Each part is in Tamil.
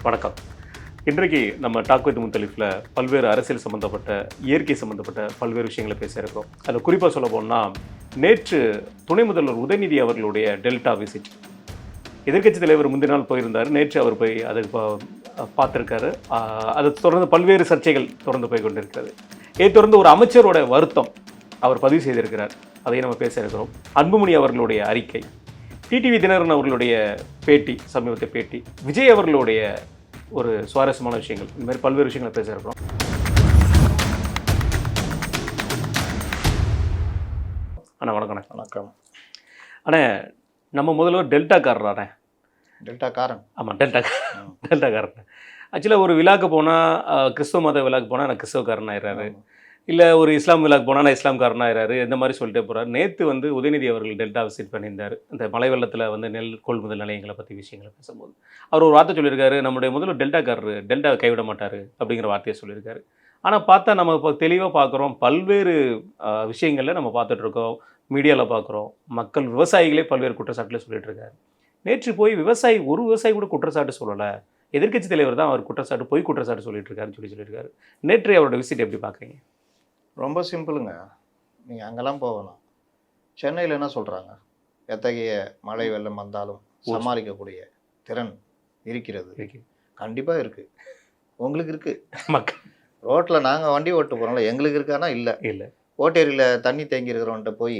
வணக்கம். இன்றைக்கு நம்ம டாக் வித் முத்தலிஃபில் பல்வேறு அரசியல் சம்மந்தப்பட்ட, இயற்கை சம்மந்தப்பட்ட பல்வேறு விஷயங்களை பேசியிருக்கோம். அதில் குறிப்பாக சொல்ல போனால், நேற்று துணை முதல்வர் உதயநிதி அவர்களுடைய டெல்டா விசிட். எதிர்க்கட்சி தலைவர் முந்தின நாள் போயிருந்தார். நேற்று அவர் போய் அதை பார்த்துருக்காரு. அதை தொடர்ந்து பல்வேறு சர்ச்சைகள் தொடர்ந்து போய் கொண்டிருக்கிறது. இதை தொடர்ந்து ஒரு அமைச்சரோட வருத்தம் அவர் பதிவு செய்திருக்கிறார். அதையும் நம்ம பேச இருக்கிறோம். அன்புமணி அவர்களுடைய அறிக்கை, டிடிவி தினகரன் அவர்களுடைய பேட்டி, சமீபத்திய பேட்டி, விஜய் அவர்களுடைய ஒரு சுவாரஸ்யமான விஷயங்கள், இந்த மாதிரி பல்வேறு விஷயங்களை பேச இருக்கிறோம். அண்ணா வணக்கம். வணக்கம். அண்ணே, நம்ம முதல்வர் டெல்டாக்காரராண்ணே. டெல்டாக்காரன்? ஆமாம், டெல்டாக்காரன். ஆக்சுவலாக ஒரு விழாக்கு போனால், கிறிஸ்தவ மத விழாக்கு போனால் நான் கிறிஸ்தவக்காரன் ஆயிடுறாரு, இல்லை ஒரு இஸ்லாம் விழாக்கு போனால் நான் இஸ்லாம்காரன் ஆயிடுறாரு, இந்த மாதிரி சொல்லிட்டே போகிறார். நேற்று உதயநிதி அவர்கள் டெல்டா விசிட் பண்ணியிருந்தார். இந்த மழை வெள்ளத்தில் நெல் கொள்முதல் நிலையங்களை பற்றி விஷயங்களை பேசும்போது அவர் ஒரு வார்த்தை சொல்லியிருக்காரு, நம்முடைய முதல்வர் டெல்டாக்காரரு, டெல்டா கைவிட மாட்டார் அப்படிங்கிற வார்த்தையை சொல்லியிருக்காரு. ஆனால் பார்த்தா நம்ம இப்போ தெளிவாக பார்க்குறோம், பல்வேறு விஷயங்களில் நம்ம பார்த்துட்ருக்கோம், மீடியாவில் பார்க்குறோம், மக்கள் விவசாயிகளே பல்வேறு குற்றச்சாட்டுல சொல்லிட்டு இருக்காரு. நேற்று போய் ஒரு விவசாயி கூட குற்றச்சாட்டு சொல்லலை, எதிர்க்கட்சி தலைவர் தான் அவர் குற்றச்சாட்டு சொல்லிட்டு இருக்காருன்னு சொல்லியிருக்காரு. நேற்று அவரோட விசிட் எப்படி பார்க்குறீங்க? ரொம்ப சிம்பிளுங்க. நீங்கள் அங்கெல்லாம் போகணும். சென்னையில் என்ன சொல்கிறாங்க, எத்தகைய மழை வெள்ளம் வந்தாலும் சமாளிக்கக்கூடிய திறன் இருக்கிறது. கண்டிப்பாக இருக்குது. உங்களுக்கு இருக்குது. மக்கள் ரோட்டில் நாங்கள் வண்டி ஓட்டு போகிறோம்ல, எங்களுக்கு இருக்கானா? இல்லை. ஓட்டேரியில் தண்ணி தேங்கி இருக்கிறவன்ட்ட போய்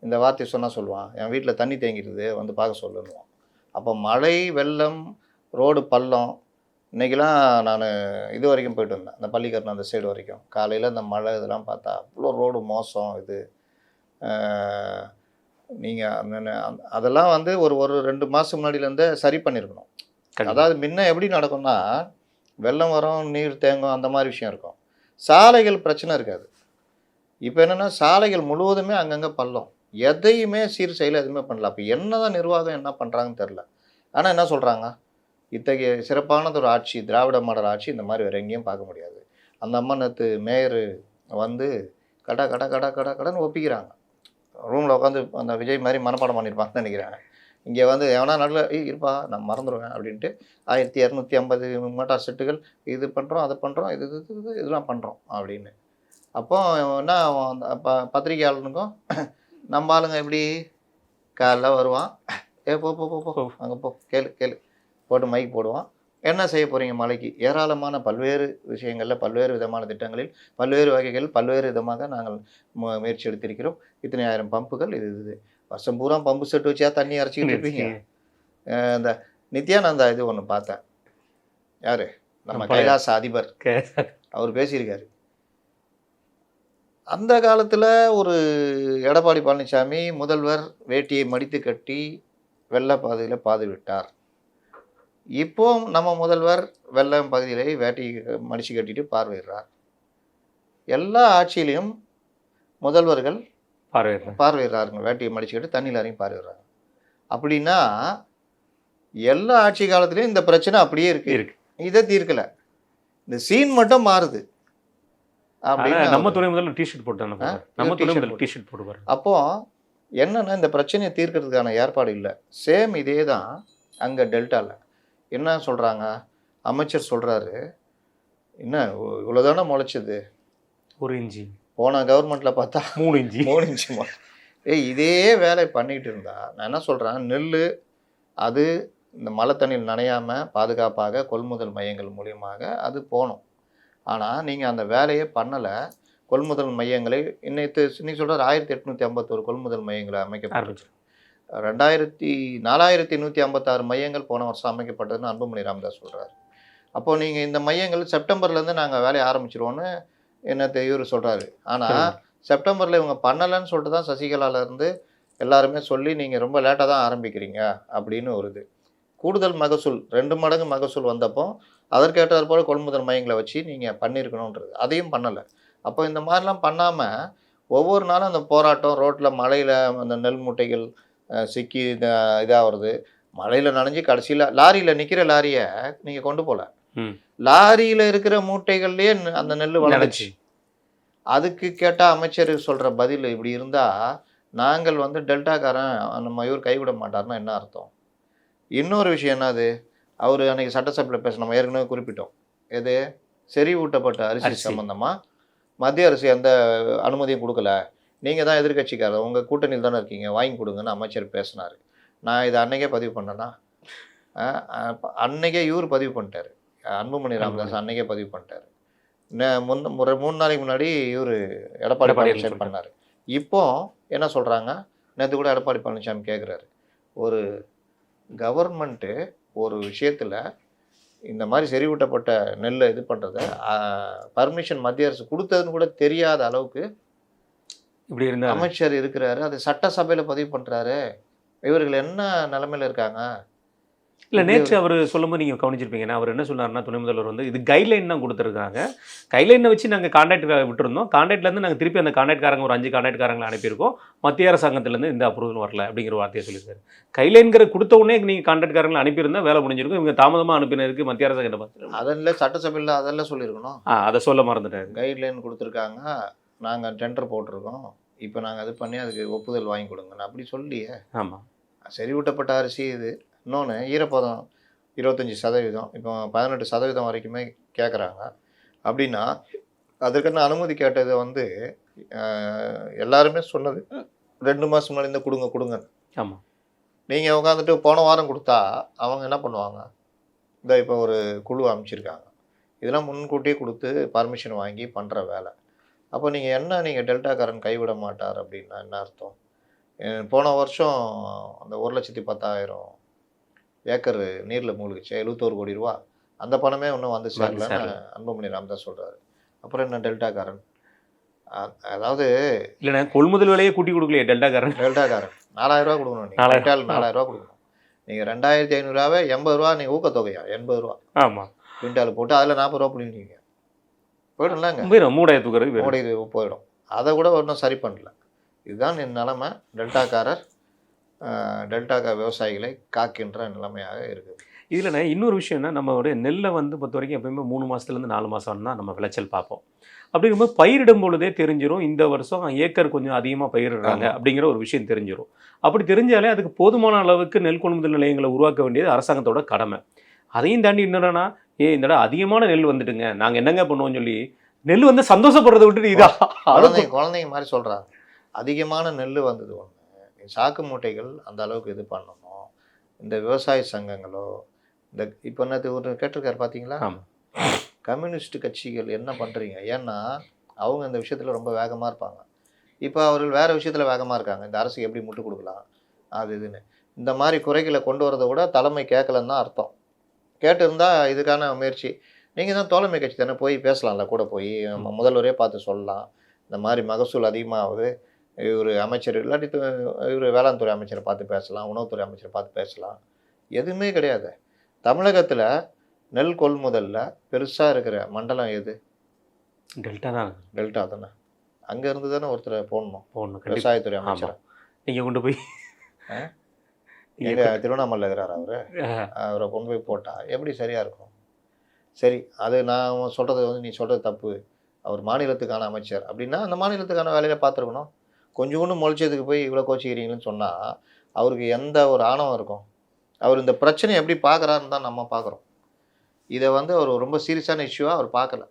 இந்த வார்த்தை சொன்னால் சொல்லுவான், என் வீட்டில் தண்ணி தேங்கிடுது வந்து பார்க்க சொல்லுவான். அப்போ மழை வெள்ளம் ரோடு பள்ளம், இன்றைக்கெலாம் நான் இது வரைக்கும் போயிட்டு வந்தேன், அந்த பள்ளிக்கரணம் அந்த சைடு வரைக்கும். காலையில் இந்த மழை இதெல்லாம் பார்த்தா அவ்வளோ ரோடு மோசம். இது நீங்கள் அதெல்லாம் ஒரு 2 மாதம் முன்னாடியிலேருந்தே சரி பண்ணியிருக்கணும். அதாவது முன்ன எப்படி நடக்கும்னா, வெள்ளம் வரும், நீர் தேங்கும், அந்த மாதிரி விஷயம் இருக்கும். சாலைகள் பிரச்சனை இருக்காது. இப்போ என்னென்னா, சாலைகள் முழுவதுமே அங்கங்கே பள்ளம், எதையுமே சீர் செய்யலை, எதுவுமே பண்ணல. அப்போ என்ன தான் நிர்வாகம் என்ன பண்ணுறாங்கன்னு தெரில. ஆனால் என்ன சொல்கிறாங்க, இத்தகைய சிறப்பானது ஒரு ஆட்சி, திராவிட மாடல் ஆட்சி இந்த மாதிரி வேறு எங்கேயும் பார்க்க முடியாது. அந்த அம்மா நேற்று மேயர் கடான்னு ஒப்பிக்கிறாங்க. ரூமில் உட்காந்து அந்த விஜய் மாதிரி மனப்பாடம் பண்ணியிருப்பாங்கன்னு நினைக்கிறேன். இங்கே எவனா நல்ல இருப்பா நான் மறந்துடுவேன் அப்படின்ட்டு 1250 மோட்டார் செட்டுகள் இது பண்ணுறோம், அதை பண்ணுறோம், இதெல்லாம் பண்ணுறோம் அப்படின்னு. அப்போ என்ன பத்திரிகையாளனுக்கும் நம்ம ஆளுங்க எப்படி காலைல வருவான், போ அங்கே போ, கேளு போட்டு மைக் போடுவான். என்ன செய்ய போகிறீங்க மழைக்கு? ஏராளமான பல்வேறு விஷயங்களில், பல்வேறு விதமான திட்டங்களில், பல்வேறு வகைகள், பல்வேறு விதமாக நாங்கள் முயற்சி எடுத்திருக்கிறோம். இத்தனை ஆயிரம் பம்புகள், இது வருஷம் பூரா பம்பு செட்டு வச்சா தண்ணி அரைச்சிக்கிட்டு இருப்பீங்க. இந்த நித்யானந்தா இது ஒன்று பார்த்தேன், யார் நம்ம கைலாச அதிபர், அவர் பேசியிருக்காரு. அந்த காலத்தில் ஒரு எடப்பாடி பழனிசாமி முதல்வர் வேட்டியை மடித்து கட்டி வெள்ள பாதையில் பாது விட்டார். இப்போ நம்ம முதல்வர் வெள்ளம் பகுதியிலே வேட்டி மடிச்சு கட்டிட்டு பார்வையிடுறார். எல்லா ஆட்சியிலையும் முதல்வர்கள் பார்வையிடுறாருங்க, வேட்டியை மடிச்சு கட்டி தண்ணியில் இறங்கி பார்வையிடுறாங்க. அப்படின்னா எல்லா ஆட்சி காலத்துலேயும் இந்த பிரச்சனை அப்படியே இருக்கு. இதை தீர்க்கலை, இந்த சீன் மட்டும் மாறுது. நம்ம துணை முதல்ல டிஷர்ட் போட்டு அப்போ என்னன்னா, இந்த பிரச்சனையை தீர்க்கிறதுக்கான ஏற்பாடு இல்லை. சேம் இதே தான் அங்கே டெல்டாவில். என்ன சொல்கிறாங்க, அமைச்சர் சொல்கிறாரு, என்ன இவ்வளோதானே முளைச்சது, 1 இன்ச்சு, போன கவர்மெண்ட்டில் பார்த்தா 3 இன்ச்சு. இதே வேலை பண்ணிகிட்டு இருந்தா நான் என்ன சொல்கிறேன், நெல் அது இந்த மழை தண்ணியில் நனையாமல் பாதுகாப்பாக கொள்முதல் மையங்கள் மூலியமாக அது போகணும். ஆனால் நீங்கள் அந்த வேலையை பண்ணலை. கொள்முதல் மையங்களை இன்னைக்கு நீங்கள் சொல்கிறார் 1851 கொள்முதல் மையங்களை அமைக்கப்பட்டு 4156 மையங்கள் போன வருஷம் அமைக்கப்பட்டதுன்னு அன்புமணி ராமதாஸ் சொல்கிறார். அப்போது நீங்கள் இந்த மையங்கள் செப்டம்பர்லேருந்து நாங்கள் வேலையை ஆரம்பிச்சிருவோன்னு இவர் சொல்கிறாரு. ஆனால் செப்டம்பரில் இவங்க பண்ணலைன்னு சொல்லிட்டு தான் சசிகலாவிலேருந்து எல்லாருமே சொல்லி நீங்கள் ரொம்ப லேட்டாக தான் ஆரம்பிக்கிறீங்க அப்படின்னு வருது. கூடுதல் மகசூல் 2 மடங்கு மகசூல் வந்தப்போ அதற்கேற்றார் போல் கொள்முதல் மையங்களை வச்சு நீங்கள் பண்ணியிருக்கணுன்றது, அதையும் பண்ணலை. அப்போ இந்த மாதிரிலாம் பண்ணாமல் ஒவ்வொரு நாளும் அந்த போராட்டம், ரோட்டில் மழையில் அந்த நெல் மூட்டைகள் சிக்கி இதாக வருது, மழையில் நனைஞ்சு கடைசியில் லாரியில் நிற்கிற லாரியை நீங்கள் கொண்டு போகல, லாரியில் இருக்கிற மூட்டைகள்லேயே அந்த நெல் வளர்ந்துச்சு. அதுக்கு கேட்டால் அமைச்சர் சொல்கிற பதில் இப்படி இருந்தால் நாங்கள் டெல்டாக்காரன் அந்த மயூர் கைவிட மாட்டார்னா என்ன அர்த்தம்? இன்னொரு விஷயம் என்னது, அவர் அன்னைக்கு சட்டசபையில் பேச நம்ம ஏற்கனவே குறிப்பிட்டோம். எது செறிவூட்டப்பட்ட அரிசி சம்பந்தமாக மத்திய அரசு எந்த அனுமதியும் கொடுக்கல, நீங்கள் தான் எதிர்கட்சிக்காரர், உங்கள் கூட்டணியில் தானே இருக்கீங்க, வாங்கி கொடுங்கன்னு அமைச்சர் பேசினார். நான் இதை அன்னைக்கே பதிவு பண்ணேன்னா, அன்னைக்கே இவர் பதிவு பண்ணிட்டார், அன்புமணி ராமதாஸ் அன்னைக்கே பதிவு பண்ணிட்டார். ஒரு 3 நாளைக்கு முன்னாடி இவர் எடப்பாடி பழனிசாமி பண்ணார். இப்போ என்ன சொல்கிறாங்க, நேற்று கூட எடப்பாடி பழனிசாமி கேட்குறாரு, ஒரு கவர்மெண்ட்டு ஒரு விஷயத்தில் இந்த மாதிரி செறிவூட்டப்பட்ட நெல்லை இது பண்ணுறத பர்மிஷன் மத்திய அரசு கொடுத்ததுன்னு கூட தெரியாத அளவுக்கு இப்படி இருந்தா அமைச்சர் இருக்கிறாரு. அது சட்டசபையில் பதிவு பண்ணுறாரு. இவர்கள் என்ன நிலைமையில் இருக்காங்க? இல்லை, நேற்று அவர் சொல்லும்போது நீங்கள் கவனிச்சிருப்பீங்கன்னா, அவர் என்ன சொன்னார்னா, துணை முதல்வர் வந்து இது கைட்லைன் தான் கொடுத்துருக்காங்க, கைட்லைனை வச்சு நாங்கள் கான்ட்ராக்ட் விட்டுருந்தோம், கான்ட்ராக்ட்லேருந்து நாங்கள் திருப்பி அந்த கான்ட்ராக்ட்காரங்க ஒரு 5 கான்ட்ராக்ட்காரங்களை அனுப்பியிருக்கோம், மத்திய அரசாங்கத்திலேருந்து இந்த அப்ரூவல் வரல அப்படிங்கிற வார்த்தையை சொல்லியிருக்காரு. கைட்லைன்கிற கொடுத்த உடனே நீங்கள் கான்ட்ராக்ட்காரங்களை அனுப்பியிருந்தால் வேலை முடிஞ்சிருக்கும், இவங்க தாமதமாக அனுப்பினதுக்கு மத்திய அரசாங்கம் பார்த்து அதெல்லாம் சட்டசபையில் அதெல்லாம் சொல்லியிருக்கணும். அதை சொல்ல மறந்துட்டாரு. கைட்லைன் கொடுத்துருக்காங்க, நாங்கள் டெண்டர் போட்டிருக்கோம், இப்போ நாங்கள் அது பண்ணி அதுக்கு ஒப்புதல் வாங்கி கொடுங்கன்னு அப்படி சொல்லியே. ஆமாம், செறிவூட்டப்பட்ட அரிசி இது. இன்னொன்று ஈரப்பதம் 25%, இப்போ 18% வரைக்குமே கேட்குறாங்க. அப்படின்னா அதற்கான அனுமதி கேட்டது வந்து எல்லாருமே சொன்னது 2 மாதம் முன்னாடி இந்த கொடுங்க. ஆமாம், நீங்கள் உட்காந்துட்டு போன வாரம் கொடுத்தா அவங்க என்ன பண்ணுவாங்க? இந்த இப்போ ஒரு குழு அமைச்சிருக்காங்க, இதெல்லாம் முன்கூட்டியே கொடுத்து பர்மிஷன் வாங்கி பண்ணுற வேலை. அப்போ நீங்கள் டெல்டாக்காரன் கைவிட மாட்டார் அப்படின்னா என்ன அர்த்தம்? போன வருஷம் அந்த 1,10,000 ஏக்கர் நீரில் மூழ்கிச்சு, 71 கோடி ரூபா. அந்த பணமே இன்னும் வந்து சேரலன்னு அன்புமணி ராமதாஸ் சொல்கிறாரு. அப்புறம் என்ன டெல்டாக்காரன்? அதாவது இல்லைண்ணா, கொள்முதல் விலையை கூட்டி கொடுக்கலையே டெல்டாக்காரன் 4,000 ரூபா கொடுக்கணும். நீங்கள் 4,000 ரூபா கொடுக்கணும். நீங்கள் 2,500 80 ரூபா நீங்கள் ஊக்கத்தொகையா 80 ரூபா. ஆமாம், குவிண்டால் போட்டு அதில் 40 ரூபா பிடிங்க போயிடும்லாங்க, போயிடும். அதை கூட ஒன்றும் சரி பண்ணல. இதுதான் என் நிலைமை. டெல்டாக்கா விவசாயிகளை காக்கின்ற நிலைமையாக இருக்குது. இதில் இன்னொரு விஷயம்னா, நம்மளுடைய நெல்லை வந்து பொறுத்த வரைக்கும் எப்பயுமே 3 மாதத்துலேருந்து 4 மாதம் தான் நம்ம விளைச்சல் பார்ப்போம். அப்படிங்கும்போது பயிரிடும் பொழுதே தெரிஞ்சிடும் இந்த வருஷம் ஏக்கர் கொஞ்சம் அதிகமாக பயிரிடுறாங்க அப்படிங்கிற ஒரு விஷயம் தெரிஞ்சிடும். அப்படி தெரிஞ்சாலே அதுக்கு போதுமான அளவுக்கு நெல் கொள்முதல் நிலையங்களை உருவாக்க வேண்டியது அரசாங்கத்தோட கடமை. அதையும் தாண்டி என்னன்னா, இந்த இடம் அதிகமான நெல் வந்துட்டுங்க, நாங்கள் என்னங்க பண்ணுவோம்னு சொல்லி நெல் வந்து சந்தோஷப்படுறதை விட்டுட்டு இதா குழந்தைங்க மாதிரி சொல்கிறாங்க. அதிகமான நெல் வந்தது ஒன்று, சாக்கு மூட்டைகள் அந்த அளவுக்கு இது பண்ணணும். இந்த விவசாய சங்கங்களோ இந்த இப்போ என்னது ஒரு கேட்டிருக்காரு பார்த்தீங்களா, கம்யூனிஸ்ட் கட்சிகள் என்ன பண்ணுறீங்க? ஏன்னா அவங்க இந்த விஷயத்தில் ரொம்ப வேகமாக இருப்பாங்க. இப்போ அவர்கள் வேறு விஷயத்தில் வேகமாக இருக்காங்க. இந்த அரசுக்கு எப்படி முட்டு கொடுக்கலாம் அது இதுன்னு இந்த மாதிரி குறைகளை கொண்டு வரதை கூட தலைமை கேட்கலன்னு தான் அர்த்தம். கேட்டு இருந்தால் இதுக்கான முயற்சி நீங்கள் தான் தோழமை கட்சி தானே, போய் பேசலாம்ல, கூட போய் முதல்வரே பார்த்து சொல்லலாம், இந்த மாதிரி மகசூல் அதிகமாகுது, இவர் அமைச்சர் இல்லாட்டி இவர் வேளாண் துறை அமைச்சரை பார்த்து பேசலாம், உணவுத்துறை அமைச்சரை பார்த்து பேசலாம். எதுவுமே கிடையாது. தமிழகத்தில் நெல் கொள்முதலில் பெருசாக இருக்கிற மண்டலம் எது? டெல்டா தானே. அங்கே இருந்து தானே ஒருத்தரை போடணும் விவசாயத்துறை அமைச்சரை. நீங்கள் கொண்டு போய் எங்கள் திருவண்ணாமலை இருக்கிறார் அவரை கொண்டு போய் போட்டால் எப்படி சரியாக இருக்கும்? சரி, அது நான் சொல்கிறது வந்து நீ சொல்கிறது தப்பு, அவர் மாநிலத்துக்கான அமைச்சர் அப்படின்னா அந்த மாநிலத்துக்கான வேலையை பார்த்துருக்கணும். கொஞ்சோண்டு முளைச்சதுக்கு போய் இவ்வளோ கோச்சிக்கிறீங்கன்னு சொன்னால் அவருக்கு எந்த ஒரு ஆணவம் இருக்கும்? அவர் இந்த பிரச்சனையை எப்படி பார்க்குறாருன்னு தான் நம்ம பார்க்குறோம். இதை வந்து அவர் ரொம்ப சீரியஸான இஷ்யூவாக அவர் பார்க்கல.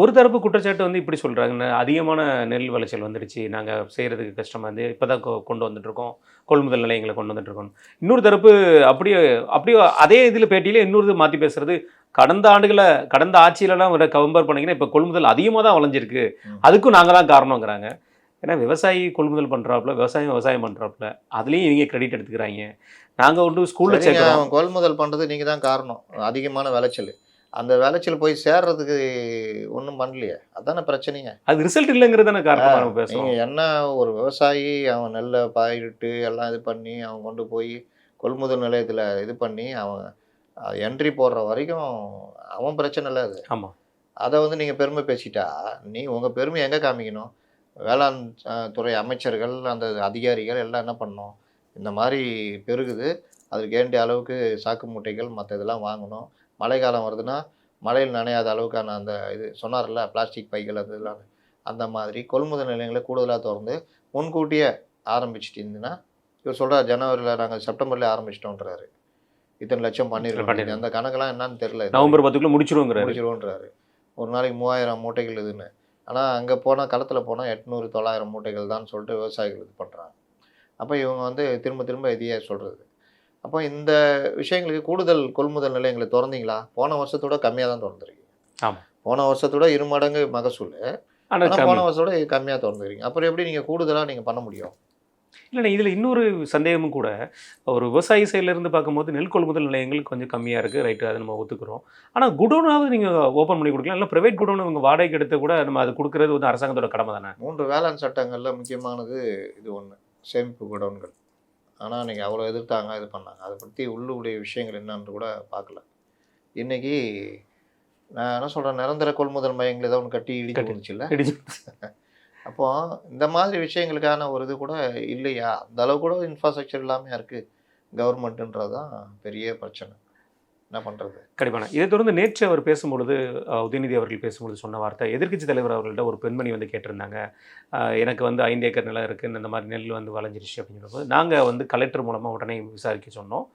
ஒரு தரப்பு குற்றச்சாட்டு வந்து இப்படி சொல்கிறாங்க, அதிகமான நெல் விளைச்சல் வந்துடுச்சு, நாங்கள் செய்கிறதுக்கு கஷ்டமாக இருந்து இப்போ தான் கொண்டு வந்துட்டுருக்கோம், கொள்முதல் நிலையங்களை கொண்டு வந்துட்டுருக்கோம். இன்னொரு தரப்பு அப்படியே அதே இதில் பேட்டியில் இன்னொரு மாற்றி பேசுகிறது, கடந்த ஆட்சியிலலாம் கம்பேர் பண்ணிங்கன்னா இப்போ கொள்முதல் அதிகமாக தான் விளைஞ்சிருக்கு, அதுக்கும் நாங்கள் தான் காரணங்கிறாங்க. ஏன்னா விவசாயி கொள்முதல் பண்ணுறாப்புல, விவசாயம் பண்ணுறாப்புல, அதுலேயும் இவங்க கிரெடிட் எடுத்துக்கிறாங்க. நாங்கள் வந்து ஸ்கூலில் சேர்க்குறோம், கொள்முதல் பண்ணுறது நீங்கள் தான் காரணம், அதிகமான விளைச்சல். அந்த விளைச்சல் போய் சேர்றதுக்கு ஒன்றும் பண்ணலையே, அதுதானே பிரச்சனைங்க. அது ரிசல்ட் இல்லைங்கிறது தானே காரணம். பேசுகிறோம் என்ன, ஒரு விவசாயி அவன் நெல்லை பயிரிட்டு எல்லாம் இது பண்ணி அவன் கொண்டு போய் கொள்முதல் நிலையத்தில் இது பண்ணி அவன் என்ட்ரி போடுற வரைக்கும் அவன் பிரச்சனை இல்லை அது. ஆமாம், அதை வந்து நீங்கள் பெருமை பேசிட்டா உங்கள் பெருமை எங்கே காமிக்கணும்? வேளாண் துறை அமைச்சர்கள் அந்த அதிகாரிகள் எல்லாம் என்ன பண்ணணும், இந்த மாதிரி பெருகுது, அதுக்கு வேண்டிய அளவுக்கு சாக்கு மூட்டைகள் மற்ற இதெல்லாம் வாங்கணும், மழை காலம் வருதுன்னா மழையில் நனையாத அளவுக்கான அந்த இது சொன்னார்ல பிளாஸ்டிக் பைகள் அது இதெல்லாம், அந்த மாதிரி கொள்முதல் நிலையங்களை கூடுதலாக திறந்து முன்கூட்டியே ஆரம்பிச்சிட்டு இருந்துன்னா, இவர் சொல்கிறார் ஜனவரியில் நாங்கள் செப்டம்பர்லேயே ஆரம்பிச்சிட்டோன்றாரு. இத்தனை லட்சம் பண்ணிருக்கோம், அந்த கணக்கெல்லாம் என்னன்னு தெரியல. நவம்பர் 10க்குள்ள முடிச்சிருவோங்கிறாரு. முடிச்சிருவோன்றாரு. ஒரு நாளைக்கு 3000 மூட்டைகள் இதுன்னு. ஆனால் அங்கே போனால் களத்தில் போனால் 800 900 மூட்டைகள் தான் சொல்லிட்டு விவசாயிகள் இது பண்ணுறாங்க. அப்போ இவங்க வந்து திரும்ப திரும்ப இதையே சொல்கிறது. அப்போ இந்த விஷயங்களுக்கு கூடுதல் கொள்முதல் நிலையங்களை திறந்தீங்களா? போன வருஷத்தோட கம்மியாக தான் திறந்துருக்கீங்க. ஆமாம். போன வருஷத்தோட 2 மடங்கு மகசூல். ஆனால் போன வருஷத்தோட கம்மியாக திறந்துருக்கீங்க. அப்புறம் எப்படி நீங்கள் கூடுதலாக நீங்கள் பண்ண முடியும்? இல்லைண்ணா, இதில் இன்னொரு சந்தேகமும் கூட, ஒரு விவசாயி சைட்லேருந்து பார்க்கும்போது நெல் கொள்முதல் நிலையங்கள் கொஞ்சம் கம்மியாக இருக்குது, ரைட்டு, அதை நம்ம ஒத்துக்கிறோம். ஆனால் குடோனாவது நீங்கள் ஓப்பன் பண்ணி கொடுக்கலாம், இல்லை ப்ரைவேட் குடோன் இவங்க வாடகைக்கு எடுத்து கூட நம்ம அது கொடுக்குறது வந்து அரசாங்கத்தோட கடமை தானே. 3 வேளாண் சட்டங்களில் முக்கியமானது இது ஒன்று, சேமிப்பு குடோன்கள். ஆனால் நீங்கள் அவ்வளோ எதிர்த்தாங்க, இது பண்ணாங்க. அதை பற்றி உள்ளுடைய விஷயங்கள் என்னன்னு கூட பார்க்கல. இன்றைக்கி நான் என்ன சொல்கிறேன், நிரந்தர கொள்முதல் மையங்கள் ஏதோ ஒன்று கட்டி இடிக்க முடிச்சுல்ல. அப்போ இந்த மாதிரி விஷயங்களுக்கான ஒரு இது கூட இல்லையா? அந்த அளவு கூட இன்ஃப்ராஸ்ட்ரக்சர் இல்லாமல் இருக்குது கவர்மெண்ட்டுன்றது தான் பெரிய பிரச்சனை. என்ன பண்ணுறது? கண்டிப்பாக. இதை தொடர்ந்து நேற்று அவர் பேசும்பொழுது, உதயநிதி அவர்கள் பேசும்பொழுது சொன்ன வார்த்தை, எதிர்க்கட்சி தலைவர் அவர்கள்ட்ட ஒரு பெண்மணி வந்து கேட்டிருந்தாங்க, எனக்கு வந்து 5 ஏக்கர் நிலம் இருக்குது, இந்த மாதிரி நெல் வந்து வளைஞ்சிருச்சு அப்படிங்கிறபோது நாங்கள் வந்து கலெக்டர் மூலமாக உடனே விசாரிக்க சொன்னோம்.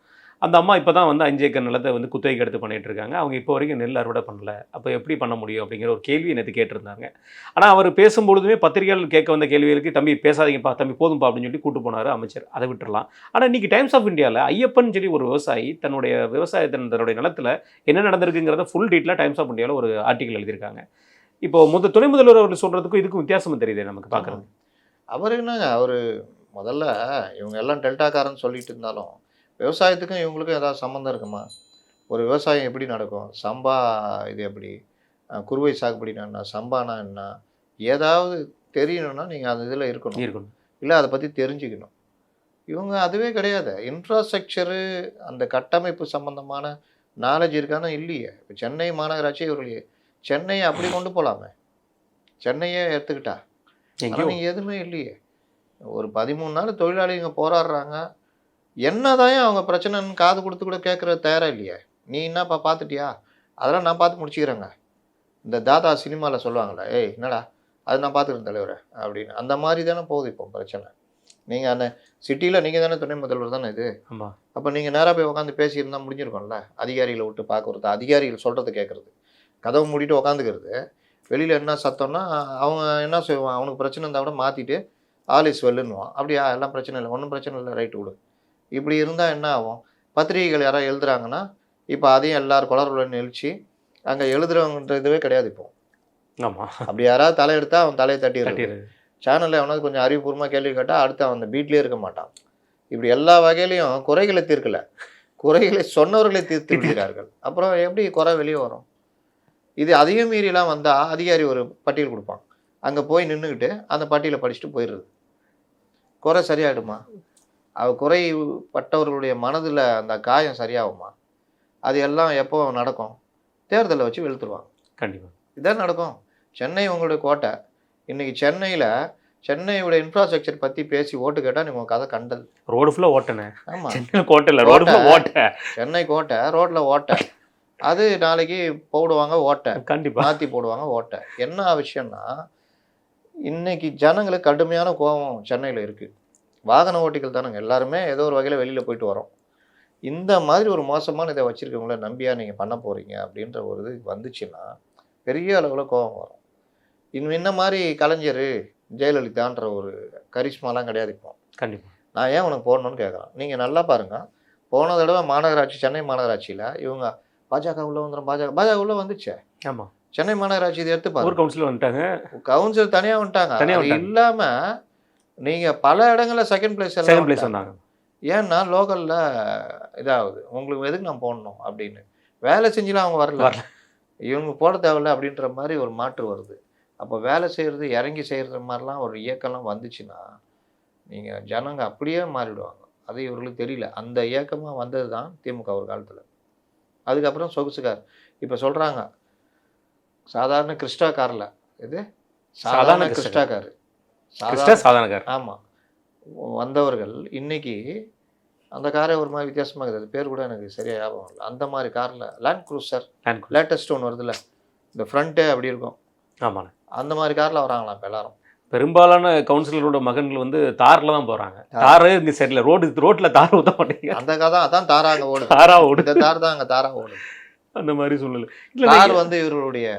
அந்த அம்மா இப்போ தான் வந்து 5 ஏக்கர் நிலத்தை வந்து குத்தகைக்கு எடுத்து பண்ணிகிட்டு இருக்காங்க, அவங்க இப்போ வரைக்கும் நெல் அறுவடை பண்ணல, அப்போ எப்படி பண்ண முடியும் அப்படிங்கிற ஒரு கேள்வி நேற்று கேட்டிருந்தாங்க. ஆனால் அவர் பேசும்பொழுதுமே பத்திரிகையாளர் கேட்க வந்த கேள்விகளுக்கு, தம்பி பேசாதீங்கப்பா, தம்பி போதும்பா அப்படின்னு சொல்லி கூட்டு போனார் அமைச்சர். அதை விட்டுறலாம். ஆனால் இன்றைக்கி டைம்ஸ் ஆஃப் இந்தியாவில் ஐயப்பன் சொல்லி ஒரு விவசாயி தன்னுடைய தன்னுடைய நிலத்தில் என்ன நடந்திருக்குங்கிறத ஃபுல் டீட்டெயிலாக டைம்ஸ் ஆஃப் இந்தியாவில் ஒரு ஆர்டிக்கல் எழுதியிருக்காங்க. இப்போ துணை முதல்வர் அவர்கள் சொல்கிறதுக்கும் இதுக்கும் வித்தியாசம் தெரியுது நமக்கு பார்க்குறது. அவர் என்னங்க, அவர் முதல்ல இவங்க எல்லாம் டெல்டாக்காரன்னு சொல்லிட்டு இருந்தாலும் விவசாயத்துக்கும் இவங்களுக்கும் ஏதாவது சம்மந்தம் இருக்குமா? ஒரு விவசாயம் எப்படி நடக்கும்? சம்பா இது எப்படி? குறுவை சாகுபடினா என்ன? சம்பானா என்ன? ஏதாவது தெரியணும்னா நீங்கள் அந்த இதில் இருக்கணும், இல்லை அதை பற்றி தெரிஞ்சுக்கணும். இவங்க அதுவே கிடையாது. இன்ஃப்ராஸ்ட்ரக்சரு, அந்த கட்டமைப்பு சம்மந்தமான நாலேஜ் இருக்கானா இல்லையே. இப்போ சென்னை மாநகராட்சி இவர்கள் சென்னையை அப்படி கொண்டு போகலாமே, சென்னையே எடுத்துக்கிட்டா. ஆனால் நீங்கள் எதுவுமே இல்லையே. ஒரு 13 நாள் தொழிலாளிங்க போராடுறாங்க. என்னதான் அவங்க பிரச்சனைன்னு காது கொடுத்து கூட கேட்குறது தயாராக இல்லையே. நீ என்னப்பா பார்த்துட்டியா? அதெல்லாம் நான் பார்த்து முடிச்சுக்கிறேங்க. இந்த தாதா சினிமாவில் சொல்லுவாங்களே, ஏய் என்னடா அது நான் பார்த்துக்கிறேன் தலைவரை அப்படின்னு. அந்த மாதிரி தானே போகுது இப்போ பிரச்சனை. நீங்கள் அந்த சிட்டியில் நீங்கள் தானே துணை முதல்வர் தானே இது. ஆமாம். அப்போ நீங்கள் நேராக போய் உட்காந்து பேசியிருந்தால் முடிஞ்சிருக்கோம்ல. அதிகாரிகளை விட்டு பார்க்குறது, அதிகாரிகள் சொல்கிறது கேட்குறது, கதவை மூடிட்டு உட்காந்துக்கிறது. வெளியில் என்ன சத்தம்னா அவங்க என்ன செய்வான், அவனுக்கு பிரச்சனை இருந்தால் கூட மாற்றிட்டு ஆல் இஸ் வெல்லுன்னுவான். அப்படியா, எல்லாம் பிரச்சனை இல்லை, ஒன்றும் பிரச்சனை இல்லை, ரைட்டு விடு. இப்படி இருந்தால் என்ன ஆகும்? பத்திரிகைகள் யாராவது எழுதுறாங்கன்னா இப்போ அதையும் எல்லாரும் குளறுபடின்னு நெளிச்சு அங்கே எழுதுறவங்கன்ற இதுவே கிடையாது இப்போ. ஆமாம். அப்படி யாராவது தலை எடுத்தால் அவன் தலையை தட்டிடுறது. சேனலில் அவனாவது கொஞ்சம் அறிவுபூர்வமாக கேள்வி கேட்டால் அடுத்து அவன் அந்த பீட்லேயே இருக்க மாட்டான். இப்படி எல்லா வகையிலையும் குறைகளை தீர்க்கலை, குறைகளை சொன்னவர்களை தீர்த்து விடுகிறார்கள். அப்புறம் எப்படி குறை வெளியே வரும்? இது அதையும் மீறிலாம் வந்தால் அதிகாரி ஒரு பட்டியல் கொடுப்பான், அங்கே போய் நின்றுக்கிட்டு அந்த பட்டியலை படிச்சுட்டு போயிடுறது. குறை சரியாயிடுமா? குறைப்பட்டவர்களுடைய மனதில் அந்த காயம் சரியாகுமா? அது எல்லாம் எப்போ நடக்கும்? தேர்தலை வச்சு வெளுத்துருவாங்க. கண்டிப்பாக இதான் நடக்கும். சென்னை உங்களுடைய கோட்டை. இன்றைக்கி சென்னையோட இன்ஃப்ராஸ்ட்ரக்சர் பற்றி பேசி ஓட்டு கேட்டால் நீங்கள் கதை கண்டது. ரோடு ஃபுல்லாக ஓட்டனே. ஆமாம், சென்னை கோட்டை இல்லை, ரோடு ஃபுல்லாக ஓட்டை. சென்னை கோட்டை, ரோட்டில் ஓட்டை. அது நாளைக்கு போடுவாங்க ஓட்டை, கண்டிப்பாக மாற்றி போடுவாங்க ஓட்டை. என்ன விஷயம்னா இன்னைக்கு ஜனங்களுக்கு கடுமையான கோபம் சென்னையில் இருக்குது. வாகன ஓட்டிகள் தானுங்க எல்லாருமே ஏதோ ஒரு வகையில் வெளியில் போயிட்டு வரோம். இந்த மாதிரி ஒரு மோசமான இதை வச்சுருக்கவங்கள நம்பியா நீங்கள் பண்ண போகிறீங்க அப்படின்ற ஒரு இது வந்துச்சுன்னா பெரிய அளவில் கோபம் வரும். இந்த மாதிரி கலைஞர் ஜெயலலிதான்ற ஒரு கரிஷ்மாலாம் கிடையாது இப்போ. கண்டிப்பாக. நான் ஏன் உனக்கு போடணும்னு கேட்குறேன். நீங்கள் நல்லா பாருங்கள், போன தடவை மாநகராட்சி, சென்னை மாநகராட்சியில் இவங்க பாஜக உள்ள வந்துடும், பாஜக உள்ள வந்துச்சு. ஆமாம். சென்னை மாநகராட்சி இதை எடுத்து பாருங்க, கவுன்சிலர் வந்துட்டாங்க, கவுன்சிலர் தனியாக வந்துட்டாங்க. இல்லாமல் நீங்கள் பல இடங்களில் செகண்ட் பிளேஸ் வந்தாங்க. ஏன்னா லோக்கலில் இதாகுது, உங்களுக்கு எதுக்கு நான் போடணும் அப்படின்னு. வேலை செஞ்சுலாம் அவங்க வரல, இவங்க போட தேவையில்லை அப்படின்ற மாதிரி ஒரு மாற்று வருது. அப்போ வேலை செய்கிறது, இறங்கி செய்கிற மாதிரிலாம் ஒரு இயக்கம்லாம் வந்துச்சுன்னா நீங்கள் ஜனங்க அப்படியே மாறிவிடுவாங்க. அது இவர்களுக்கு தெரியல. அந்த இயக்கமாக வந்தது தான் திமுக ஒரு காலத்தில். அதுக்கப்புறம் சொகுசு கார். இப்போ சொல்கிறாங்க சாதாரண கிறிஸ்டா காரில், இது சாதாரண கிறிஸ்டா காரு, சாதாரண கார். ஆமாம், வந்தவர்கள் இன்னைக்கு அந்த காரே ஒரு மாதிரி வித்தியாசமாக இருக்குது. அது பேர் கூட எனக்கு சரியாக ஞாபகம் இல்லை. அந்த மாதிரி காரில் லேண்ட் க்ரூசர் லேட்டஸ்ட் ஒன்று வருதுல்ல, இந்த ஃப்ரண்ட்டே அப்படி இருக்கும். ஆமாண்ணே. அந்த மாதிரி காரில் வராங்களாம் இப்போ எல்லாரும். பெரும்பாலான கவுன்சிலரோட மகன்கள் வந்து தாரில் தான் போகிறாங்க. தாரே இங்கே சரியில்லை, ரோட்டில் தார் ஊற்ற மாட்டேங்க, அந்த கதை அதான் தாராங்க ஓடுது. தாரா ஓடு, இந்த தார் தான் அங்கே தாரா ஓடுது. அந்த மாதிரி சூழ்நிலை. தார் வந்து இவருடைய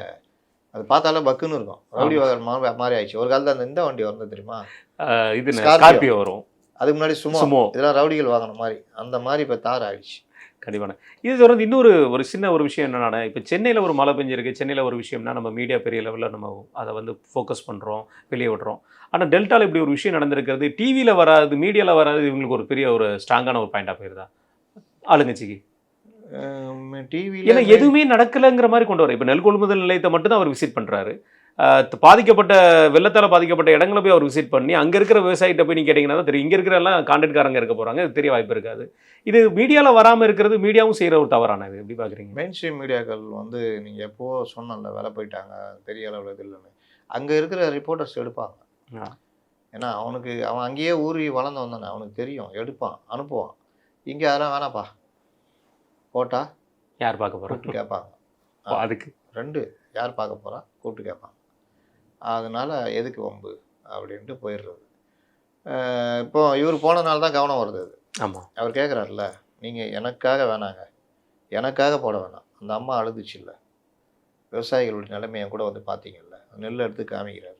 அது பார்த்தாலே பக்குன்னு இருக்கும். ரவுடி வகை மாதிரி ஆயிடுச்சு. ஒரு காலத்தில் அந்த இந்த வண்டி வந்து தெரியுமா, இது ஸ்கார்பியோ வரும், அதுக்கு முன்னாடி சுமோ, இதெல்லாம் ரவுடிகள் வாங்கின மாதிரி, அந்த மாதிரி இப்போ தார் ஆயிடுச்சு. கண்டிப்பான. இது தொடர்ந்து இன்னொரு சின்ன ஒரு விஷயம் என்னன்னா, இப்போ சென்னையில் ஒரு மழை பெஞ்சிருக்கு, சென்னையில் ஒரு விஷயம்னா நம்ம மீடியா பெரிய லெவலில் நம்ம அதை வந்து ஃபோக்கஸ் பண்ணுறோம், வெளியே விடுறோம். ஆனால் டெல்டாவில் இப்படி ஒரு விஷயம் நடந்திருக்கிறது டிவியில் வராது, மீடியாவில் வராது, இவங்களுக்கு ஒரு பெரிய ஒரு ஸ்ட்ராங்கான ஒரு பாயிண்டாக போயிருதா ஆளுங்கட்சிக்கு? டிவியில் ஏன்னா எதுவுமே நடக்கலைங்கிற மாதிரி கொண்டு வர. இப்போ நெல் கொள்முதல் நிலையத்தை மட்டும் தான் அவர் விசிட் பண்ணுறாரு. பாதிக்கப்பட்ட வெள்ளத்தால் பாதிக்கப்பட்ட இடங்களை போய் அவர் விசிட் பண்ணி அங்கே இருக்கிற விவசாயிகிட்ட போய் நீங்கள் கேட்டிங்கன்னா தான் தெரியும். இங்கே இருக்கிற எல்லாம் கான்டென்ட்காரங்க இருக்க போகிறாங்க, இது தெரிய வாய்ப்பு இருக்காது. இது மீடியாவில் வராமல் இருக்கிறது மீடியாவும் செய்கிற ஒரு தவறானது. எப்படி பார்க்குறீங்க? மெயின் ஸ்ட்ரீம் மீடியாக்கள் வந்து நீங்கள் எப்போ சொன்னல வேலை போயிட்டாங்க பெரிய அளவில் இது இல்லைன்னு, அங்கே இருக்கிற ரிப்போர்ட்டர்ஸ் எடுப்பாங்க. ஏன்னா அவன் அங்கேயே ஊறி வளர்ந்தவன் தானே, அவனுக்கு தெரியும், எடுப்பான், அனுப்புவான். இங்கே யாரும் வேணாப்பா போட்டா யார் பார்க்க போகிறோம் கூப்பிட்டு கேட்பாங்க. அதுக்கு 2 யார் பார்க்க போகிறா கூப்பிட்டு கேட்பாங்க. அதனால் எதுக்கு வம்பு அப்படின்ட்டு போயிடுறது. இப்போ இவர் போனதுனால தான் கவனம் வருது. அது ஆமாம், அவர் கேட்குறாருல, நீங்கள் எனக்காக வேணாங்க, எனக்காக போட வேணாம். அந்த அம்மா அழுதுச்சு இல்லை, விவசாயிகளுடைய நிலைமையை கூட வந்து பார்த்தீங்கல்ல, நெல் எடுத்து காமிக்கிறார்,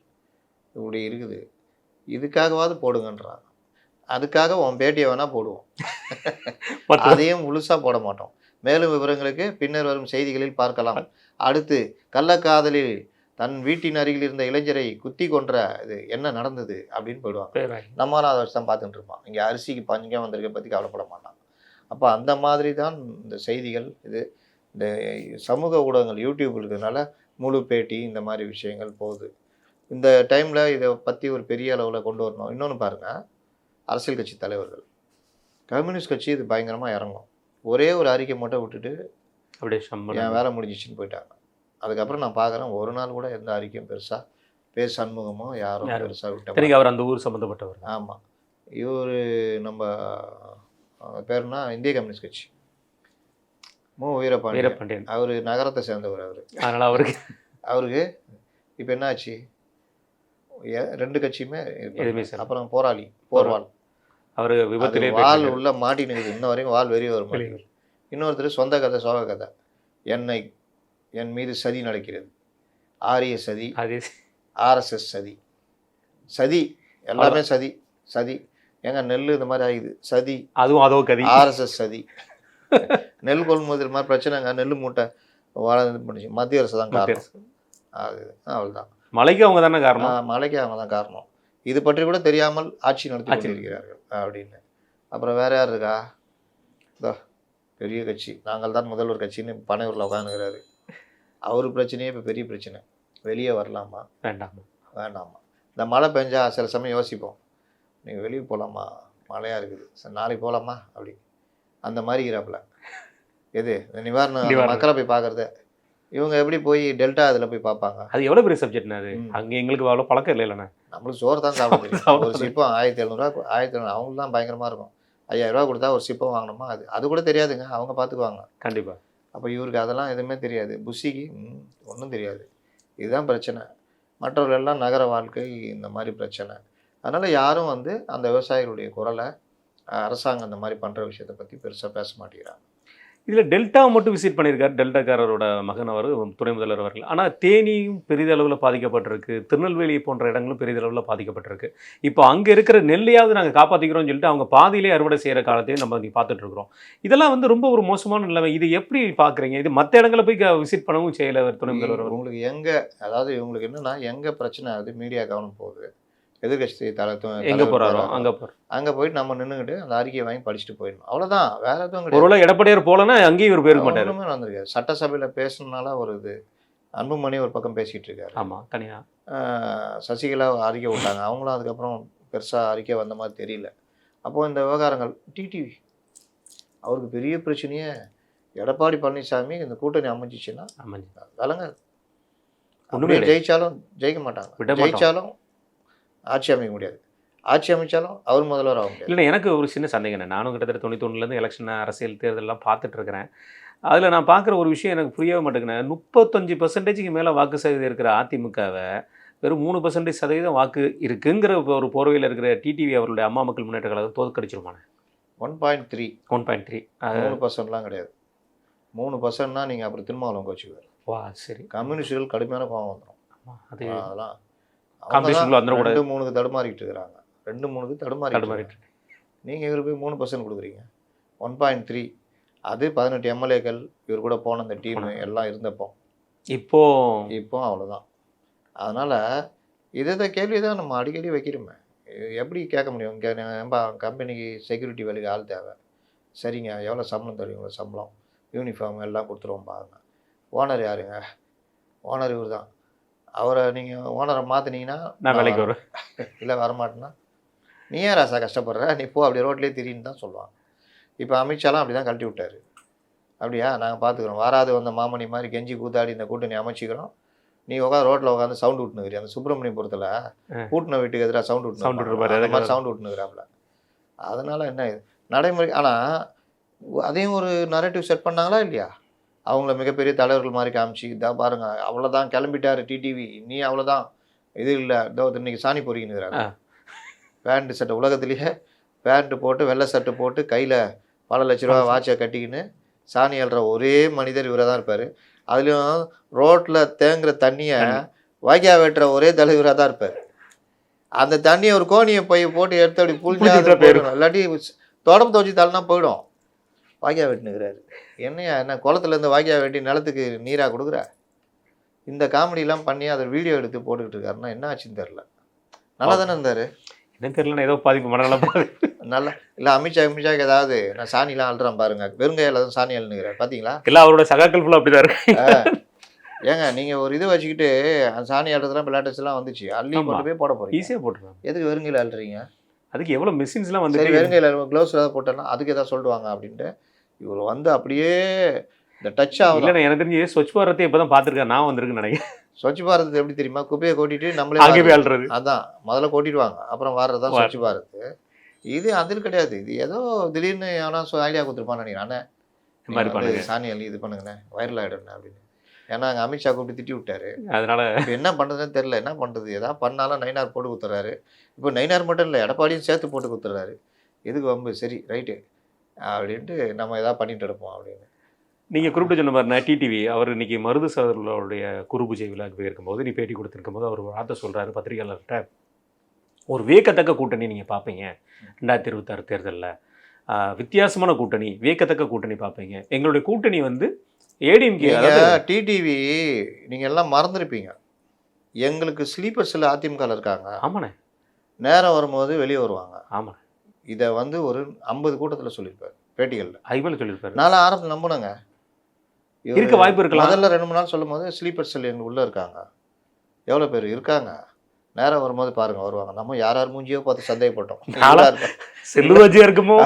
இப்படி இருக்குது, இதுக்காகவாவது போடுங்கன்றாங்க. அதுக்காக உன் பேட்டியை வேணால் போடுவோம், அதையும் முழுசாக போட மாட்டோம். மேலும் விவரங்களுக்கு பின்னர் வரும் செய்திகளில் பார்க்கலாம். அடுத்து கள்ளக்காதலில் தன் வீட்டின் அருகில் இருந்த இளைஞரை குத்தி கொன்ற இது என்ன நடந்தது அப்படின்னு போயிடுவாங்க. நம்மளால அதை வச்சு தான் பார்த்துட்டு இருப்பான். இங்கே அரிசிக்கு பஞ்சம் வந்திருக்க பற்றி கவலைப்பட மாட்டான். அப்போ அந்த மாதிரி தான் இந்த செய்திகள். இது இந்த சமூக ஊடகங்கள் யூடியூப் இருக்கிறதுனால முழு பேட்டி இந்த மாதிரி விஷயங்கள் போகுது. இந்த டைமில் இதை பற்றி ஒரு பெரிய அளவில் கொண்டு வரணும். இன்னொன்று பாருங்கள், அரசியல் கட்சி தலைவர்கள், கம்யூனிஸ்ட் கட்சி இது பயங்கரமாக இறங்கும். ஒரே ஒரு அறிக்கை மட்டும் விட்டுட்டு அப்படியே என் வேலை முடிஞ்சிச்சின்னு போயிட்டாங்க. அதுக்கப்புறம் நான் பார்க்குறேன், ஒரு நாள் கூட எந்த அறிக்கையும் பெருசாக பேர் சண்முகமோ யாரும் பெருசாக விட்டாங்க. அவர் அந்த ஊர் சம்மந்தப்பட்டவர். ஆமாம், இவர் நம்ம பேருனா இந்திய கம்யூனிஸ்ட் கட்சி வீரபாண்டியன், அவர் நகரத்தை சேர்ந்தவர். அதனால் அவருக்கு இப்போ என்ன ஆச்சு, 2 கட்சியுமே அப்புறம் போர்வாள் அவர் விபத்திலே வால் உள்ள மாட்டினுக்குது. இன்ன வரைக்கும் வால் வெளியே வரும். இன்னொருத்தர் சொந்த கதை, சோக கதை, என் மீது சதி நடக்கிறது, ஆரிய சதி, ஆர்எஸ்எஸ் சதி எல்லாமே சதி. ஏங்க நெல் இந்த மாதிரி ஆகுது, சதி, அதுவும் அதோ கதி, ஆர்எஸ்எஸ் சதி. நெல் கொள்முதல் மாதிரி பிரச்சனைங்க, நெல் மூட்டை வளர்ந்து பண்ணிச்சு, மத்திய அரசு தான் காரணம். ஆகுது, அவ்வளோதான். மலைக்கு அவங்க தானே காரணம். மலைக்கு அவங்க தான் காரணம். இது பற்றி கூட தெரியாமல் ஆட்சி நடத்தி கொண்டிருக்கிறார்கள் அப்படின்னு. அப்புறம் வேற யார் இருக்கா, இதோ பெரிய கட்சி, நாங்கள் தான் முதல்வர் கட்சின்னு பனையூரில் உட்காந்துக்கிறாரு. அவர் பிரச்சனையே இப்போ பெரிய பிரச்சனை. வெளியே வரலாமா வேண்டாமா? இந்த மழை பெஞ்சா சில சமயம் யோசிப்போம், நீங்கள் வெளியே போகலாமா, மழையாக இருக்குது, சரி நாளைக்கு போகலாமா அப்படி. அந்த மாதிரி இருக்கிறாப்புல. எது நிவாரணம் மக்களை போய் பார்க்குறது. இவங்க எப்படி போய் டெல்டா அதில் போய் பார்ப்பாங்க? அது எவ்வளோ பெரிய சப்ஜெக்ட்னா அது. அங்கே எங்களுக்கு அவ்வளோ பழக்கம் இல்லைண்ணா. நம்மளுக்கு சோறு தான் சாப்பிட தெரியும். ஒரு சிப்பம் 1700 அவங்களுக்கு தான் பயங்கரமாக இருக்கும். 5000 ரூபா கொடுத்தா ஒரு சிப்பம் வாங்கணுமா, அது கூட தெரியாதுங்க, அவங்க பார்த்துக்குவாங்க. கண்டிப்பாக. அப்போ இவருக்கு அதெல்லாம் எதுவுமே தெரியாது. புஷிக்கு ஒன்றும் தெரியாது. இதுதான் பிரச்சனை. மற்றவர்கள் எல்லாம் நகர வாழ்க்கை, இந்த மாதிரி பிரச்சனை. அதனால் யாரும் வந்து அந்த விவசாயிகளுடைய குரலை, அரசாங்கம் அந்த மாதிரி பண்ணுற விஷயத்தை பற்றி பெருசாக பேச மாட்டேங்கிறாங்க. இதில் டெல்டாவை மட்டும் விசிட் பண்ணியிருக்காரு டெல்டாக்காரரோட மகன் அவர், துணை முதல்வர் அவர்கள். ஆனால் தேனியும் பெரிதளவில் பாதிக்கப்பட்டிருக்கு, திருநெல்வேலி போன்ற இடங்களும் பெரிதளவில் பாதிக்கப்பட்டிருக்கு. இப்போ அங்கே இருக்கிற நெல்லையாவது நாங்கள் காப்பாற்றிக்கிறோம்னு சொல்லிட்டு அவங்க பாதியிலே அறுவடை செய்கிற காலத்தையும் நம்ம இங்கே பார்த்துட்டு இருக்கிறோம். இதெல்லாம் வந்து ரொம்ப ஒரு மோசமான நிலைமை. இது எப்படி பார்க்குறீங்க? இது மற்ற இடங்களை போய் விசிட் பண்ணவும் செய்யலை துணை முதல்வர். உங்களுக்கு எங்கே, அதாவது இவங்களுக்கு என்னென்னா எங்கே பிரச்சனை ஆகுது, மீடியா கவனம் போகுது, எதிர்கட்சி எங்கே போகிறாரோ அங்கே போயிட்டு நம்ம நின்றுக்கிட்டு அந்த அறிக்கையை வாங்கி படிச்சுட்டு போயிடணும், அவ்வளோதான். வேற எதுவும் ஒருவேளை எடப்பாடியார் போலன்னா அங்கேயும் இவர் போயிருக்க மாட்டார். வந்திருக்காரு சட்டசபையில் பேசணுனால ஒரு இது, அன்புமணி ஒரு பக்கம் பேசிகிட்டு இருக்காரு. ஆமாம், தனியாக சசிகலா அறிக்கை விட்டாங்க, அவங்களும் அதுக்கப்புறம் பெருசாக அறிக்கை வந்த மாதிரி தெரியல. அப்போது இந்த விவகாரங்கள் டிடிவி அவருக்கு பெரிய பிரச்சனையே, எடப்பாடி பழனிசாமி இந்த கூட்டணி அமைஞ்சிச்சுன்னா விலங்க ஜெயிச்சாலும் ஜெயிக்க மாட்டாங்க, ஜெயிச்சாலும் ஆட்சி அமைக்க முடியாது, ஆட்சி அமைச்சாலும் அவர் முதல்வர் ஆக முடியாது. இல்லை, எனக்கு ஒரு சின்ன சந்தேகம். நானும் கிட்டத்தட்ட 91 எலெக்ஷன் அரசியல் தேர்தலெலாம் பார்த்துட்டு இருக்கிறேன். அதில் நான் பார்க்குற ஒரு விஷயம் எனக்கு புரியவே மாட்டேங்குது. 35% மேலே வாக்கு சதவீதம் இருக்கிற அதிமுகவை வெறும் 3% வாக்கு இருக்குங்கிற ஒரு போர்வையில் இருக்கிற டிடிவி அவர்களுடைய அம்மா மக்கள் முன்னேற்ற கழகம் தோற்கடிச்சிருமான 1.3 1.3 3%லாம் கிடையாது. 3%னா நீங்கள் அப்புறம் திருமாவளவன் கோச்சுக்குவார். வா சரி. கம்யூனிஸ்டுகள் கடுமையான கோபம் வந்துடும். அது அதெல்லாம் காம்படிஷனுக்குள்ள வந்துடக்கூடாது. 2-3க்கு தடுமாறிட்டு இருக்கிறாங்க. 2-3க்கு தடுமாறிட்டு. நீங்கள் இவர் போய் 3% கொடுக்குறீங்க. 1.3 அது 18 எம்எல்ஏக்கள் இவர் கூட போன அந்த டீம் எல்லாம் இருந்தப்போ. இப்போ அவ்வளோதான். அதனால் இதை கேள்வி தான் நம்ம அடிக்கடி வைக்கிறோமே. எப்படி கேட்க முடியும்? இங்கே நம்ம கம்பெனிக்கு செக்யூரிட்டி வேலைக்கு ஆள் தேவை. சரிங்க, எவ்வளோ சம்பளம் தருவீங்களோ சம்பளம், யூனிஃபார்ம் எல்லாம் கொடுத்துருவோம் பாருங்க. ஓனர் யாருங்க? ஓனர் இவர் தான். அவரை நீங்கள் ஓனரை மாற்றினீங்கன்னா நான் வேலைக்கு வருவேன். இல்லை வரமாட்டேன்னா நீ ஏன் ராசா கஷ்டப்படுற, நீ போ அப்படி ரோட்லேயே திரின்னு தான் சொல்லுவாங்க. இப்போ அமித்ஷாலாம் அப்படி தான் கழட்டி விட்டார். அப்படியா, நாங்கள் பார்த்துக்குறோம், வராது வந்த மாமணி மாதிரி கெஞ்சி கூத்தாடி இந்த கூட்டணி அமைச்சிக்கிறோம், நீ உட்காந்து ரோட்டில் உட்காந்து சவுண்ட் விட்டுனுக்குறீ. அந்த சுப்பிரமணியபுரத்தில் கூட்டின வீட்டுக்கு எதிராக சவுண்ட் விட்டுனுப்பாரு, அந்த மாதிரி சவுண்ட் விட்டுனுக்குறாப்புல. அதனால் என்ன இது நடைமுறை. ஆனால் அதையும் ஒரு நரேட்டிவ் செட் பண்ணாங்களா இல்லையா? அவங்கள மிகப்பெரிய தலைவர்கள் மாதிரி காமிச்சு, இதான் பாருங்கள் அவ்வளோதான் கிளம்பிட்டார் டிடிவி, நீ அவ்வளோதான் இது இல்லை, இதோ இன்னைக்கு சாணி பொறிக்கினுக்கிறாங்க. பேண்ட்டு சட்டை உலகத்துலேயே பேண்ட்டு போட்டு வெள்ளை சட்டை போட்டு கையில் பல லட்ச ரூபா வாட்சை கட்டிக்கின்னு சாணி அள்ளுற ஒரே மனிதர் இவராக தான் இருப்பார். அதுலேயும் ரோட்டில் தேங்குற தண்ணியை வாய்க்கா வெட்டுற ஒரே தலைவராக தான் இருப்பார். அந்த தண்ணியை ஒரு கோணியை போய் போட்டு எடுத்து அப்படி புளிஞ்சா போயிடும், இல்லாட்டி தொடம்பு துவச்சி தள்ளினா போயிடும். வாய்க்கா வெட்டினுக்கிறாரு. என்ன குளத்துலேருந்து வாய்க்கா வெட்டி நிலத்துக்கு நீராக கொடுக்குற? இந்த காமெடியெலாம் பண்ணி அதை வீடியோ எடுத்து போட்டுக்கிட்டு இருக்காருன்னா என்ன ஆச்சுன்னு தெரில. நல்லா தானே இருந்தார். என்ன தெரியல, ஏதோ பாதிப்பு மனநலம் நல்லா இல்லை. அமித்ஷாக்கு ஏதாவது நான் சாணிலாம் அழுறேன் பாருங்க, வெறுங்கையில் தான் சாணி அழுனுங்கிறார் பார்த்தீங்களா? இல்லை, அவரோட சகாக்கள் ஃபுல்லாக அப்படி தான் இருக்கு. ஏங்க நீங்கள் ஒரு இது வச்சுக்கிட்டு அந்த சாணி அழுறதுலாம் பிளாட்டஸ்லாம் வந்துச்சு, அள்ளி கொண்டு போய் போட போகிறீங்க. ஈஸியாக போட்டுருவாங்க. எதுக்கு வெறுங்கையில் அழுறீங்க? அதுக்கு எவ்வளோ மிஷின்ஸ்லாம் வந்து சரி, வெறுங்கையில் க்ளவுஸ் ஏதாவது போட்டோன்னா அதுக்கு எதாவது சொல்லிடுவாங்க அப்படின்ட்டு இவர் வந்து அப்படியே இந்த டச் ஆகும். இல்லை, எனக்கு தெரிஞ்சு ஸ்வச் பாரத்தை இப்போ தான் பார்த்துருக்கேன், நான் வந்திருக்குன்னு நினைக்கிறேன். ஸ்வச் பாரத் எப்படி தெரியுமா? குப்பையை கொட்டிட்டு நம்மளே ஆள்றது. அதான் முதல்ல கொட்டிடுவாங்க, அப்புறம் வர்றதுதான் ஸ்வச் பாரத். இது அதில் கிடையாது. இது ஏதோ திடீர்னு ஆனால் ஐடியா கொடுத்துருப்பான்னு நினைக்கிறேன். அண்ணே சாணி அள்ளி இது பண்ணுங்கண்ணே, வைரல் ஆகிடுண்ணே அப்படின்னு. ஏன்னா அங்கே அமித்ஷா கூப்பிட்டு திட்டி விட்டாரு. அதனால இப்போ என்ன பண்ணுறதுன்னு தெரில. என்ன பண்ணுறது? எதாவது பண்ணாலும் நயினார் போட்டு கொடுத்துட்றாரு. இப்போ நயினார் மட்டும் இல்லை, எடப்பாடியும் சேர்த்து போட்டு கொடுத்துட்றாரு. எதுக்கு வம்பு? சரி ரைட்டு அப்படின்ட்டு நம்ம எதாவது பண்ணிட்டு இருப்போம் அப்படின்னு. நீங்கள் குறிப்பிட்டு சொன்ன மாதிரி டிடிவி அவர் இன்னைக்கு மருது சகோதரர்களுடைய குரு பூஜை விழாக்கு இருக்கும்போது நீ பேட்டி கொடுத்துருக்கும் போது அவர் வார்த்தை சொல்கிறாரு பத்திரிகையாளர்கிட்ட, ஒரு வியக்கத்தக்க கூட்டணி நீங்கள் பார்ப்பீங்க 2026 தேர்தலில், வித்தியாசமான கூட்டணி, வியக்கத்தக்க கூட்டணி பார்ப்பீங்க. எங்களுடைய கூட்டணி வந்து ஏடிஎம்கே. டிடிவி நீங்கள் எல்லாம் மறந்துருப்பீங்க, எங்களுக்கு ஸ்லீப்பர்ஸில் அதிமுகவில் இருக்காங்க. ஆமாண்ணே, நேரம் வரும்போது வெளியே வருவாங்க. ஆமாண்ணே, இதை வந்து ஒரு 50 கூட்டத்தில் சொல்லியிருப்பார் பேட்டிகளில். ஐபிஎல் சொல்லியிருப்பாரு. நான் ஆரம்பத்தில் நம்பினேங்க, இருக்க வாய்ப்பு இருக்கலாம். முதல்ல 2-3 நாள் சொல்லும் போது ஸ்லீப்பர் செல் எங்களுக்கு உள்ளே இருக்காங்க, எவ்வளோ பேர் இருக்காங்க, நேரம் வரும்போது பாருங்கள் வருவாங்க. நம்ம யார் மூஞ்சியோ பார்த்து சந்தேகப்பட்டோம். செல்லுவாஜியா இருக்குமோ,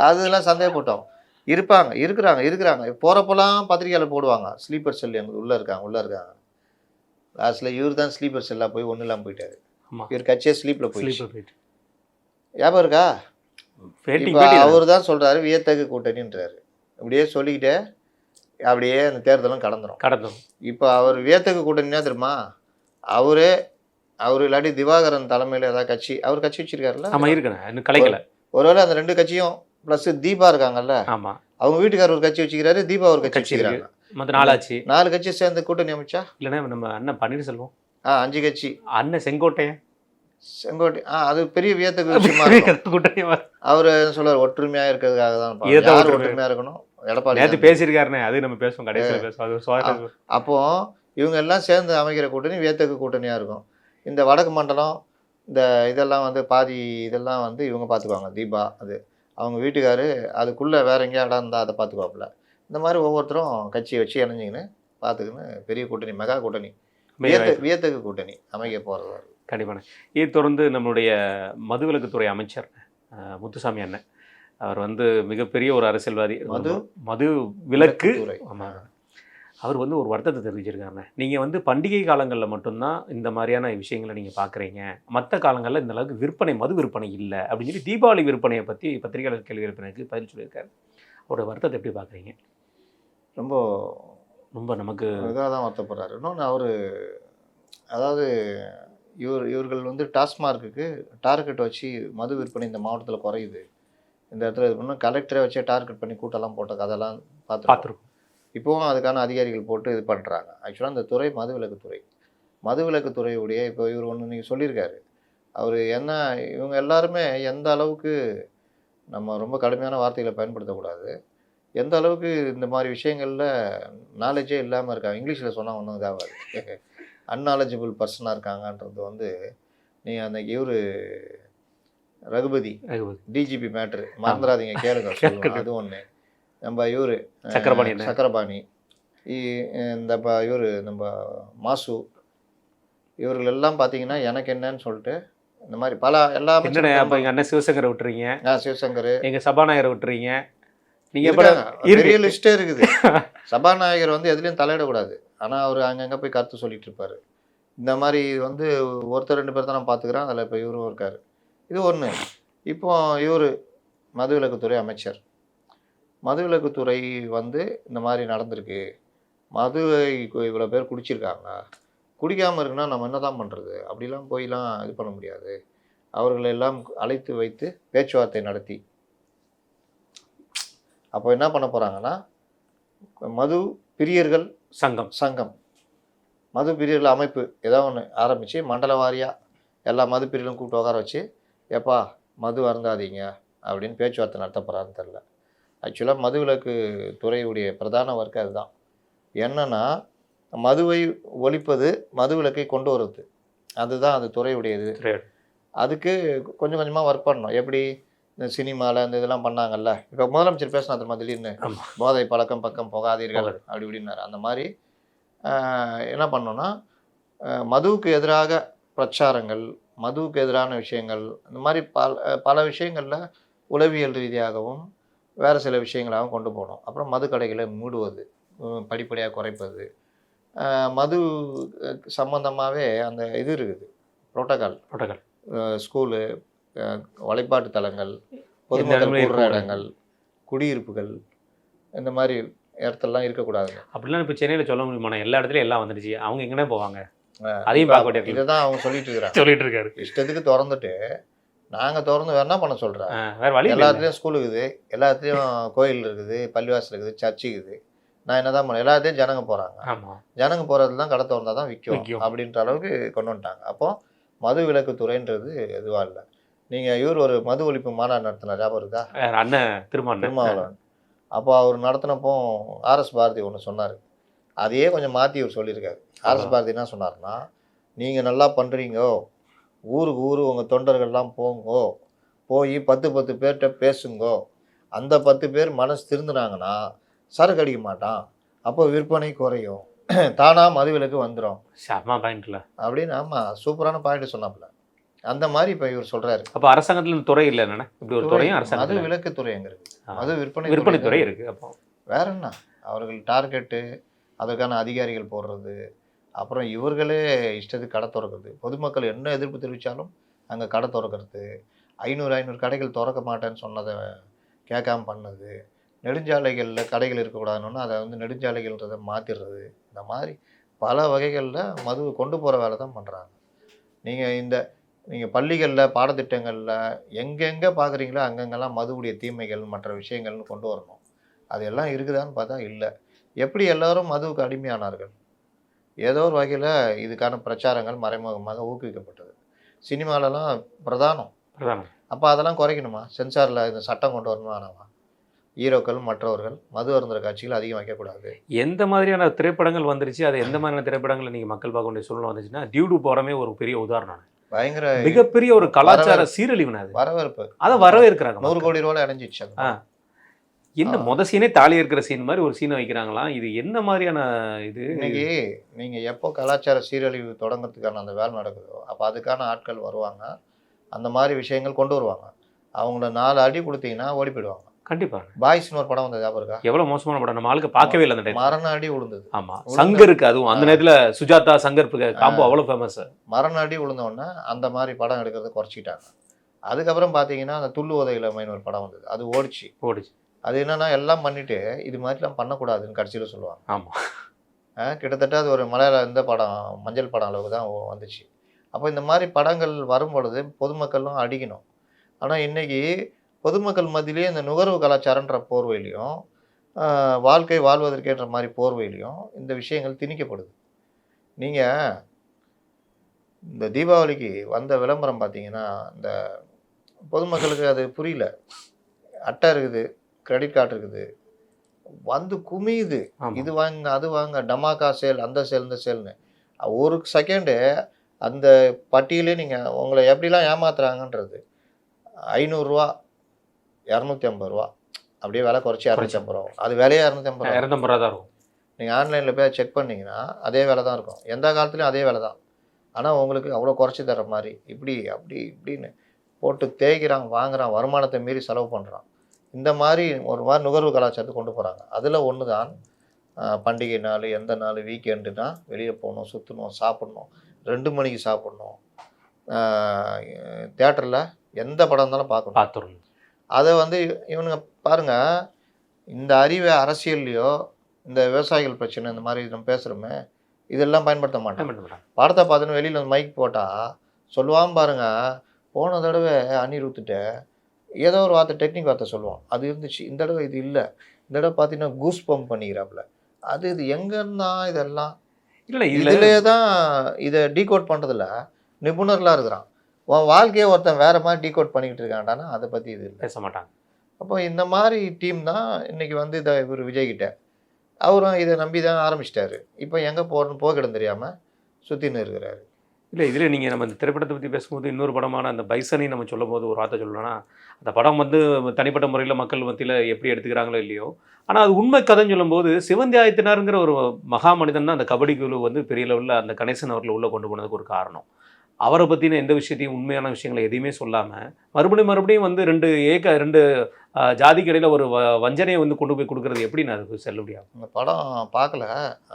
அதெல்லாம் சந்தேகப்பட்டோம். இருக்கிறாங்க போகிறப்பெல்லாம் பத்திரிகையாளர் போடுவாங்க ஸ்லீப்பர் செல் எங்களுக்கு உள்ளே இருக்காங்க. லாஸ்ட்டில் இவர் தான் ஸ்லீப்பர் செல்லாக போய் ஒன்றும் இல்லாமல் போயிட்டாரு. இவர் கட்சியே ஸ்லீப்பில் போயிட்டு ஞாபகம் இருக்கா? அவர் தான் சொல்கிறாரு வியத்தகு கூட்டணின்றாரு. இப்படியே சொல்லிக்கிட்டே அப்படியே அந்த தேர்தலும் கடந்துடும். இப்போ அவர் வியத்தகு கூட்டணினா தெரியுமா? அவர் இல்லாட்டி திவாகரன் தலைமையில் ஏதாவது கட்சி, அவர் கட்சி வச்சிருக்காருல்ல. ஒருவேளை அந்த 2 கட்சியும் ப்ளஸ் தீபா இருக்காங்கல்ல, அவங்க வீட்டுக்காரர் ஒரு கட்சி வச்சுக்கிறாரு, தீபா ஒரு கட்சி வச்சுக்கிறாங்க. 4 கட்சி சேர்ந்து கூட்டணி அமைச்சா இல்லைன்னா நம்ம அண்ணன் பன்னீர்செல்வம் 5 கட்சி, அண்ணன் செங்கோட்டை அது பெரிய வியத்தகு விஷயமா இருக்கும். அவர் என்ன சொல்றாரு, ஒற்றுமையாக இருக்கிறதுக்காக தான் ஒற்றுமையாக இருக்கணும். எடப்பாடி பேசியிருக்காருனே, அது நம்ம பேசுவோம் கடைசியில் பேசுவோம். அப்போ இவங்க எல்லாம் சேர்ந்து அமைக்கிற கூட்டணி வியத்தகு கூட்டணியாக இருக்கும். இந்த வடக்கு மண்டலம் இந்த இதெல்லாம் வந்து பாதி இதெல்லாம் வந்து இவங்க பார்த்துக்குவாங்க. தீபா அது அவங்க வீட்டுக்காரு, அதுக்குள்ளே வேற எங்கேயா இடம் இருந்தால் அதை பார்த்துக்குவாப்புல. இந்த மாதிரி ஒவ்வொருத்தரும் கட்சியை வச்சு இணைஞ்சிங்கன்னு பார்த்துக்குன்னு பெரிய கூட்டணி, மெகா கூட்டணி, வியத்தகு கூட்டணி அமைக்க போகிறது. கண்டிப்பான. இதை தொடர்ந்து நம்மளுடைய மதுவிலக்குத்துறை அமைச்சர் முத்துசாமி அண்ணன், அவர் வந்து மிகப்பெரிய ஒரு அரசியல்வாதி, மது விலக்கு. ஆமாம், அவர் வந்து ஒரு வருத்தத்தை தெரிவிச்சிருக்காருண்ணே. நீங்கள் வந்து பண்டிகை காலங்களில் மட்டும்தான் இந்த மாதிரியான விஷயங்களை நீங்கள் பார்க்குறீங்க, மற்ற காலங்களில் இந்த அளவுக்கு விற்பனை, மது விற்பனை இல்லை அப்படின்னு சொல்லி தீபாவளி விற்பனையை பற்றி பத்திரிகையாளர் கேள்வி எழுப்பினதுக்கு பதில் சொல்லியிருக்காரு. அவரோட வருத்தத்தை எப்படி பார்க்குறீங்க? ரொம்ப நமக்கு இதாக தான் வருத்தப்படுறாரு. இன்னொன்று அவர் அதாவது இவர்கள் வந்து டாஸ்மார்க்குக்கு டார்கெட் வச்சு மது விற்பனை இந்த மாவட்டத்தில் குறையுது, இந்த இடத்துல இது பண்ணால் கலெக்டரை வச்சே டார்கெட் பண்ணி கூட்டெல்லாம் போட்ட கதைலாம் பார்த்துருக்கோம். இப்போவும் அதுக்கான அதிகாரிகள் போட்டு இது பண்ணுறாங்க. ஆக்சுவலாக இந்த துறை மதுவிலக்குத்துறை. மதுவிலக்குத்துறையுடைய இப்போ இவர் ஒன்று நீங்கள் சொல்லியிருக்காரு. அவர் என்ன இவங்க எல்லாருமே எந்த அளவுக்கு நம்ம ரொம்ப கடுமையான வார்த்தைகளை பயன்படுத்தக்கூடாது, எந்த அளவுக்கு இந்த மாதிரி விஷயங்களில் நாலேஜே இல்லாமல் இருக்காங்க. இங்கிலீஷில் சொன்னால் ஒன்றும் இதாகாது, அன்நாலேஜபிள் பர்சனாக இருக்காங்கன்றது வந்து நீங்கள் அந்த இவர் ரகுபதி டிஜிபி மேட்ரு மறந்துடாதீங்க, கேளுங்க சொல்லுங்கள். அது ஒன்று. நம்ம இவர் சக்கரபாணி, இந்த இவர் நம்ம மாசு, இவர்கள் எல்லாம் பார்த்தீங்கன்னா எனக்கு என்னன்னு சொல்லிட்டு இந்த மாதிரி பல எல்லாமே. எங்கள் அண்ணன் சிவசங்கரை விட்டுறீங்க, சிவசங்கர், எங்கள் சபாநாயகரை விட்டுறீங்க, நீங்கள் பெரிய லிஸ்ட்டே இருக்குது. சபாநாயகர் வந்து எதுலேயும் தலையிடக்கூடாது, ஆனால் அவர் அங்கங்கே போய் கருத்து சொல்லிட்டு இருப்பார். இந்த மாதிரி வந்து ஒருத்தர் 2 பேர் தான் நான் பார்த்துக்கிறேன், அதில் இப்போ இவரும் இருக்கார். இது ஒன்று. இப்போ இவர் மதுவிலக்குத்துறை அமைச்சர். மதுவிலக்குத்துறை வந்து இந்த மாதிரி நடந்திருக்கு, மதுவை இவ்வளோ பேர் குடிச்சிருக்காங்க, குடிக்காமல் இருக்குன்னா நம்ம என்ன தான் பண்ணுறது, அப்படிலாம் போயெலாம் இது பண்ண முடியாது. அவர்களை எல்லாம் அழைத்து வைத்து பேச்சுவார்த்தை நடத்தி அப்போ என்ன பண்ண போகிறாங்கன்னா மது பிரியர்கள் சங்கம் மது பிரியர்கள் அமைப்பு ஏதாவது ஒன்று ஆரம்பித்து மண்டல வாரியாக எல்லா மது பிரியர்களும் கூப்பிட்டு உட்கார வச்சு எப்பா மது அருந்தாதீங்க அப்படின்னு பேச்சுவார்த்தை நடத்த போகிறான்னு தெரில. ஆக்சுவலாக மதுவிலக்கு துறையுடைய பிரதான ஒர்க் அதுதான். என்னென்னா மதுவை ஒழிப்பது, மதுவிலக்கை கொண்டு வருது, அதுதான் அது துறையுடையது. அதுக்கு கொஞ்சம் கொஞ்சமாக ஒர்க் பண்ணணும். எப்படி இந்த சினிமாவில் இந்த இதெல்லாம் பண்ணாங்கல்ல, இப்போ முதலமைச்சர் பேசினா தெரியுமா திடீர்னு போதை பழக்கம் பக்கம் போகாதீர்கள் அப்படி இப்படின்னாரு. அந்த மாதிரி என்ன பண்ணோன்னா மதுவுக்கு எதிராக பிரச்சாரங்கள், மதுவுக்கு எதிரான விஷயங்கள், இந்த மாதிரி பல விஷயங்களில் உளவியல் ரீதியாகவும் வேறு சில விஷயங்களாகவும் கொண்டு போகணும். அப்புறம் மது கடைகளை மூடுவது, படிப்படியாக குறைப்பது, மது சம்பந்தமாகவே அந்த இது இருக்குது புரோட்டோகால். ஸ்கூலு, வழிபாட்டு தலங்கள், பொதுமக்கள் கூடுற இடங்கள், குடியிருப்புகள், இந்த மாதிரி இடத்துலலாம் இருக்கக்கூடாதுங்க. அப்படிலாம் இப்போ சென்னையில் சொல்ல முடியுமா? எல்லா இடத்துலையும் எல்லாம் வந்துடுச்சு, அவங்க எங்கேனே போவாங்க, அதையும் பார்க்க. இதை தான் அவங்க சொல்லிட்டு இருக்காரு. இஷ்டத்துக்கு திறந்துட்டு நாங்கள் திறந்து வேறு என்ன பண்ண சொல்கிறேன். வேறு வழி. எல்லாத்துலேயும் ஸ்கூல் இருக்குது, எல்லாத்துலேயும் கோயில் இருக்குது, பள்ளிவாசல் இருக்குது, சர்ச்சு இருக்குது. நான் என்ன தான் பண்ணேன், எல்லாத்தையும் ஜனங்க போகிறாங்க, ஜனங்க போகிறதுல தான் கடை திறந்தால் தான் விற்கும் அப்படின்ற அளவுக்கு கொண்டு வந்துட்டாங்க. அப்போது மது விலக்குத்துறைன்றது எதுவாக இல்லை. நீங்கள் இவர் ஒரு மது ஒழிப்பு மாநாடு நடத்தினார், ஞாபகம் இருக்கா? அண்ணன் திருமாவளவன். அப்போ அவர் நடத்தினப்போ ஆர்எஸ் பாரதி ஒன்று சொன்னார், அதையே கொஞ்சம் மாற்றி இவர் சொல்லியிருக்காரு. ஆர்எஸ் பாரதி என்ன சொன்னார்னா, நீங்கள் நல்லா பண்ணுறீங்கோ, ஊருக்கு ஊர் உங்கள் தொண்டர்கள்லாம் போங்கோ, போய் 10 பேர்கிட்ட பேசுங்கோ, அந்த 10 பேர் மனசு திருந்துனாங்கன்னா சரக்கு அடிக்க மாட்டான், அப்போ விற்பனை குறையும், தானாக மதுவிலக்கு வந்துடும். பாயிண்ட்ல அப்படின்னு. ஆமாம், சூப்பரான பாயிண்ட் சொன்னாப்புல. அந்த மாதிரி இப்போ இவர் சொல்கிறாரு. அப்போ அரசாங்கத்தில் துறை இல்லை என்ன, இப்படி ஒரு துறையும் அரசாங்கம். மது விலக்கு துறை எங்கே இருக்குது? மது விற்பனை துறை இருக்குது. அப்போ வேற என்ன, அவர்கள் டார்கெட்டு, அதற்கான அதிகாரிகள் போடுறது, அப்புறம் இவர்களே இஷ்டத்துக்கு கடை திறக்கிறது, பொதுமக்கள் என்ன எதிர்ப்பு தெரிவித்தாலும் அங்கே கடை திறக்கிறது, 500 கடைகள் திறக்க மாட்டேன்னு சொன்னதை கேட்காம பண்ணது, நெடுஞ்சாலைகளில் கடைகள் இருக்கக்கூடாதுன்னு அதை வந்து நெடுஞ்சாலைகள்ன்றதை மாற்றிடுறது, இந்த மாதிரி பல வகைகளில் மது கொண்டு போகிற வேலை தான் பண்ணுறாங்க. நீங்கள் பள்ளிகளில் பாடத்திட்டங்களில் எங்கெங்கே பார்க்குறீங்களோ அங்கங்கெல்லாம் மதுவுடைய தீமைகள் மற்ற விஷயங்கள்னு கொண்டு வரணும். அது எல்லாம் இருக்குதான்னு பார்த்தா இல்லை. எப்படி எல்லோரும் மதுவுக்கு அடிமையானார்கள்? ஏதோ ஒரு வகையில் இதுக்கான பிரச்சாரங்கள் மறைமுகமாக ஊக்குவிக்கப்பட்டது. சினிமாலலாம் பிரதானம். அப்போ அதெல்லாம் குறைக்கணுமா? சென்சாரில் இந்த சட்டம் கொண்டு வரணுமா? ஆனாவா ஹீரோக்கள் மற்றவர்கள் மது அருந்துற காட்சிகள் அதிகம் வைக்கக்கூடாது. எந்த மாதிரியான திரைப்படங்கள் வந்துருச்சு, அது எந்த மாதிரியான திரைப்படங்களை நீங்கள் மக்கள் பார்க்க வேண்டிய சூழ்நிலை வந்துச்சுன்னா, டியூடு போகிறமே ஒரு பெரிய உதாரணம். பயங்கர மிகப்பெரிய ஒரு கலாச்சார சீரழிவுனா அது. வரவேற்பு, அதை வரவேற்கிறாங்க. 100 கோடி ரூபாய் அடைஞ்சிச்சு. என்ன மொதல் சீனே தாலி இருக்கிற சீன் மாதிரி ஒரு சீனை வைக்கிறாங்களாம். இது என்ன மாதிரியான இது? இன்னைக்கு நீங்கள் எப்போ கலாச்சார சீரழிவு தொடங்கிறதுக்கான அந்த வேலை நடக்குதோ அப்போ அதுக்கான ஆட்கள் வருவாங்க, அந்த மாதிரி விஷயங்கள் கொண்டு வருவாங்க. அவங்கள 4 அடி கொடுத்தீங்கன்னா ஓடி போயிடுவாங்க. கண்டிப்பாக. பாய்ஸ்னு ஒரு படம் வந்தது, ஞாபகம் இருக்கா? எவ்வளோ மோசமான படம், நம்ம ஆளுக்கு பார்க்கவே இல்லை அந்த டைம். மரண அடி விழுந்தது. ஆமாம், சங்கருக்கு அதுவும் அந்த நேரத்தில் சுஜாதா சங்கர் காம்போ அவ்வளோ ஃபேமஸ். மரண அடி விழுந்தோடனே அந்த மாதிரி படம் எடுக்கிறத குறைச்சிக்கிட்டாங்க. அதுக்கப்புறம் பார்த்தீங்கன்னா அந்த துள்ளு உதவியிலமைன்னு ஒரு படம் வந்தது, அது ஓடிச்சு. அது என்னன்னா எல்லாம் பண்ணிட்டு இது மாதிரிலாம் பண்ணக்கூடாதுன்னு கடைசியில் சொல்லுவாங்க. ஆமாம், கிட்டத்தட்ட அது ஒரு மலையாள இந்த படம் மஞ்சள் படம் அளவுக்கு தான் வந்துச்சு. அப்போ இந்த மாதிரி படங்கள் வரும்பொழுது பொதுமக்களும் அடிக்கணும். ஆனா இன்னைக்கு பொதுமக்கள் மத்தியிலேயே இந்த நுகர்வு கலாச்சாரன்ற போர்வையிலயும், வாழ்க்கை வாழ்வதற்கேற்ற மாரி போர்வையிலயும் இந்த விஷயங்கள் திணிக்கப்படுது. நீங்க இந்த தீபாவளிக்கு வந்த விளம்பரம் பார்த்தீங்கன்னா, இந்த பொதுமக்களுக்கு அது புரியல. அட்டை இருக்குது, கிரெடிட் கார்டு இருக்குது. வந்து குமியுது. ஆமா. இது வாங்குங்க, அது வாங்க, டமாக்கா சேல், அந்த சேல், இந்த சேல்னு. ஒரு செகண்டு அந்த பட்டியலே நீங்க உங்கள எப்படிலாம் ஏமாத்துறாங்கன்றது. ரூ. 500 ரூ. 250 அப்படியே விலை குறைச்சு ரூ. 250. அது விலையே ரூ. 250. 250 தான் இருக்கும். நீங்க ஆன்லைன்ல போய் செக் பண்ணீங்கன்னா, அதே விலை தான் இருக்கும். எந்த காலத்துலயும் அதே விலை தான். ஆனா உங்களுக்கு அவ்வளோ குறைச்சு தர்ற மாரி, இப்படி, அப்படி, இப்படின்னு போட்டு தேய்க்கிறான், வாங்குறான், வருமானத்த மீறி செலவு பண்றான். இந்த மாரி ஒரு மாரி நுகர்வு கலாச்சாரத்த கொண்டு போறாங்க. அதுல ஒண்ணு தான் பண்டிகை நாளு, எந்த நாளு, வீக்கெண்டுனா வெளிய போணும், சுத்தணும், சாப்பிடணும். 2 மணிக்கு சாப்பிடணும். ஆ தியேட்டர்ல எந்த படம் இருந்தாலும் பார்க்கணும். பார்த்துரணும். அத வந்து இவனுங்க பாருங்க, இந்த அறிவ அரசியல்லயோ, இந்த விவசாயிகள் பிரச்சனை இந்த மாரி நம்ம பேசுறோமே, இதெல்லாம் பயன்படுத்த மாட்டான். படத்த பார்த்துன்னு வெளியில வந்து மைக் போட்டா, சொல்லுவான் பாருங்க, போன தடவ அனிருத்துட்ட ஏதோ ஒரு வார்த்தை டெக்னிக் வார்த்தை சொல்லுவான். அது இருந்துச்சு. இந்த தடவ இது இல்ல. இந்த தடவ பார்த்தீங்கன்னா, கூஸ் பம்ப் பண்ணிக்கிறாப்புல. அது இது எங்க இருந்தான் இதெல்லாம்? இல்ல இதுலயே தான் இத டீகோட் பண்றதுல நிபுணர்களா இருக்கிறான். உன் வாழ்க்கைய ஒருத்தன் வேற மாரி டீகோட் பண்ணிக்கிட்டு இருக்கான்டான்னா, அத பத்தி இது இல்ல. பேச மாட்டாங்க. அப்போ இந்த மாரி டீம் தான் இன்னைக்கு வந்து இவரு விஜய் கிட்ட. அவரும் இத நம்பி தான் ஆரம்பிச்சுட்டாரு. இப்போ எங்க போறன்னு போக இடம் தெரியாம சுத்தின்னு இருக்கிறாரு. இல்ல இதுல நீங்க நம்ம இந்த திரைப்படத்த பத்தி பேசும்போது இன்னொரு படமான அந்த பைசனை நம்ம சொல்லும்போது ஒரு வார்த்தை சொல்லணும்னா, அந்த படம் வந்து தனிப்பட்ட முறையில மக்கள் மத்தியில எப்படி எடுத்துக்கிறாங்களோ இல்லையோ, ஆனா அது உண்மை கதைன்னு சொல்லும்போது, சிவந்தி ஆதித்தனாருங்கிற ஒரு மகா மனிதன் தான் அந்த கபடி குழு வந்து பெரிய லெவல்ல அந்த கணேசன் அவர்கள உள்ள கொண்டு போனதுக்கு ஒரு காரணம். அவர பத்தின எந்த விஷயத்தையும் உண்மையான விஷயங்கள எதையுமே சொல்லாம, மறுபடியும் வந்து 2 ஜாதிக்கு இடையில ஒரு வஞ்சனைய வந்து கொண்டு போய் குடுக்குறது எப்படின்னு அது செல்லுபடியாகும்? இந்த படம் பார்க்கல.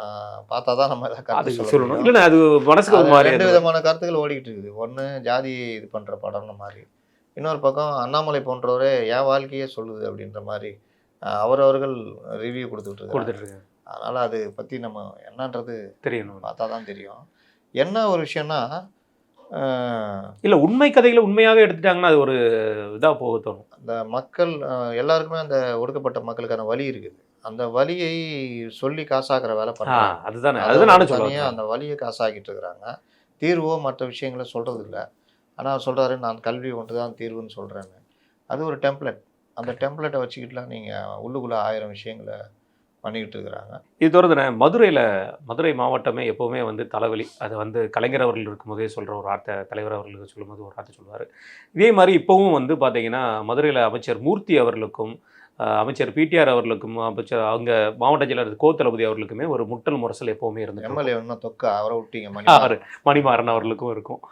அ பார்த்தா தான் நம்ம ஏதாவது அது கருத்து சொல்ல சொல்லணும். முடியும். இல்லன்னா அது மனசுக்கு ஒரு அது மாரியா 2 இருந்தது. விதமான கருத்துக்கள் ஓடிக்கிட்டு இருக்குது. ஒண்ணு ஜாதி இது பண்ற படம்னு மாரி. இன்னொரு பக்கம் அண்ணாமலை போன்றவரே என் வாழ்க்கையே சொல்லுது அப்படின்ற மாரி அவரவர்கள் ரிவ்யூ குடுத்துட்டு இருக்காங்க. குடுத்துட்டு இருக்காங்க. அதனால அது பத்தி நம்ம என்னன்றது தெரியணும். பார்த்தா தான் தெரியும். என்ன ஒரு விஷயம்னா, அ இல்ல உண்மை கதைகள உண்மையாவே எடுத்துட்டாங்கன்னா, அது ஒரு இதா போக தோணும். அந்த மக்கள் எல்லாருக்குமே அந்த ஒடுக்கப்பட்ட மக்களுக்கான வலி இருக்குது. அந்த வலியை சொல்லி காசாக்குற வேலை பண்றாங்க. அதுதானே. அத அதுதான் நானும் சொல்ல தனியா வந்தேன். அந்த வலிய காசாக்கிட்டு இருக்கிறாங்க. தீர்வோ மற்ற விஷயங்கள சொல்றது இல்ல. ஆனா அவர் சொல்றாரு, நான் கல்வி ஒன்று தான் தீர்வுன்னு சொல்றேன்னு. அது ஒரு டெம்ப்ளேட். அந்த டெம்ப்ளேட்ட வச்சுக்கிட்டுலாம் நீங்க உள்ளுக்குள்ள 1000 விஷயங்கள பண்ணிக்கிட்டு இருக்கிறாங்க. இது தவிர மதுரை மாவட்டமே எப்பவுமே வந்து தலைவலி. அது வந்து கலைஞர் அவர்கள் இருக்கும்போதே சொல்ற ஒரு வார்த்தை, தலைவர் அவர்களுக்கு சொல்லும்போது ஒரு வார்த்தை சொல்லுவாரு. இதே மாரி இப்பவும் வந்து பார்த்தீங்கன்னா, மதுரையில அமைச்சர் மூர்த்தி அவர்களுக்கும், அமைச்சர் பிடிஆர் அவர்களுக்கும், அமைச்சர் அங்க மாவட்ட செயலாளர் கோ. தளபதி அவர்களுக்குமே ஒரு முட்டல் முரசல் எப்பவுமே இருந்துட்டு இருக்கும். எம்எல்ஏ இன்னும் தொக்கா அவர விட்டீங்க மணி. மணிமாறன் அவர்களுக்கும் இருக்கும்.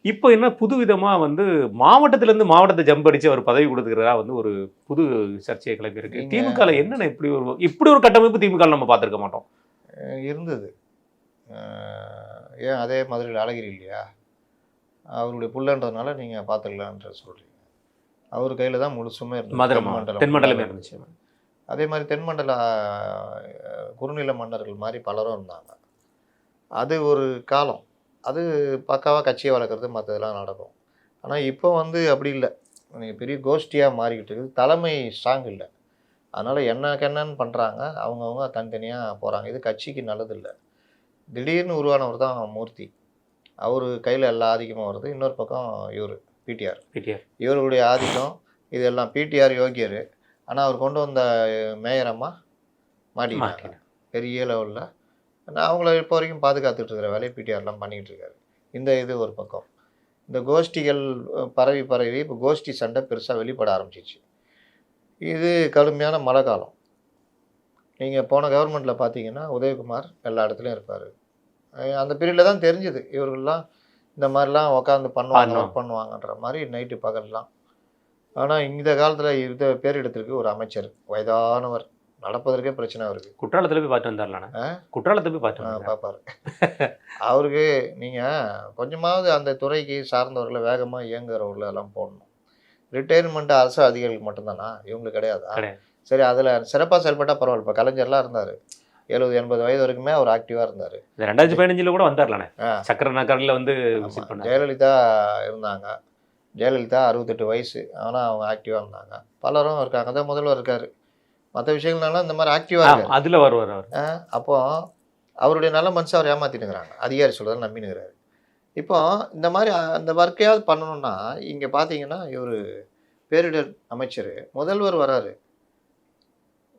இப்போ என்ன புதுவிதமா வந்து மாவட்டத்திலேருந்து மாவட்டத்தை ஜம்ப் அடிச்சு அவர் பதவி கொடுத்துக்கிறதா வந்து ஒரு புது சர்ச்சையை கிளப்பியிருக்கு. நீங்க திமுகல என்னென்ன இப்படி ஒரு கட்டமைப்பு திமுகல நம்ம பார்த்திருக்க மாட்டோம். இருந்தது. அ ஏன் அதே மதுரையில அழகிரி இல்லையா? அவருடைய புள்ளன்றதுனால நீங்க பார்த்துக்கலான்ற சொல்றீங்க. அவர் கையில தான் முழுசுமே இருந்தது. மதுரை மாவட்டம் தென்மண்டலமே இருந்துச்சு. அதே மாரி தென்மண்டல குறுநில மன்னர்கள் மாரி பலரும் இருந்தாங்க. அது ஒரு காலம். அது பக்காவா கட்சிய வளர்க்குறது மத்ததெல்லாம் நடக்கும். ஆனா இப்போ வந்து அப்படி இல்ல. நீங்க பெரிய கோஷ்டியா மாறிக்கிட்டு இருக்குது. தலைமை ஸ்ட்ராங் இல்ல. அதனால என்னன்னு பண்றாங்க. அவங்கவங்க தனித்தனியா போறாங்க. இது கட்சிக்கு நல்லதில்ல. திடீர்னு உருவானவர் தான் மூர்த்தி. அவரு கையில எல்லா ஆதிக்கமும் வருது. இன்னொரு பக்கம் இவரு பிடிஆர். இவருடைய ஆதிக்கம் இதெல்லாம் பிடிஆர் யோகியரு. ஆனா அவர் கொண்டு வந்த மேயர் அம்மா மாட்டிக்கிட்டாங்க. பெரிய லெவல்ல. நான் அவங்கள இப்போ வரைக்கும் பாதுகாத்துட்டு இருக்கிற வேலையை பிடிஆர்லாம் பண்ணிக்கிட்டு இருக்காரு. இது ஒரு பக்கம். இந்த கோஷ்டிகள் பரவி இப்போ கோஷ்டி சண்டை பெருசா வெளிப்பட ஆரம்பிச்சிச்சு. இது கடுமையான மழை காலம். நீங்க போன கவர்மெண்ட்ல பார்த்தீங்கன்னா, உதயகுமார் எல்லா இடத்துலயும் இருப்பாரு. அந்த பீரியட்ல தான் தெரிஞ்சது. இவர்கள்லாம் இந்த மாரிலாம் உட்காந்து பண்ணுவாங்க, ஒர்க் பண்ணுவாங்கன்ற மாரி நைட்டு பகல்லாம். ஆனா இந்த காலத்துல இத பேரிடத்திற்கு ஒரு அமைச்சர், வயதானவர். நடப்பதற்கே பிரச்சனை அவருக்கு. குற்றாலத்துல போய் பார்த்து வந்தார்லானே. குற்றாலத்துல போய் பார்த்து வந்தார். பார்ப்பாரு. அவருக்கு நீங்க கொஞ்சமாவது அந்த துறைக்கு சார்ந்தவர்கள வேகமா இயங்குறவர்கள எல்லாம் போடணும். ரிட்டயர்மெண்ட் அரசு அதிகாரிகளுக்கு மட்டும் தானா? இவங்களுக்கு கிடையாதா? கிடையாது. சரி அதுல சிறப்பா செயல்பட்டா பரவாயில்ல. இப்ப கலைஞர்லாம் இருந்தாரு. 70-80 வயது வரைக்குமே அவர் ஆக்டிவாக இருந்தார். 2015 கூட வந்தார்லானே, சக்கர நகரில் வந்து விசிட் பண்ணார். ஜெயலலிதா இருந்தாங்க. ஜெயலலிதா 68 வயசு, ஆனால் அவங்க ஆக்டிவாக இருந்தாங்க. பலரும் இருக்காங்க. அதான் முதல்வர் இருக்கார். மற்ற விஷயங்கள்னால இந்த மாதிரி ஆக்டிவாக இருக்கார். அதில் வருவார் அவர். அப்போ அவருடைய நல்ல மனுஷன் அவர் ஏமாற்றினுங்கிறாங்க, அதிகாரி சொல்கிறத நம்பினுங்கிறாரு. இப்போ இந்த மாதிரி அந்த ஒர்க்கையாவது பண்ணணும்னா இங்கே பார்த்தீங்கன்னா இவர் பேரிடர் அமைச்சர் முதல்வர் வராரு,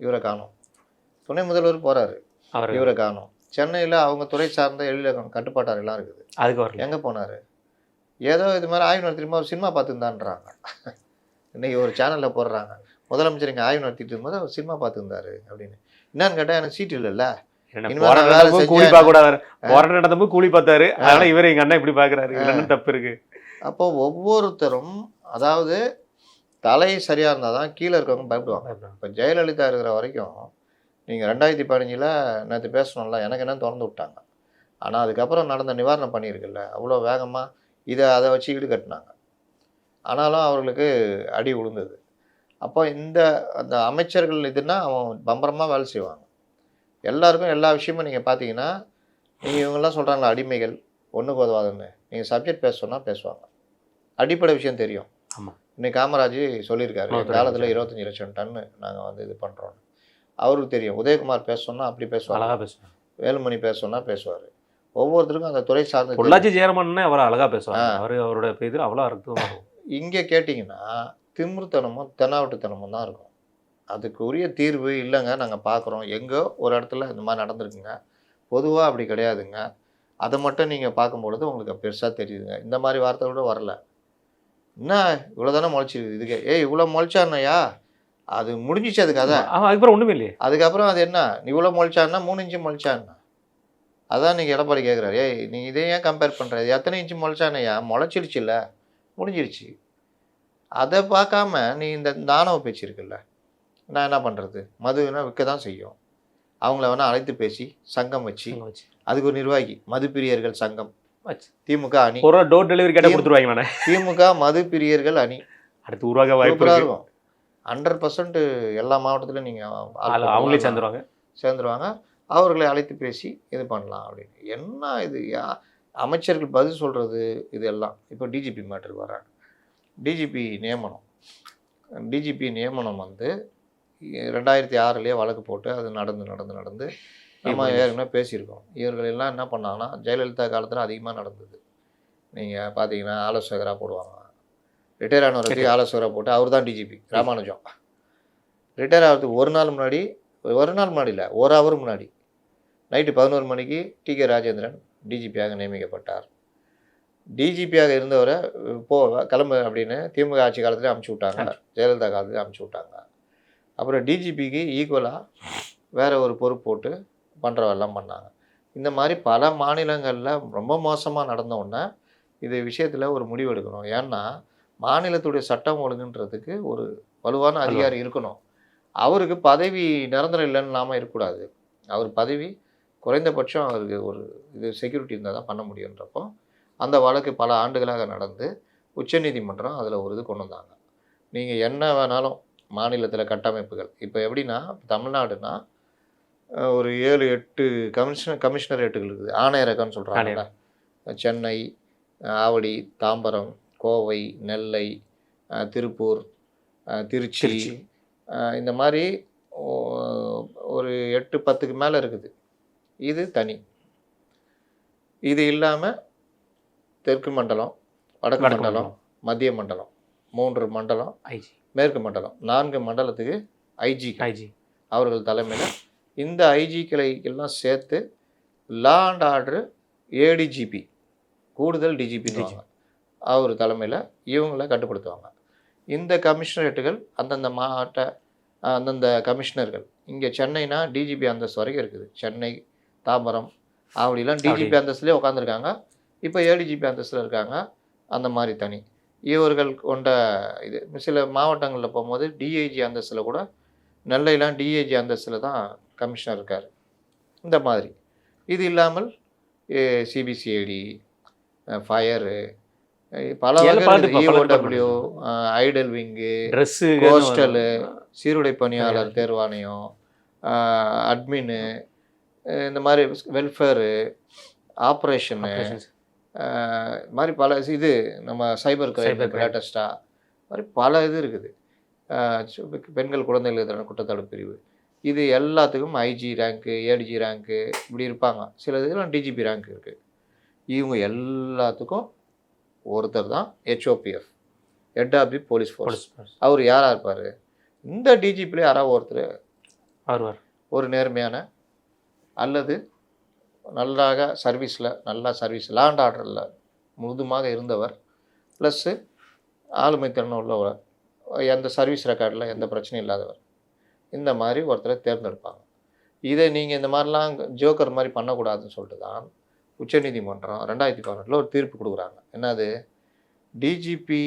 இவரை காணோம். துணை முதல்வர் போகிறாரு, இவரை காணோம். சென்னையில் அவங்க துறை சார்ந்த எழிலகம் கட்டுப்பாட்டார் எல்லாம் இருக்குது, அதுக்கு வரல. எங்கே போனார்? ஏதோ இது மாதிரி ஆய்வு நடத்திட்டு ஒரு சினிமா பார்த்துருந்தான்றாங்க. இன்றைக்கி ஒரு சேனலில் போடுறாங்க, முதலமைச்சர் இங்கே ஆய்வு நடத்திட்டு இருக்கும்போது அவர் சினிமா பார்த்துருந்தாரு அப்படின்னு. என்னன்னு கேட்டால் எனக்கு சீட்டு இல்லைல்ல, கூலி பார்க்க கூடாது, போராட்டம் நடந்தப்போ கூலி பார்த்தாரு, அதனால இவர் எங்க அண்ணன் இப்படி பாக்குறாரு, இல்லைன்னு தப்பு இருக்கு. அப்போ ஒவ்வொருத்தரும் அதாவது தலை சரியா இருந்தாதான் கீழே இருக்கவங்க பயப்படுவாங்க. இப்போ ஜெயலலிதா இருக்கிற வரைக்கும் நீங்கள் 2015 நேற்று பேசணும்ல, எனக்கு என்னன்னு திறந்து விட்டாங்க. ஆனால் அதுக்கப்புறம் நடந்த நிவாரணம் பண்ணியிருக்குல்ல, அவ்வளோ வேகமாக அதை வச்சு ஈடுகட்டினாங்க. ஆனாலும் அவர்களுக்கு அடி விழுந்தது. அப்போ அந்த அமைச்சர்கள் இதுன்னா அவன் பம்பரமாக வேலை செய்வாங்க. எல்லாருக்கும் எல்லா விஷயமும் நீங்கள் பார்த்தீங்கன்னா, நீங்கள் இவங்கெல்லாம் சொல்கிறாங்களா அடிமைகள் ஒன்றுக்கு உதவாதுன்னு, நீங்கள் சப்ஜெக்ட் பேச சொன்னால் பேசுவாங்க. அடிப்படை விஷயம் தெரியும். ஆமாம், இன்னைக்கு காமராஜ் சொல்லியிருக்காரு, காலத்தில் 25 லட்சம் டன்னு நாங்கள் வந்து இது பண்ணுறோம். அவருக்கு தெரியும். உதயகுமார் பேச சொன்னால் அப்படி பேசுவாங்க, அழகாக பேசுவாங்க. வேலுமணி பேச சொன்னால் பேசுவார். ஒவ்வொருத்தருக்கும் அந்த துறை சார்ந்த பொள்ளாச்சி ஜெயராமன் அவரை அழகாக பேசுவாங்க. அவரோட இதில் அவ்வளோ அர்த்தம். இங்கே கேட்டிங்கன்னா திமிர்த்தனமும் தெனாவட்டுத்தனமும் தான் இருக்கும். அதுக்கு உரிய தீர்வு இல்லைங்க, நாங்கள் பார்க்குறோம், எங்கோ ஒரு இடத்துல இந்த மாதிரி நடந்திருக்குங்க, பொதுவாக அப்படி கிடையாதுங்க, அதை மட்டும் நீங்கள் பார்க்கும்பொழுது உங்களுக்கு பெருசாக தெரியுதுங்க. இந்த மாதிரி வார்த்தை கூட வரல. என்ன இவ்வளோ தானே முளைச்சிருக்கு இதுக்கு, இவ்வளோ முளைச்சான்னையா, அது முடிஞ்சிச்சு அது கதை. அதுக்கப்புறம் ஒன்றுமே இல்லையே. அதுக்கப்புறம் அது என்ன, இவ்வளோ முளைச்சான்னா 3 இன்ச்சு முளைச்சான்னா, அதான் நீங்கள் எடப்பாடி கேட்குறாரு, நீ இதை ஏன் கம்பேர் பண்ணுறது, எத்தனை இன்ச்சு முளைச்சானையா, முளைச்சிருச்சு இல்லை, முடிஞ்சிருச்சு. அதை பார்க்காம நீ இந்த தானவ பேச்சு இருக்குல்ல, நான் என்ன பண்ணுறது, மதுனா விற்க தான் செய்யும், அவங்கள வேணால் அழைத்து பேசி சங்கம் வச்சு அதுக்கு ஒரு நிர்வாகி, மது பிரியர்கள் சங்கம், திமுக அணி, ஒரு டோர் டெலிவரி கேட்டால் கொடுத்துருவாங்க. திமுக மது பிரியர்கள் அணி அடுத்து உருவாக வாய்ப்பு இருக்கும். 100% எல்லா மாவட்டத்திலும் நீங்கள் அவங்களே சேர்ந்துருவாங்க. அவர்களை அழைத்து பேசி இது பண்ணலாம் அப்படின்னு. என்ன இது அமைச்சர்கள் பதில் சொல்கிறது இது எல்லாம். இப்போ டிஜிபி மேட்டருக்கு வராங்க. டிஜிபி நியமனம் வந்து 2006 வழக்கு போட்டு அது நடந்து நம்ம ஏற்கனவே பேசியிருக்கோம். இவர்கள் எல்லாம் என்ன பண்ணாங்கன்னா ஜெயலலிதா காலத்தில் அதிகமாக நடந்தது. நீங்கள் பார்த்தீங்கன்னா ஆலோசகராக போடுவாங்க, ரிட்டையர் ஆனவருக்கு ஆலோசகராக போட்டு அவர் தான் டிஜிபி ராமானுஜம். ரிட்டையர் ஆகிறதுக்கு ஒரு நாள் முன்னாடி இல்லை, 1 ஹவர் முன்னாடி நைட்டு 11 மணிக்கு டி.கே. ராஜேந்திரன் டிஜிபியாக நியமிக்கப்பட்டார். டிஜிபியாக இருந்தவரை கிளம்பு அப்படின்னு திமுக ஆட்சி காலத்துலேயே அமுச்சு விட்டாங்க, ஜெயலலிதா காலத்துலேயே அமுச்சு விட்டாங்க. அப்புறம் டிஜிபிக்கு ஈக்குவலாக வேறு ஒரு பொறுப்பு போட்டு பண்ணுறவெல்லாம் பண்ணாங்க. இந்த மாதிரி பல மாநிலங்களில் ரொம்ப மோசமாக நடந்தோடனே இது விஷயத்தில் ஒரு முடிவு எடுக்கணும். ஏன்னா மாநிலத்துடைய சட்டம் ஒழுங்குன்றதுக்கு ஒரு வலுவான அதிகாரி இருக்கணும். அவருக்கு பதவி நிரந்தரம் இல்லைன்னு நாம இருக்கக்கூடாது. அவர் பதவி குறைந்தபட்சம் அவருக்கு ஒரு இது செக்யூரிட்டி இருந்தால் தான் பண்ண முடியுன்றப்போ அந்த வழக்கு பல ஆண்டுகளாக நடந்து உச்சநீதிமன்றம் அதில் ஒரு இது கொண்டு வந்தாங்க. நீங்கள் என்ன வேணாலும் மாநிலத்தில் கட்டமைப்புகள், இப்போ எப்படின்னா தமிழ்நாடுனா ஒரு 7-8 கமிஷனரேட்டுகள் இருக்குது, ஆணையரகம்னு சொல்கிறாங்க. சென்னை, ஆவடி, தாம்பரம், கோவை, நெல்லை, திருப்பூர், திருச்சி, இந்த மாதிரி ஒரு 8-10க்கு மேலே இருக்குது. இது தனி. இது இல்லாமல் தெற்கு மண்டலம், வடக்கு மண்டலம், மத்திய மண்டலம், 3 மண்டலம், மேற்கு மண்டலம், 4 மண்டலத்துக்கு ஐஜி அவர்கள் தலைமையில் இந்த ஐஜிக்களை எல்லாம் சேர்த்து லா அண்ட் ஆர்டரு ஏடிஜிபி, கூடுதல் டிஜிபின்னு அவர் தலைமையில் இவங்களை கட்டுப்படுத்துவாங்க. இந்த கமிஷனரேட்டுகள் அந்தந்த மாவட்ட அந்தந்த கமிஷனர்கள், இங்கே சென்னைனா டிஜிபி அந்தஸ்து வரைக்கும் இருக்குது, சென்னை, தாம்பரம், ஆவடிலாம் டிஜிபி அந்தஸ்துலேயே உட்காந்துருக்காங்க. இப்போ ஏடிஜிபி அந்தஸ்தில் இருக்காங்க. அந்த மாதிரி தனி இவர்கள் கொண்ட இது. சில மாவட்டங்களில் போகும்போது டிஐஜி அந்தஸ்தில் கூட, நெல்லையெல்லாம் டிஐஜி அந்தஸ்தில் தான் கமிஷனர் இருக்கார். இந்த மாதிரி இது இல்லாமல் சிபிசிஐடி, ஃபயரு, பல வகை, இஓடபிள்யூ, ஐடல் விங்கு, கோஸ்டலு, சீருடை பணியாளர் தேர்வாணையம், அட்மின்னு, இந்த மாதிரி வெல்ஃபேரு, ஆப்ரேஷனு, Operations. மாதிரி பல இது நம்ம சைபர் கிரைம் Cyber crime. லேட்டஸ்ட்டாக மாதிரி பல இது இருக்குது. பெண்கள் குழந்தைகள் எதிரான குற்றத்தடுப்பு பிரிவு, இது எல்லாத்துக்கும் ஐஜி ரேங்க்கு, ஏடிஜி ரேங்க்கு இப்படி இருப்பாங்க. சில இதெல்லாம் டிஜிபி ரேங்க் இருக்குது. இவங்க எல்லாத்துக்கும் ஒருத்தர் தான் HOPF, head of the police force. அவர் யாராக இருப்பார்? இந்த டிஜிபியில் யாராவது ஒருத்தர் வருவார். ஒரு நேர்மையான அல்லது நல்லாக சர்வீஸில் நல்லா சர்வீஸ் லாண்ட் ஆர்டரில் முழுதுமாக இருந்தவர், ப்ளஸ்ஸு ஆளுமை திறன் உள்ளவர், எந்த சர்வீஸ் ரெக்கார்டில் எந்த பிரச்சனையும் இல்லாதவர், இந்த மாதிரி ஒருத்தரை தேர்ந்தெடுப்பாங்க. இதை நீங்கள் இந்த மாதிரிலாம் ஜோக்கர் மாதிரி பண்ணக்கூடாதுன்னு சொல்லிட்டு தான் உச்சநீதிமன்றம் 2018 ஒரு தீர்ப்பு கொடுக்குறாங்க. என்னது? டிஜிபி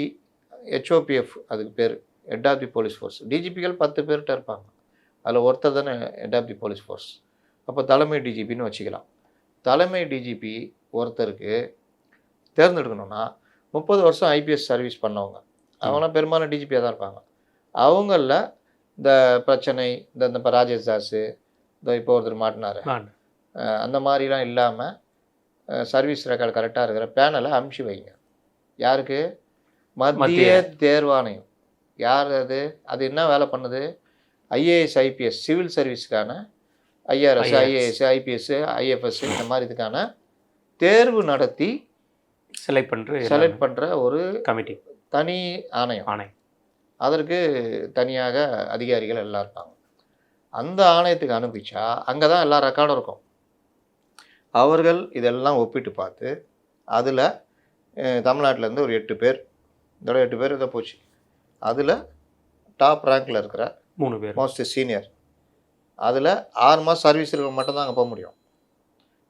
ஹெச்ஓபிஎஃப் அதுக்கு பேர், head of the police force. டிஜிபிகள் 10 பேர்கிட்ட இருப்பாங்க, அதில் ஒருத்தர் தானே head of the police force. அப்போ தலைமை டிஜிபின்னு வச்சுக்கலாம். தலைமை டிஜிபி ஒருத்தருக்கு தேர்ந்தெடுக்கணும்னா 30 வருஷம் ஐபிஎஸ் சர்வீஸ் பண்ணவங்க, அவங்களாம் பெரும்பாலும் டிஜிபியாக தான் இருப்பாங்க. அவங்களில் இந்த பிரச்சனை இந்த இப்போ ராஜேஷ் தாஸு, இந்த இப்போ ஒருத்தர் மாட்டினார், அந்த மாதிரிலாம் இல்லாமல் சர்வீஸ் ரெக்கார்டு கரெக்டாக இருக்கிற பேனலை அமுச்சு வைங்க. யாருக்கு? மத்திய தேர்வாணையம். யார் அது? அது என்ன வேலை பண்ணுது? ஐஏஎஸ் ஐபிஎஸ் சிவில் சர்வீஸுக்கான ஐஆர்எஸ், ஐஏஎஸ், ஐபிஎஸ், ஐஎஃப்எஸ் இந்த மாதிரி இதுக்கான தேர்வு நடத்தி செலக்ட் பண்ணுற ஒரு கமிட்டி, தனி ஆணையம். அதற்கு தனியாக அதிகாரிகள் எல்லாம் இருப்பாங்க. அந்த ஆணையத்துக்கு அனுப்பிச்சா அங்கே தான் எல்லா ரெக்கார்டும் இருக்கும். அவர்கள் இதெல்லாம் ஒப்பிட்டு பார்த்து அதில் தமிழ்நாட்டிலேருந்து ஒரு 8 பேர், இதோட 8 பேர் இதை போச்சு, அதில் டாப் ரேங்கில் இருக்கிற 3 பேர் மோஸ்ட் சீனியர், அதில் 6 மாதம் சர்வீஸ் இருக்க மட்டும் தான் அங்கே போக முடியும்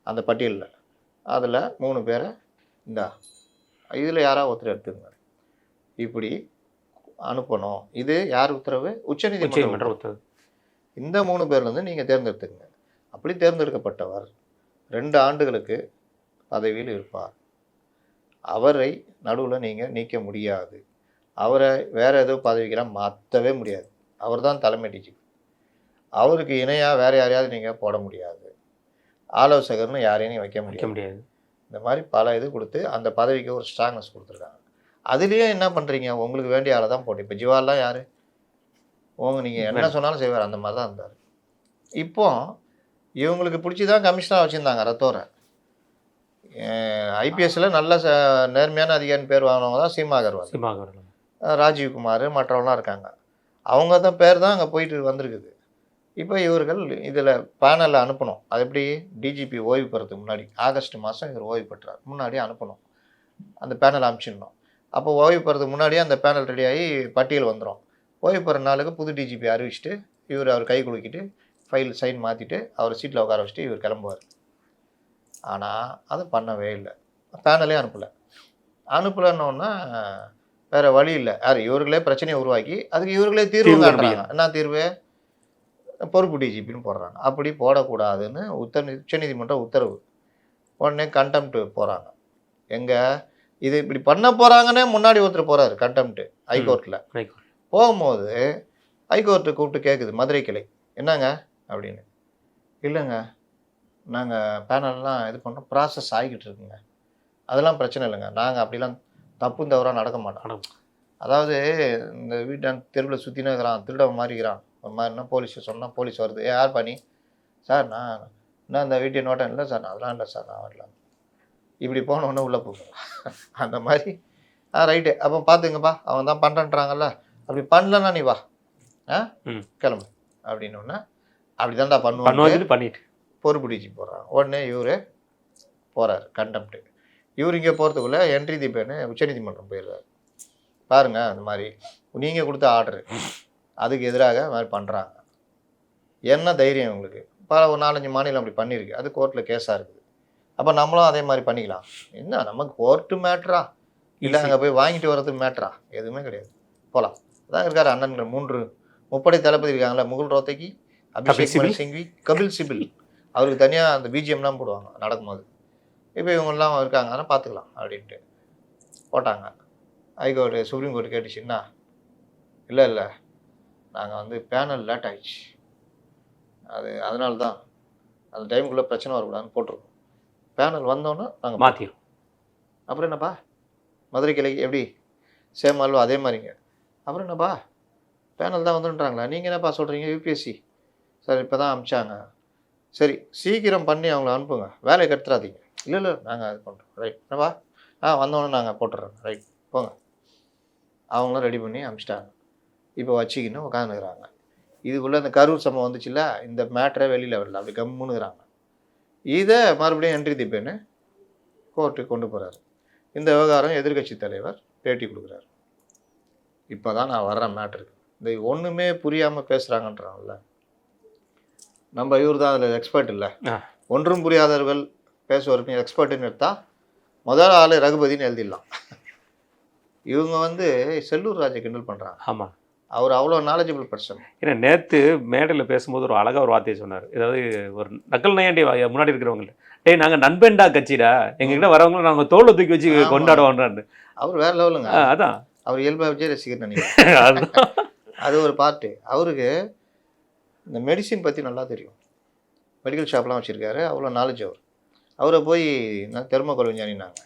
அந்த பட்டியலில். அதில் 3 பேரை இந்தா இதில் யாராவது ஒருத்தர் எடுத்துங்க, இப்படி அனுப்பணும். இது யார் உத்தரவு? உச்சநீதிமன்ற உத்தரவு. இந்த 3 பேர்லேருந்து நீங்கள் தேர்ந்தெடுத்துங்க. அப்படி தேர்ந்தெடுக்கப்பட்டவர் 2 ஆண்டுகளுக்கு பதவியில் இருப்பார். அவரை நடுவில் நீங்கள் நீக்க முடியாது. அவரை வேறு ஏதோ பதவிக்கெல்லாம் மாற்றவே முடியாது. அவர் தான் தலைமை டிஜிபி. அவருக்கு இணையாக வேறு யாரையாவது நீங்கள் போட முடியாது. ஆலோசகர்னு யாரையும் வைக்க முடியாது. இந்த மாதிரி பல இது கொடுத்து அந்த பதவிக்கு ஒரு ஸ்ட்ராங்னஸ் கொடுத்துருக்காங்க. அதுலேயே என்ன பண்ணுறீங்க? உங்களுக்கு வேண்டிய ஆளை தான் போட்டு. இப்போ ஜிவாலாம் யார்? நீங்கள் என்ன சொன்னாலும் செய்வார், அந்த மாதிரி தான் இருந்தார். இப்போ இவங்களுக்கு பிடிச்சி தான் கமிஷனாக வச்சுருந்தாங்க ரத்தோரை. ஐபிஎஸ்சில் நல்ல நேர்மையான அதிகாரின்னு பேர் வாங்கினவங்க தான் சீமா அகர்வால், ராஜீவ்குமார், மற்றவங்களாம் இருக்காங்க. அவங்க தான் பேர் தான் அங்கே போயிட்டு வந்திருக்குது. இப்போ இவர்கள் இதில் பேனலில் அனுப்பணும். அது எப்படி? டிஜிபி ஓய்வு பெறதுக்கு முன்னாடி, ஆகஸ்ட் மாதம் இவர் ஓய்வு பெற்றார், முன்னாடியே அனுப்பணும். அந்த பேனல் அனுப்பிச்சிடணும். அப்போ ஓய்வு பெறதுக்கு முன்னாடியே அந்த பேனல் ரெடியாகி பட்டியல் வந்துடும். ஓய்வு பெற நாளுக்கு புது டிஜிபி அறிவிச்சிட்டு அவர் கை குலுக்கிட்டு ஃபைல் சைன் மாற்றிட்டு அவர் சீட்டில் உட்கார வச்சுட்டு இவர் கிளம்புவார். ஆனால் அதை பண்ணவே இல்லை. பேனலே அனுப்பலைன்னொன்னா வேறு வழி இல்லை. யார்? இவர்களே பிரச்சனையை உருவாக்கி அதுக்கு இவர்களே தீர்வு காட்டுறாங்க. என்ன தீர்வு? பொறுப்பு டிஜிபின்னு போடுறாங்க. அப்படி போடக்கூடாதுன்னு உச்சநீதிமன்ற உத்தரவு. உடனே கண்டெம்ட் போகிறாங்க. எங்கே இது இப்படி பண்ண போகிறாங்கன்னே முன்னாடி ஒருத்தர் போகிறாரு கண்டெம்ட் ஹைகோர்ட்டில். போகும்போது ஹைகோர்ட்டு கூப்பிட்டு கேட்குது மதுரை கிளை, என்னங்க அப்படின்னு. இல்லைங்க, நாங்கள் பேனல்லாம் இது பண்ணுறோம், ப்ராசஸ் ஆகிக்கிட்டு இருக்குங்க, அதெல்லாம் பிரச்சனை இல்லைங்க, நாங்கள் அப்படிலாம் தப்பும் தவறாக நடக்க மாட்டோம். அதாவது இந்த வீட்டான் தெருவில் சுற்றினே இருக்கிறான், திருட மாறிக்கிறான், ஒரு மாதிரினா போலீஸ் சொன்னால் போலீஸ் வருது. யார் பண்ணி? சார் நான் இந்த வீட்டை நோட்டம் இல்லை சார், அதெல்லாம் இல்லை சார், நான் வரலாம். இப்படி போனோன்னே உள்ளே போகும். அந்த மாதிரி ரைட்டு, அப்போ பார்த்துங்கப்பா, அவங்க தான் பண்ணுறன்றாங்கல்ல, அப்படி பண்ணலன்னா நீ வா, கிளம்பு அப்படின்னோடனே அப்படி தான்டா பண்ணுவாங்க. பண்ணிட்டு பொறுப்பு டிஜி போடுறாங்க. உடனே இவர் போகிறார் கண்டெம்ட்டு. இவர் இங்கே போகிறதுக்குள்ளே என்ட்ரி தீபேன்னு உச்சநீதிமன்றம் போயிடுறாரு. பாருங்கள், அந்த மாதிரி நீங்கள் கொடுத்த ஆர்டரு அதுக்கு எதிராக மாதிரி பண்ணுறாங்க. என்ன தைரியம் உங்களுக்கு? ஒரு 4-5 மாநிலம் அப்படி பண்ணியிருக்கு, அது கோர்ட்டில் கேஸாக இருக்குது. அப்போ நம்மளும் அதே மாதிரி பண்ணிக்கலாம். என்ன நமக்கு கோர்ட்டு மேட்ரா இல்லை அங்கே போய் வாங்கிட்டு வர்றது மேட்ரா? எதுவுமே கிடையாது, போகலாம். அதான் இருக்கார் அண்ணன்கள் 3 முப்படை தளபதி இருக்காங்களே, முகுல் ரோத்தகி, அபிஷேக் மனு சிங்வி, கபில் சிபில், அவருக்கு தனியாக அந்த பிஜிஎம்லாம் போடுவாங்க நடக்கும்போது. இப்போ இவங்கெல்லாம் இருக்காங்க, ஆனால் பார்த்துக்கலாம் அப்படின்ட்டு போட்டாங்க. ஹைகோர்ட்டு சுப்ரீம் கோர்ட்டு கேட்டுச்சுன்னா, இல்லை நாங்கள் பேனல் லேட் ஆகிடுச்சு, அதனால தான் அந்த டைமுக்குள்ளே பிரச்சனை வரக்கூடாதுன்னு போட்டிருக்கோம். பேனல் வந்தோன்னே நாங்கள் மாற்றிடும். அப்புறம் என்னப்பா மதுரை கிளைக்கு எப்படி சேம் அல்வா அதே மாதிரிங்க. அப்புறம் என்னப்பா பேனல் தான் வந்துன்றாங்களா, நீங்கள் என்னப்பா சொல்கிறீங்க யூபிஎஸ்சி சார் இப்போ தான் அனுப்பிச்சாங்க. சரி சீக்கிரம் பண்ணி அவங்கள அனுப்புங்க, வேலையை கெடுத்துறாதீங்க. இல்லை நாங்கள் இது பண்ணுறோம். ரைட் என்னப்பா வந்தோடனே நாங்கள் போட்டுடுறோம். ரைட் போங்க. அவங்களும் ரெடி பண்ணி அனுப்பிச்சிட்டாங்க. இப்போ வச்சுக்கின்னு உட்காந்துக்கிறாங்க. இதுக்குள்ளே இந்த கரூர் சம்பவம் வந்துச்சுல்ல, இந்த மேட்ரே வெளியில் வரல, அப்படி கம்முன்னுக்குறாங்க. இதை மறுபடியும் என்ட்ரி திப்பேன்னு கோர்ட்டுக்கு கொண்டு போகிறாரு. இந்த விவகாரம் எதிர்க்கட்சி தலைவர் பேட்டி கொடுக்குறாரு. இப்போ தான் நான் வர்றேன் மேட்ருக்கு. இந்த ஒன்றுமே புரியாமல் பேசுகிறாங்கன்றாங்கல்ல, நம்ம இவர் தான் அதில் எக்ஸ்பர்ட் இல்லை. ஒன்றும் புரியாதவர்கள் பேசுவதற்கு எக்ஸ்பர்ட்டுன்னு எடுத்தா முதல் ஆள் ரகுபதினு எழுதிடலாம். இவங்க வந்து செல்லூர் ராஜை கிண்டல் பண்ணுறாங்க. ஆமாம், அவர் அவ்வளோ நாலேஜபிள் பர்சன். ஏன்னா நேற்று மேடையில் பேசும்போது ஒரு அழகாக ஒரு வார்த்தையை சொன்னார். ஏதாவது ஒரு நக்கல் நையாண்டி முன்னாடி இருக்கிறவங்க, டேய் நாங்கள் நண்பன்டா கட்சிடா, எங்ககிட்ட வரவங்களும் நாங்கள் தோலை தூக்கி வச்சு கொண்டாடுவோன்றாரு. அவர் வேற லெவலுங்க. அதான் அவர் இயல்பாக விஜய் ரசிகர் நினைக்கிறேன். அது ஒரு பார்ட்டு. அவருக்கு இந்த மெடிசின் பற்றி நல்லா தெரியும். மெடிக்கல் ஷாப்லாம் வச்சுருக்காரு, அவ்வளோ நாலேஜ் அவர். அவரை போய் நான் தெர்மோகோல் விஞ்ஞானினாங்க.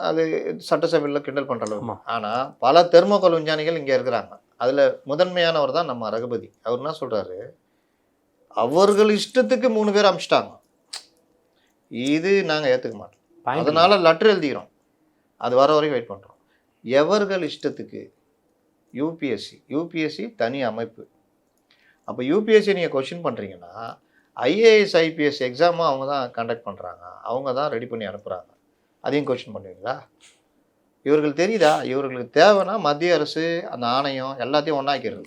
அது சட்டசபையில் கிண்டல் பண்ணுற அளவுக்கு. ஆனால் பல தெர்மோகோல் விஞ்ஞானிகள் இங்கே இருக்கிறாங்க. அதில் முதன்மையானவர் தான் நம்ம ரகுபதி. அவர் என்ன சொல்கிறாரு, அவர்கள் இஷ்டத்துக்கு 3 பேர் அனுப்பிச்சிட்டாங்க, இது நாங்கள் ஏற்றுக்க மாட்டோம், அதனால் லெட்டர் எழுதிக்கிறோம், அது வர வரைக்கும் வெயிட் பண்ணுறோம். எவர்கள் இஷ்டத்துக்கு யூபிஎஸ்சி தனி அமைப்பு. அப்போ யூபிஎஸ்சி நீங்கள் கொஸ்டின் பண்ணுறீங்கன்னா ஐஏஎஸ் ஐபிஎஸ் எக்ஸாமும் அவங்க தான் கண்டக்ட் பண்ணுறாங்க, அவங்க தான் ரெடி பண்ணி அனுப்புகிறாங்க. அதையும் கொஸ்டின் பண்ணுவீங்களா? இவர்கள் தெரியுதா? இவர்களுக்கு தேவைன்னா மத்திய அரசு அந்த ஆணையம் எல்லாத்தையும் ஒன்றாக்கிறது,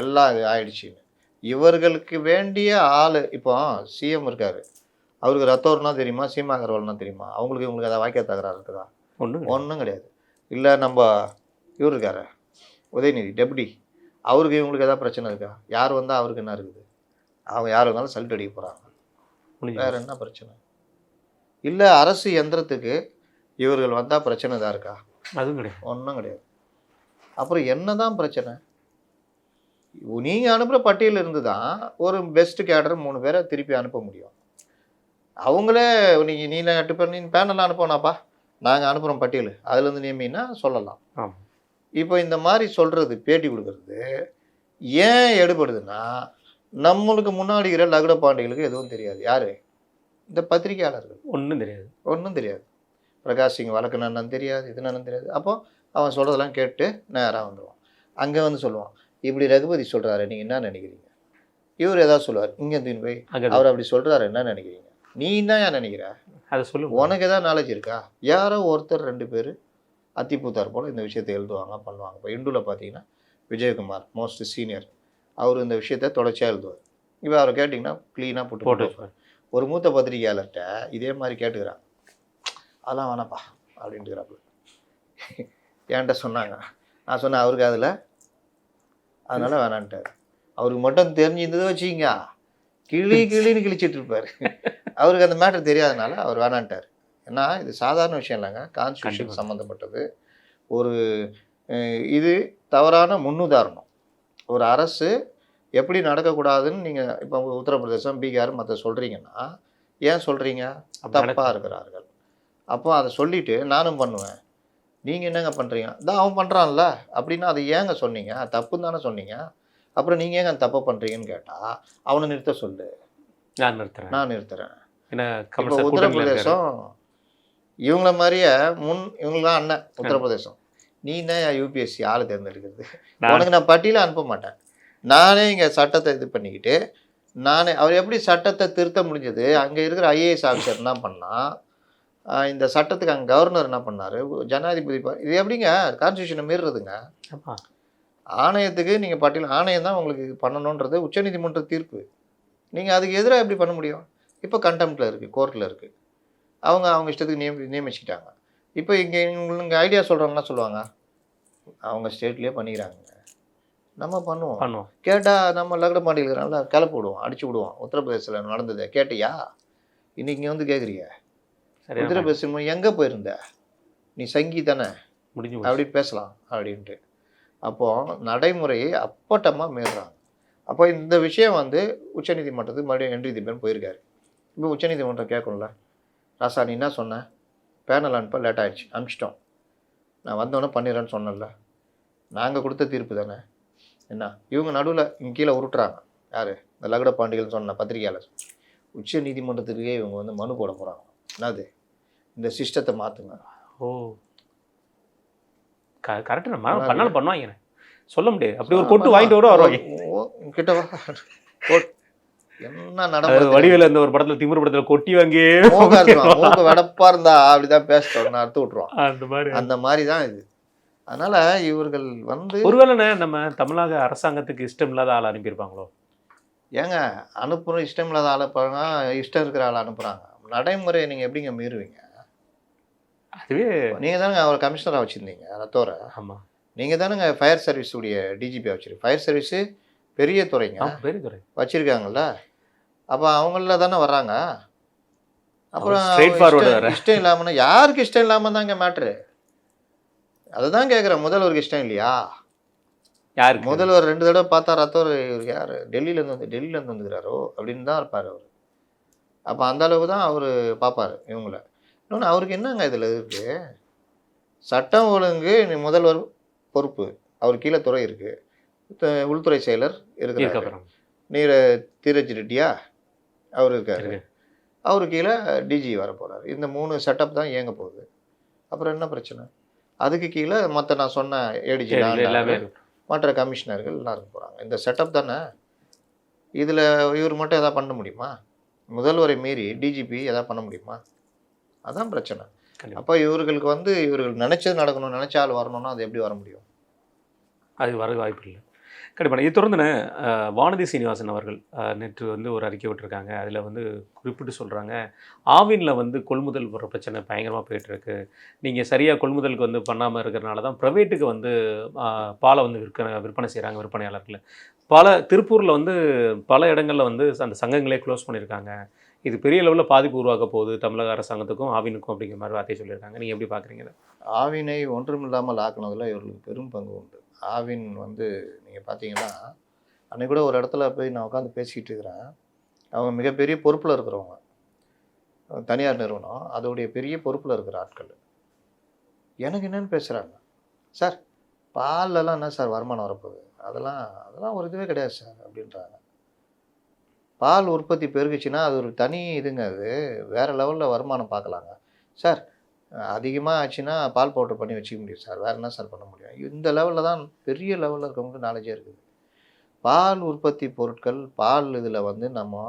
எல்லாம் இது ஆயிடுச்சுன்னு. இவர்களுக்கு வேண்டிய ஆள் இப்போ சிஎம் இருக்கார், அவருக்கு ரத்தோர்னா தெரியுமா, சீமா அகர்வால்னா தெரியுமா? அவங்களுக்கு இவங்களுக்கு அதை வாய்க்க தகராறு இருக்குதா? ஒன்றும் கிடையாது. இல்லை நம்ம இவர் இருக்கார் உதயநிதி டெப்டி, அவருக்கு இவங்களுக்கு எதாவது பிரச்சனை இருக்கா? யார் வந்தால் அவருக்கு என்ன இருக்குது? அவங்க யார் இருந்தாலும் சல்ட் அடிக்க போகிறாங்க, வேறு என்ன பிரச்சனை? இல்லை அரசு எந்திரத்துக்கு இவர்கள் வந்தால் பிரச்சனை தான் இருக்கா? அதுவும் கிடையாது, ஒன்றும் கிடையாது. அப்புறம் என்ன தான் பிரச்சனை? நீங்கள் அனுப்புகிற பட்டியல் இருந்து தான் ஒரு பெஸ்ட் கேடர் 3 பேரை திருப்பி அனுப்ப முடியும். அவங்களே நீங்கள் நீல 8 பேர் நீ பேனல் அனுப்பணாப்பா, நாங்கள் அனுப்புகிறோம் பட்டியல், அதுலேருந்து நியமின்னா சொல்லலாம். இப்போ இந்த மாதிரி சொல்கிறது, பேட்டி கொடுக்கறது ஏன் எடுபடுதுன்னா, நம்மளுக்கு முன்னாடி இருக்கிற லகுட பாண்டிகளுக்கு எதுவும் தெரியாது. யார்? இந்த பத்திரிகையாளர்கள். ஒன்றும் தெரியாது. பிரகாஷ் சிங் வழக்கு என்னன்னு தெரியாது, இது என்னன்னு தெரியாது. அப்போ அவன் சொல்கிறதெல்லாம் கேட்டு நேராக வந்துடுவான். அங்கே வந்து சொல்லுவான், இப்படி ரகுபதி சொல்கிறாரு, நீங்கள் என்ன நினைக்கிறீங்க? இவர் ஏதாவது சொல்லுவார், இங்கே தீன் போய் அவர் அப்படி சொல்கிறாரு, என்ன நினைக்கிறீங்க? நீ என்ன ஏன் நினைக்கிற? அதை சொல்லு, உனக்கு ஏதாவது நாலேஜ் இருக்கா? யாரோ ஒருத்தர் 2 பேர் அத்திப்பூத்தார் போல் இந்த விஷயத்தை எழுதுவாங்க, பண்ணுவாங்க. இப்போ இந்துவில் பார்த்தீங்கன்னா விஜயகுமார் மோஸ்ட் சீனியர், அவர் இந்த விஷயத்தை தொடர்ச்சியாக எழுதுவார். இப்போ அவரை கேட்டிங்கன்னா க்ளீனாக போட்டு ஒரு மூத்த பத்திரிகையாளர்கிட்ட இதே மாதிரி கேட்டுக்கிறாங்க, அதெல்லாம் வேணாப்பா அப்படின்ட்டுக்கிறாப்புல. என்கிட்ட சொன்னாங்க, நான் சொன்னேன் அவருக்கு அதில் அதனால் வேணான்ட்டார். அவருக்கு மட்டும் தெரிஞ்சிருந்ததை வச்சுக்கிங்க கிளின்னு கிழிச்சிட்டு இருப்பார். அவருக்கு அந்த மேட்டர் தெரியாதனால அவர் வேணான்ட்டார். ஏன்னா இது சாதாரண விஷயம் இல்லைங்க, கான்ஸ்டியூஷன் சம்மந்தப்பட்டது. ஒரு இது தவறான முன்னுதாரணம். ஒரு அரசு எப்படி நடக்கக்கூடாதுன்னு நீங்கள் இப்போ உத்தரப்பிரதேசம், பீகார் மற்ற சொல்கிறீங்கன்னா, ஏன் சொல்கிறீங்க? தப்பாக இருக்கிறார்கள். அப்போ அதை சொல்லிவிட்டு நானும் பண்ணுவேன், நீங்கள் என்னங்க பண்ணுறீங்க? தான் அவன் பண்ணுறான்ல அப்படின்னா அதை ஏங்க சொன்னீங்க? தப்புன்னு தானே சொன்னீங்க. அப்புறம் நீங்கள் ஏங்க அந்த தப்பை பண்ணுறீங்கன்னு கேட்டால் அவனை நிறுத்த சொல்லு, நான் நிறுத்துறேன். இப்போ உத்தரப்பிரதேசம் இவங்கள மாதிரியே இவங்களாம் அண்ணன் உத்தரப்பிரதேசம், நீ தான் யூபிஎஸ்சி ஆள் தேர்ந்தெடுக்கிறது, உனக்கு நான் பட்டியல அனுப்ப மாட்டேன், நானே இங்கே சட்டத்தை இது பண்ணிக்கிட்டு நானே. அவர் எப்படி சட்டத்தை திருத்த முடிஞ்சது? அங்கே இருக்கிற ஐஏஎஸ் ஆஃபீஸர் என்ன பண்ணால், இந்த சட்டத்துக்கு அங்கே கவர்னர் என்ன பண்ணார், ஜனாதிபதி, இது எப்படிங்க கான்ஸ்டியூஷனை மீறுறதுங்க? ஆணையத்துக்கு நீங்கள் பட்டியல் ஆணையம் தான் உங்களுக்கு பண்ணணுன்றது உச்சநீதிமன்ற தீர்ப்பு. நீங்கள் அதுக்கு எதிராக எப்படி பண்ண முடியும்? இப்போ கண்டெம்ப்டில் இருக்குது, கோர்ட்டில் இருக்குது, அவங்க இஷ்டத்துக்கு நியமிச்சிட்டாங்க. இப்போ இங்கே ஐடியா சொல்கிறவங்களாம் சொல்லுவாங்க, அவங்க ஸ்டேட்லேயே பண்ணிக்கிறாங்க, நம்ம பண்ணுவோம். கேட்டால் நம்ம லகட மாட்டிக்கிறாங்களா கிளப்பி விடுவோம், அடிச்சு விடுவோம். உத்தரப்பிரதேசத்தில் நடந்தது கேட்டியா? இன்னைக்கு இங்கே வந்து கேட்குறிய, உத்தரப்பிரதேசம் எங்கே போயிருந்த நீ, சங்கி தானே, அப்படி பேசலாம் அப்படின்ட்டு. அப்போது நடைமுறையை அப்பட்டமாக மீறுறாங்க. அப்போ இந்த விஷயம் வந்து உச்சநீதிமன்றத்துக்கு மறுபடியும் என்ட்ரி தீபன் போயிருக்காரு. இப்போ உச்சநீதிமன்றம் கேட்கும்ல, ராசா நீ என்ன சொன்ன, பேனல் அனுப்ப லேட் ஆகிடுச்சு, அனுப்பிச்சிட்டோம், நான் வந்தோடனே பண்ணிடுறேன்னு சொன்னேன்ல, நாங்கள் கொடுத்த தீர்ப்பு தானே என்ன. இவங்க நடுவில் இங்கே கீழே உருட்டுறாங்க. யார், இந்த லகுட பாண்டிகள் சொன்ன பத்திரிகையாளர். உச்ச நீதிமன்றத்துக்கே இவங்க வந்து மனு போட போகிறாங்க. என்னது, இந்த சிஸ்டத்தை மாற்றுங்க. ஓ கரெக்டு, நம்ம பண்ணாலும் பண்ணுவாங்க, சொல்ல முடியாது. அப்படி ஒரு கொட்டு வாங்கிட்டு கூட வருவாங்க கிட்டவா. என்ன நடந்தது வடிவேல இந்த ஒரு படத்துல, திமிரு படத்துல கொட்டி வாங்கி மூக்கு வெடப்பா இருந்தா அப்படிதான் பேசுறோம், அறுத்து விட்டுருவோம். அந்த மாதிரி தான் இது. அதனால இவர்கள் வந்து ஒருவேளை நம்ம தமிழக அரசாங்கத்துக்கு இஷ்டம் இல்லாத ஆள் அனுப்பியிருப்பாங்களோ. ஏங்க அனுப்புறோம், இஷ்டம் இல்லாத ஆள் அனுப்புறாங்க, இஷ்டம் இருக்கிற ஆள் அனுப்புறாங்க. நடைமுறையை நீங்க எப்படிங்க மீறுவீங்க? அதுவே நீங்க தானங்க அவர் கமிஷனரா வச்சிருந்தீங்க ரத்தோர. ஆமா, நீங்க தானங்க ஃபயர் சர்வீஸ் உடைய டிஜிபி வச்சிருக்கீங்க. ஃபயர் சர்வீஸ் பெரிய துறைங்க, பெரிய துறை வச்சிருக்காங்கல்ல. அப்போ அவங்கள தானே வர்றாங்க. அப்புறம் இஷ்டம் இல்லாமன்னா யாருக்கு இஷ்டம் இல்லாம தாங்க மேட்ரு. அதை தான் கேட்குறேன். முதல்வருக்கு இஷ்டம் இல்லையா? யாருக்கு? முதல்வர் 2 தடவை பார்த்தா ரத்தோர் யார், டெல்லியிலேருந்து வந்துக்கிறாரோ அப்படின்னு தான் இருப்பார் அவர். அப்போ அந்த அளவுக்கு தான் அவர் பார்ப்பார் இவங்கள. இன்னொன்று அவருக்கு என்னங்க இதில் இருக்குது, சட்டம் ஒழுங்கு முதல்வர் பொறுப்பு, அவர் கீழே துறை இருக்குது, உள்துறை செயலர் இருக்கிறார், தீரஜ் ரெட்டியா அவர் இருக்காரு, அவரு கீழே டிஜி வர போகிறார். இந்த 3 செட்டப் தான் இயங்க போகுது. அப்புறம் என்ன பிரச்சனை? அதுக்கு கீழே மற்ற நான் சொன்ன ஏடிஜி எல்லாமே மற்ற கமிஷனர்கள் எல்லாம் இருக்க போகிறாங்க. இந்த செட்டப் தானே. இதில் இவர் மட்டும் எதாவது பண்ண முடியுமா? முதல்வரை மீறி டிஜிபி எதாவது பண்ண முடியுமா? அதான் பிரச்சனை. அப்போ இவர்களுக்கு வந்து இவர்கள் நினச்சது நடக்கணும், நினச்ச ஆள் வரணும்னா அது எப்படி வர முடியும்? அது வர வாய்ப்பு இல்லை. கண்டிப்பாக. இது தொடர்ந்துன்னு வானதி சீனிவாசன் அவர்கள் நேற்று வந்து ஒரு அறிக்கை விட்டுருக்காங்க. அதில் வந்து குறிப்பிட்டு சொல்கிறாங்க, ஆவினில் வந்து கொள்முதல் போகிற பிரச்சனை பயங்கரமாக போயிட்டுருக்கு. நீங்கள் சரியாக கொள்முதலுக்கு வந்து பண்ணாமல் இருக்கிறனால தான் ப்ரைவேட்டுக்கு வந்து பாலை வந்து விற்பனை செய்கிறாங்க விற்பனையாளர்கள். திருப்பூரில் வந்து பல இடங்களில் வந்து அந்த சங்கங்களே க்ளோஸ் பண்ணியிருக்காங்க. இது பெரிய லெவலில் பாதிப்பு உருவாக்க போகுது தமிழக அரசாங்கத்துக்கும் ஆவினுக்கும் அப்படிங்கிற மாதிரி வார்த்தையை சொல்லியிருக்காங்க. நீங்கள் எப்படி பார்க்குறீங்க? ஆவினை ஒன்றுமில்லாமல் ஆக்கினதில் இவர்களுக்கு பெரும் பங்கு உண்டு. ஆவின் வந்து நீங்கள் பார்த்தீங்கன்னா, அன்றைக்கி கூட ஒரு இடத்துல போய் நான் உட்காந்து பேசிக்கிட்டு இருக்கிறேன். அவங்க மிகப்பெரிய பொறுப்பில் இருக்கிறவங்க, தனியார் நிறுவனம், அதோடைய பெரிய பொறுப்பில் இருக்கிற ஆட்கள். எனக்கு என்னென்னு பேசுகிறாங்க, சார் பால்லலாம் என்ன சார் வருமானம் வரப்போகுது, அதெல்லாம் ஒரு இதுவே கிடையாது சார் அப்படின்றாங்க. பால் உற்பத்தி பெருகுச்சுன்னா அது ஒரு தனி இதுங்க, அது வேறு லெவலில் வருமானம் பார்க்கலாங்க சார். அதிகமாக ஆச்சுன்னா பால் பவுடர் பண்ணி வச்சுக்க முடியும் சார், வேறு என்ன சார் பண்ண முடியும்? இந்த லெவலில் தான் பெரிய லெவலில் இருக்கவங்களுக்கு நாலேஜே இருக்குது. பால் உற்பத்தி பொருட்கள், பால் இதில் வந்து நம்ம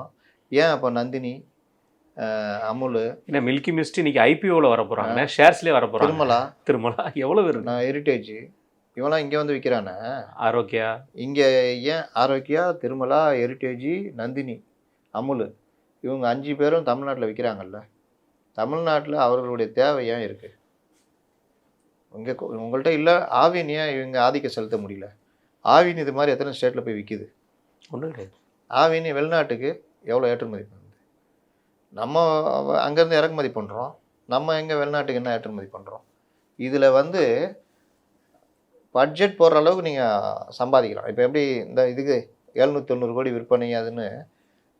ஏன் அப்போ நந்தினி, அமுல், இல்லை மில்கி மிஸ்ட் இன்றைக்கி ஐபிஓவில் வர போகிறாங்க, ஷேர்ஸ்லேயே வர போகிறாங்க. திருமலா எவ்வளோ இருக்கு, நான் ஹெரிட்டேஜ் இவெல்லாம் இங்கே வந்து விற்கிறானே, ஆரோக்கியா இங்கே, ஏன் ஆரோக்கியா, திருமலா, ஹெரிட்டேஜ், நந்தினி, அமுல், இவங்க 5 பேரும் தமிழ்நாட்டில் விற்கிறாங்கல்ல. தமிழ்நாட்டில் அவர்களுடைய தேவை ஏன் இருக்குது? உங்கள்கிட்ட இல்லை ஆவின், ஏன் இவங்க ஆதிக்கம் செலுத்த முடியல? ஆவின் இது மாதிரி எத்தனை ஸ்டேட்டில் போய் விற்கிது? ஒன்றும் கிடையாது. ஆவின் வெளிநாட்டுக்கு எவ்வளோ ஏற்றுமதி பண்ணுது? நம்ம அங்கேருந்து இறக்குமதி பண்ணுறோம், நம்ம எங்கே வெளிநாட்டுக்கு என்ன ஏற்றுமதி பண்ணுறோம்? இதில் வந்து பட்ஜெட் போடுற அளவுக்கு நீங்கள் சம்பாதிக்கலாம். இப்போ எப்படி இந்த இதுக்கு 790 கோடி விற்பனை அதுன்னு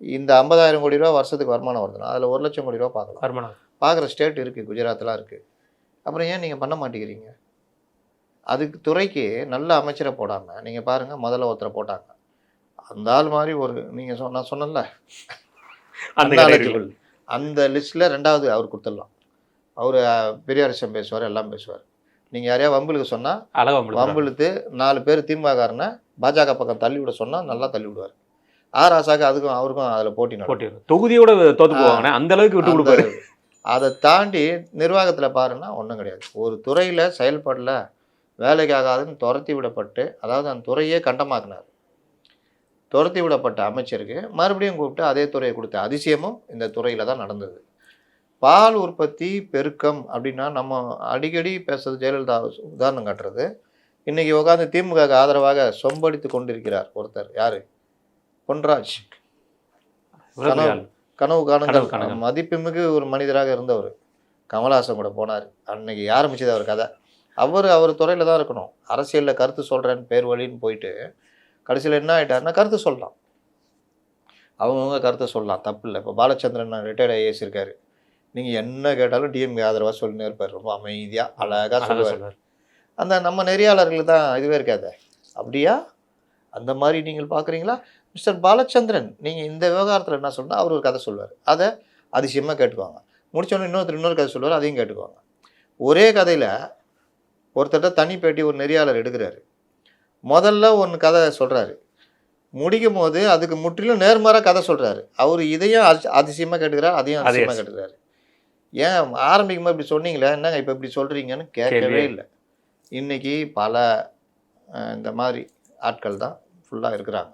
இந்த 50,000 கோடி ரூபா வருஷத்துக்கு வருமானம் வருதுன்னா அதில் 1 லட்சம் கோடி ரூபா பார்க்கலாம். வருமானம் பார்க்குற ஸ்டேட் இருக்குது, குஜராத்லாம் இருக்குது. அப்புறம் ஏன் நீங்கள் பண்ண மாட்டேங்கிறீங்க? அதுக்கு துறைக்கு நல்ல அமைச்சரை போடாமல் நீங்கள் பாருங்கள், முதல்ல ஒருத்தரை போட்டாங்க, அந்த ஆள் மாதிரி ஒரு நீங்கள் நான் சொன்னல அந்த லிஸ்ட்டில் 2வது அவர் கொடுத்துடலாம். அவர் பெரியாரிசம் பேசுவார், எல்லாம் பேசுவார். நீங்கள் யாரையா வம்புலுக்கு சொன்னால் வம்புலுக்கு 4 பேர் திமுககாரனை பாஜக பக்கம் தள்ளி விட சொன்னால் நல்லா தள்ளி விடுவார். ராசாக்கு அதுக்கும் அவருக்கும் அதில் போட்டி தொகுதியோட தோற்று போவாங்க, அந்த அளவுக்கு விட்டு கொடுப்பாரு. அதை தாண்டி நிர்வாகத்தில் பாருன்னா ஒன்றும் கிடையாது. ஒரு துறையில் செயல்படல, வேலைக்கு ஆகாதுன்னு துரத்தி விடப்பட்டு, அதாவது அந்த துறையே கண்டமாக்குனார். துரத்தி விடப்பட்ட அமைச்சருக்கு மறுபடியும் கூப்பிட்டு அதே துறையை கொடுத்த அதிசயமும் இந்த துறையில் தான் நடந்தது. பால் உற்பத்தி பெருக்கம் அப்படின்னா நம்ம அடிக்கடி பேசுறது, ஜெயலலிதா உதாரணம் காட்டுறது. இன்றைக்கி உட்காந்து திமுக ஆதரவாக சொம்படித்து கொண்டிருக்கிறார் ஒருத்தர், யார்? பொன்ராஜ். கனவு காணுங்கள் மதிப்புமிகு ஒரு மனிதராக இருந்தவர். கமல்ஹாசன் கூட போனார், அன்னைக்கு ஆரம்பிச்சது அவர் கதை. அவர் துறையில் தான் இருக்கணும். அரசியலில் கருத்து சொல்கிறேன்னு பேர் வழின்னு போயிட்டு கடைசியில் என்ன ஆகிட்டாருன்னா கருத்து சொல்லலாம், அவங்கவுங்க கருத்தை சொல்லலாம், தப்பு இல்லை. இப்போ பாலச்சந்திரன் ரிட்டையர்ட் ஐஏஎஸ் இருக்காரு, நீங்கள் என்ன கேட்டாலும் டிஎம்கே ஆதரவாக சொல்லினே இருப்பார், ரொம்ப அமைதியாக அழகாக சொல்லுவார். அந்த நம்ம நெறியாளர்களுக்கு தான் இதுவே இருக்காது. அப்படியா அந்த மாதிரி நீங்கள் பார்க்குறீங்களா? மிஸ்டர் பாலச்சந்திரன் நீங்கள் இந்த விவகாரத்தில் என்ன சொல்லணும், அவர் ஒரு கதை சொல்லுவார், அதை அதிசயமாக கேட்டுக்குவாங்க. முடிச்சோடனே இன்னொரு கதை சொல்லுவார், அதையும் கேட்டுக்குவாங்க. ஒரே கதையில் ஒருத்தர்கிட்ட தனி பேட்டி ஒரு நெறியாளர் எடுக்கிறாரு. முதல்ல ஒன்று கதை சொல்கிறாரு, முடிக்கும் போது அதுக்கு முற்றிலும் நேர்மாறாக கதை சொல்கிறாரு. அவர் இதையும் அதிசயமாக கேட்டுக்கிறார், அதையும் அதிசயமாக கேட்டுக்கிறாரு. ஏன் ஆரம்பிக்கும்போது இப்படி சொன்னீங்களே, என்னங்க இப்போ இப்படி சொல்கிறீங்கன்னு கேட்கவே இல்லை. இன்றைக்கி பல இந்த மாதிரி ஆட்கள் தான் ஃபுல்லாக இருக்கிறாங்க.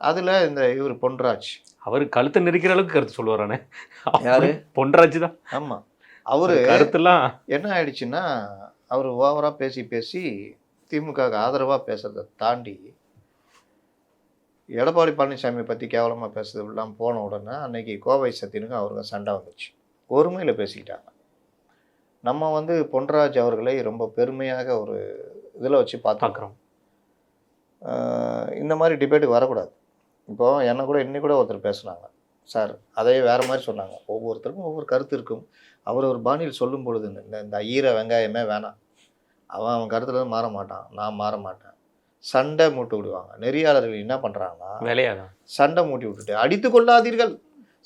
அதில் இந்த இவர் பொன்ராஜ், அவர் கழுத்தை நெரிக்கிற அளவுக்கு கருத்து சொல்லுவாரானே. யார்? பொன்ராஜ் தான். ஆமாம், அவர் கருத்துலாம் என்ன ஆயிடுச்சுன்னா, அவர் ஓவராக பேசி திமுகவுக்கு ஆதரவாக பேசுகிறத தாண்டி எடப்பாடி பழனிசாமியை பற்றி கேவலமாக பேசுறதுலாம் போன உடனே அன்னைக்கு கோவை சத்தியனுக்கு அவருக்கு சண்டை வந்துச்சு. ஒருமையில் பேசிக்கிட்டாங்க. நம்ம வந்து பொன்ராஜ் அவர்களை ரொம்ப பெருமையாக ஒரு இதில் வச்சு பார்க்குறோம். இந்த மாதிரி டிபேட்டுக்கு வரக்கூடாது. இப்போது என்னை கூட இன்னைக்கு கூட ஒருத்தர் பேசுனாங்க சார், அதே வேறு மாதிரி சொன்னாங்க. ஒவ்வொருத்தருக்கும் ஒவ்வொரு கருத்து இருக்கும். அவர் ஒரு பாணியில் சொல்லும் பொழுது இந்த ஈர வெங்காயமே வேணாம், அவன் கருத்தில் மாற மாட்டான், நான் மாற மாட்டேன், சண்டை மூட்டி விடுவாங்க. நெறியாளர்கள் என்ன பண்ணுறாங்கன்னா, வேலையாதான் சண்டை மூட்டி விட்டுட்டு அடித்து கொள்ளாதீர்கள்,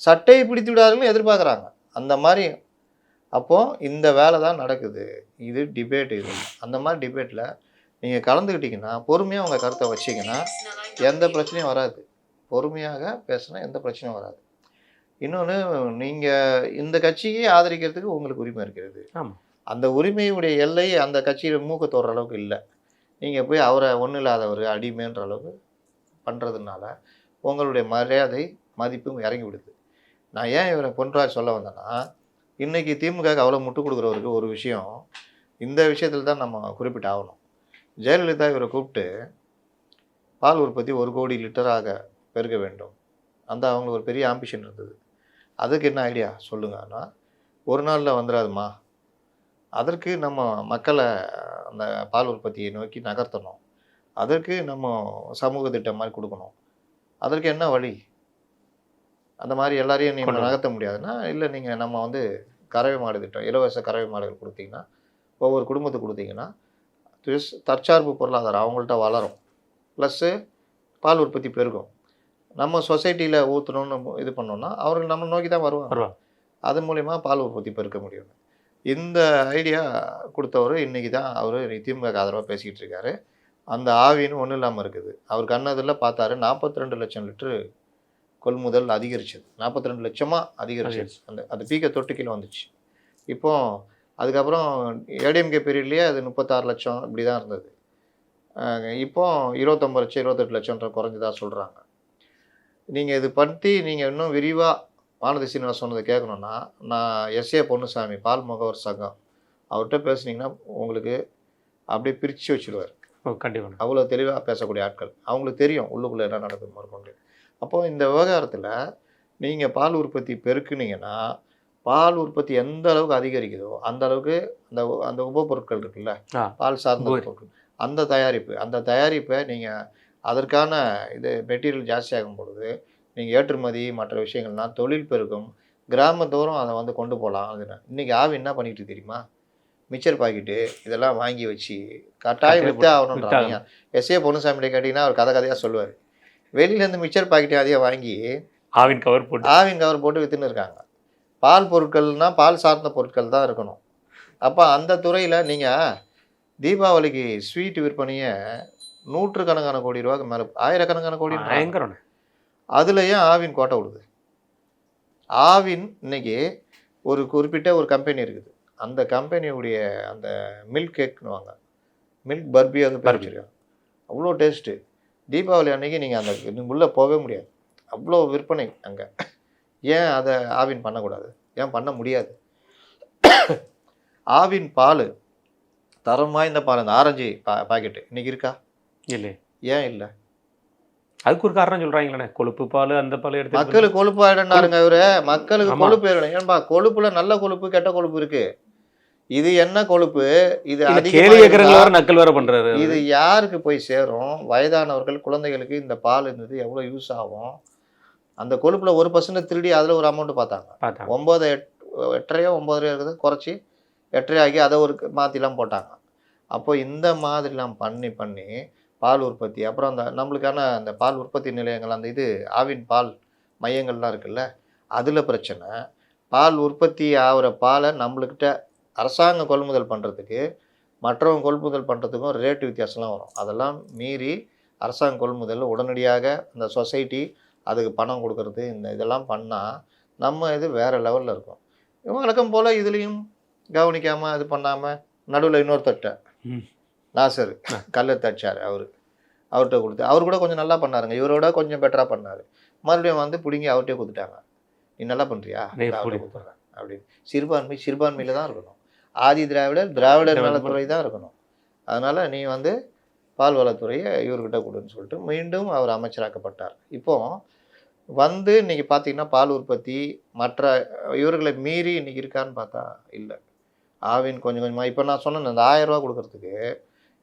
சட்டையை பிடித்து விடாதீர்கள்னு எதிர்பார்க்குறாங்க. அந்த மாதிரி அப்போது இந்த வேலை தான் நடக்குது. இது டிபேட். இது அந்த மாதிரி டிபேட்டில் நீங்கள் கலந்துக்கிட்டிங்கன்னா, பொறுமையாக உங்கள் கருத்தை வச்சிங்கன்னா எந்த பிரச்சனையும் வராது. பொறுமையாக பேசினா எந்த பிரச்சனையும் வராது. இன்னொன்று, நீங்கள் இந்த கட்சியை ஆதரிக்கிறதுக்கு உங்களுக்கு உரிமை இருக்கிறது. அந்த உரிமையுடைய எல்லை அந்த கட்சியில் மூக்க தோற அளவுக்கு இல்லை. நீங்கள் போய் அவரை ஒன்றும் இல்லாதவர் அடிமைன்ற அளவுக்கு பண்ணுறதுனால உங்களுடைய மரியாதை மதிப்பும் இறங்கி விடுது. நான் ஏன் இவரை பொன்ராஜ் சொல்ல வந்தேன்னா, இன்றைக்கி திமுகவுக்கு அவ்வளோ முட்டு கொடுக்குறவருக்கு ஒரு விஷயம், இந்த விஷயத்தில் தான் நம்ம குறிப்பிட்டு ஆகணும். ஜெயலலிதா இவரை கூப்பிட்டு பால் உற்பத்தி 1 கோடி லிட்டராக பெருக வேண்டும், அந்த அவங்களுக்கு ஒரு பெரிய ஆம்பிஷன் இருந்தது. அதுக்கு என்ன ஐடியா சொல்லுங்கன்னா, ஒரு நாளில் வந்துடாதுமா, அதற்கு நம்ம மக்களை அந்த பால் உற்பத்தியை நோக்கி நகர்த்தணும், அதற்கு நம்ம சமூக திட்டம் மாதிரி கொடுக்கணும், அதற்கு என்ன வழி, அந்த மாதிரி எல்லாரையும் நீங்கள் நகர்த்த முடியாதுன்னா, இல்லை நீங்கள் நம்ம வந்து கறவை மாடு திட்டம், இலவச கறவை மாடுகள் கொடுத்தீங்கன்னா, ஒவ்வொரு குடும்பத்துக்கு கொடுத்தீங்கன்னா தற்சார்பு பொருளாதாரம் அவங்கள்ட்ட வளரும், ப்ளஸ்ஸு பால் உற்பத்தி பெருகும், நம்ம சொசைட்டியில் ஊற்றணும்னு இது பண்ணோன்னா அவர்கள் நம்ம நோக்கி தான் வருவாங்க, அது மூலிமா பால் உற்பத்தி பெருக்க முடியும். இந்த ஐடியா கொடுத்தவர் இன்றைக்கி தான் அவர் திமுக ஆதரவாக பேசிக்கிட்டு இருக்காரு. அந்த ஆவின்னு ஒன்றும் இல்லாமல் இருக்குது. அவர் கண்ணதில் பார்த்தாரு, 42 லட்சம் லிட்டரு கொள்முதல் அதிகரிச்சது, 42 லட்சமாக அதிகரிச்சிருச்சு. அது பீக்கை தொட்டு கீழே வந்துச்சு. இப்போது அதுக்கப்புறம் ஏடிஎம்கே பீரியட்லேயே அது 36 லட்சம் இப்படி தான் இருந்தது. இப்போது 29 லட்சம் 28 லட்சம்ன்ற குறைஞ்சதாக சொல்கிறாங்க. நீங்கள் இது பற்றி நீங்கள் இன்னும் விரிவாக வானதி சீனிவாசன் சொன்னதை கேட்கணுன்னா, நான் எஸ்ஏ பொன்னுசாமி பால் முகவர் சங்கம் அவர்கிட்ட பேசுனீங்கன்னா உங்களுக்கு அப்படியே பிரித்து வச்சுடுவார். கண்டிப்பாக அவ்வளோ தெளிவாக பேசக்கூடிய ஆட்கள், அவங்களுக்கு தெரியும் உள்ளுக்குள்ளே என்ன நடக்குது முதற்கொண்டு. அப்போது இந்த விவகாரத்தில் நீங்கள் பால் உற்பத்தி பெருக்குனீங்கன்னா, பால் உற்பத்தி எந்த அளவுக்கு அதிகரிக்குதோ அந்த அளவுக்கு அந்த உபப்பொருட்கள் இருக்குல்ல, பால் சார்ந்த பொருட்கள், அந்த தயாரிப்பை நீங்கள் அதற்கான இது மெட்டீரியல் ஜாஸ்தியாகும் பொழுது நீங்கள் ஏற்றுமதி மற்ற விஷயங்கள்லாம் தொழில் பெருகும், கிராமத்தோறும் அதை வந்து கொண்டு போகலாம். அது இன்றைக்கி ஆவி என்ன பண்ணிட்டு தெரியுமா, மிச்சர் பாக்கெட்டு இதெல்லாம் வாங்கி வச்சு கட்டாயம் விற்றே ஆகணுன்றாங்க. எஸ்ஏ பொன்னுசாமிகிட்ட கேட்டிங்கன்னா அவர் கதையாக சொல்லுவார், வெளியிலேருந்து மிச்சர் பாக்கெட்டு அதையே வாங்கி ஆவின் கவர் போட்டு விற்றுன்னு இருக்காங்க. பால் பொருட்கள்னால் பால் சார்ந்த பொருட்கள் தான் இருக்கணும். அப்போ அந்த துறையில் நீங்கள் தீபாவளிக்கு ஸ்வீட் விற்பனையை 100கணக்கான கோடி ரூபாய்க்கு மேலே, 1000கணக்கான கோடி பயங்கரம். அதில் ஏன் ஆவின் கோட்டை விடுது? ஆவின் இன்னைக்கு ஒரு குறிப்பிட்ட ஒரு கம்பெனி இருக்குது, அந்த கம்பெனியுடைய அந்த மில்க் கேக்னு வாங்க, மில்க் பர்பி அது பறிச்சிருக்காங்க, அவ்வளோ டேஸ்ட்டு. தீபாவளி அன்னைக்கு நீங்கள் அந்த உள்ளே போகவே முடியாது, அவ்வளோ விற்பனை அங்கே. ஏன் அதை ஆவின் பண்ணக்கூடாது? ஏன் பண்ண முடியாது? ஆவின் பால் தரம் வாய்ந்த பால், அந்த ஆரஞ்சு பாக்கெட்டு இன்றைக்கி இருக்கா? இல்லை. ஏன் இல்லை? அதுக்கு ஒரு காரணம் சொல்கிறாங்களே, கொழுப்பு பால் அந்த பால் எடுத்து மக்களுக்கு கொழுப்பு ஆகிடனாருங்க இவர், மக்களுக்கு கொழுப்பு ஏறணும். ஏன்பா கொழுப்புல நல்ல கொழுப்பு கெட்ட கொழுப்பு இருக்குது. இது என்ன கொழுப்பு, இது இல்ல அதிகமா கேலி இருந்தா கேட்கறவங்கள வேற நக்கல் வேற பண்றாரு. இது யாருக்கு போய் சேரும்? வயதானவர்கள், குழந்தைகளுக்கு இந்த பால் இருந்தது எவ்வளோ யூஸ் ஆகும்? அந்த கொழுப்புல 1% திருடி அதில ஒரு அமௌண்ட் பார்த்தாங்க. பார்த்தாங்க. 9 8.5 9 இருக்குது குறைச்சி 8.5 ஆக்கி அதை ஒரு மாற்றிலாம் போட்டாங்க. அப்போ இந்த மாதிரிலாம் பண்ணி பண்ணி பால் உற்பத்தி, அப்புறம் அந்த நம்மளுக்கான அந்த பால் உற்பத்தி நிலையங்கள், அந்த இது ஆவின் பால் மையங்கள்லாம் இருக்குல்ல, அதில் பிரச்சனை. பால் உற்பத்தி ஆகிற பாலை நம்மளுக்கிட்ட அரசாங்கம் கொள்முதல் பண்ணுறதுக்கு மற்றவங்க கொள்முதல் பண்ணுறதுக்கும் ரேட்டு வித்தியாசம்லாம் வரும். அதெல்லாம் மீறி அரசாங்க கொள்முதல் உடனடியாக அந்த சொசைட்டி அதுக்கு பணம் கொடுக்கறது, இந்த இதெல்லாம் பண்ணால் நம்ம இது வேறு லெவலில் இருக்கும். வழக்கம் போல் இதுலேயும் கவனிக்காமல் இது பண்ணாமல் நடுவில் இன்னொருத்தட்ட நாசர் கல்லை தச்சார் அவர்கிட்ட கொடுத்து அவர் கூட கொஞ்சம் நல்லா பண்ணாருங்க, இவரோட கொஞ்சம் பெட்டராக பண்ணார். மறுபடியும் வந்து பிடிங்கி அவர்கிட்டே கொடுத்துட்டாங்க. நீ நல்லா பண்ணுறியா கொடுத்துட்றேன் அப்படின்னு. சிறுபான்மையில் தான் இருக்கணும். ஆதி திராவிடர் நலத்துறை தான் இருக்கணும். அதனால் நீ வந்து பால் வளத்துறையை இவர்கிட்ட கொடுன்னு சொல்லிட்டு மீண்டும் அவர் அமைச்சராக்கப்பட்டார். இப்போது வந்து இன்றைக்கி பார்த்தீங்கன்னா பால் உற்பத்தி மற்ற இவர்களை மீறி இன்றைக்கி இருக்கான்னு பார்த்தா இல்லை. ஆவின் கொஞ்சம் கொஞ்சமாக இப்போ நான் சொன்னேன் அந்த 1000 ரூபா கொடுக்கறதுக்கு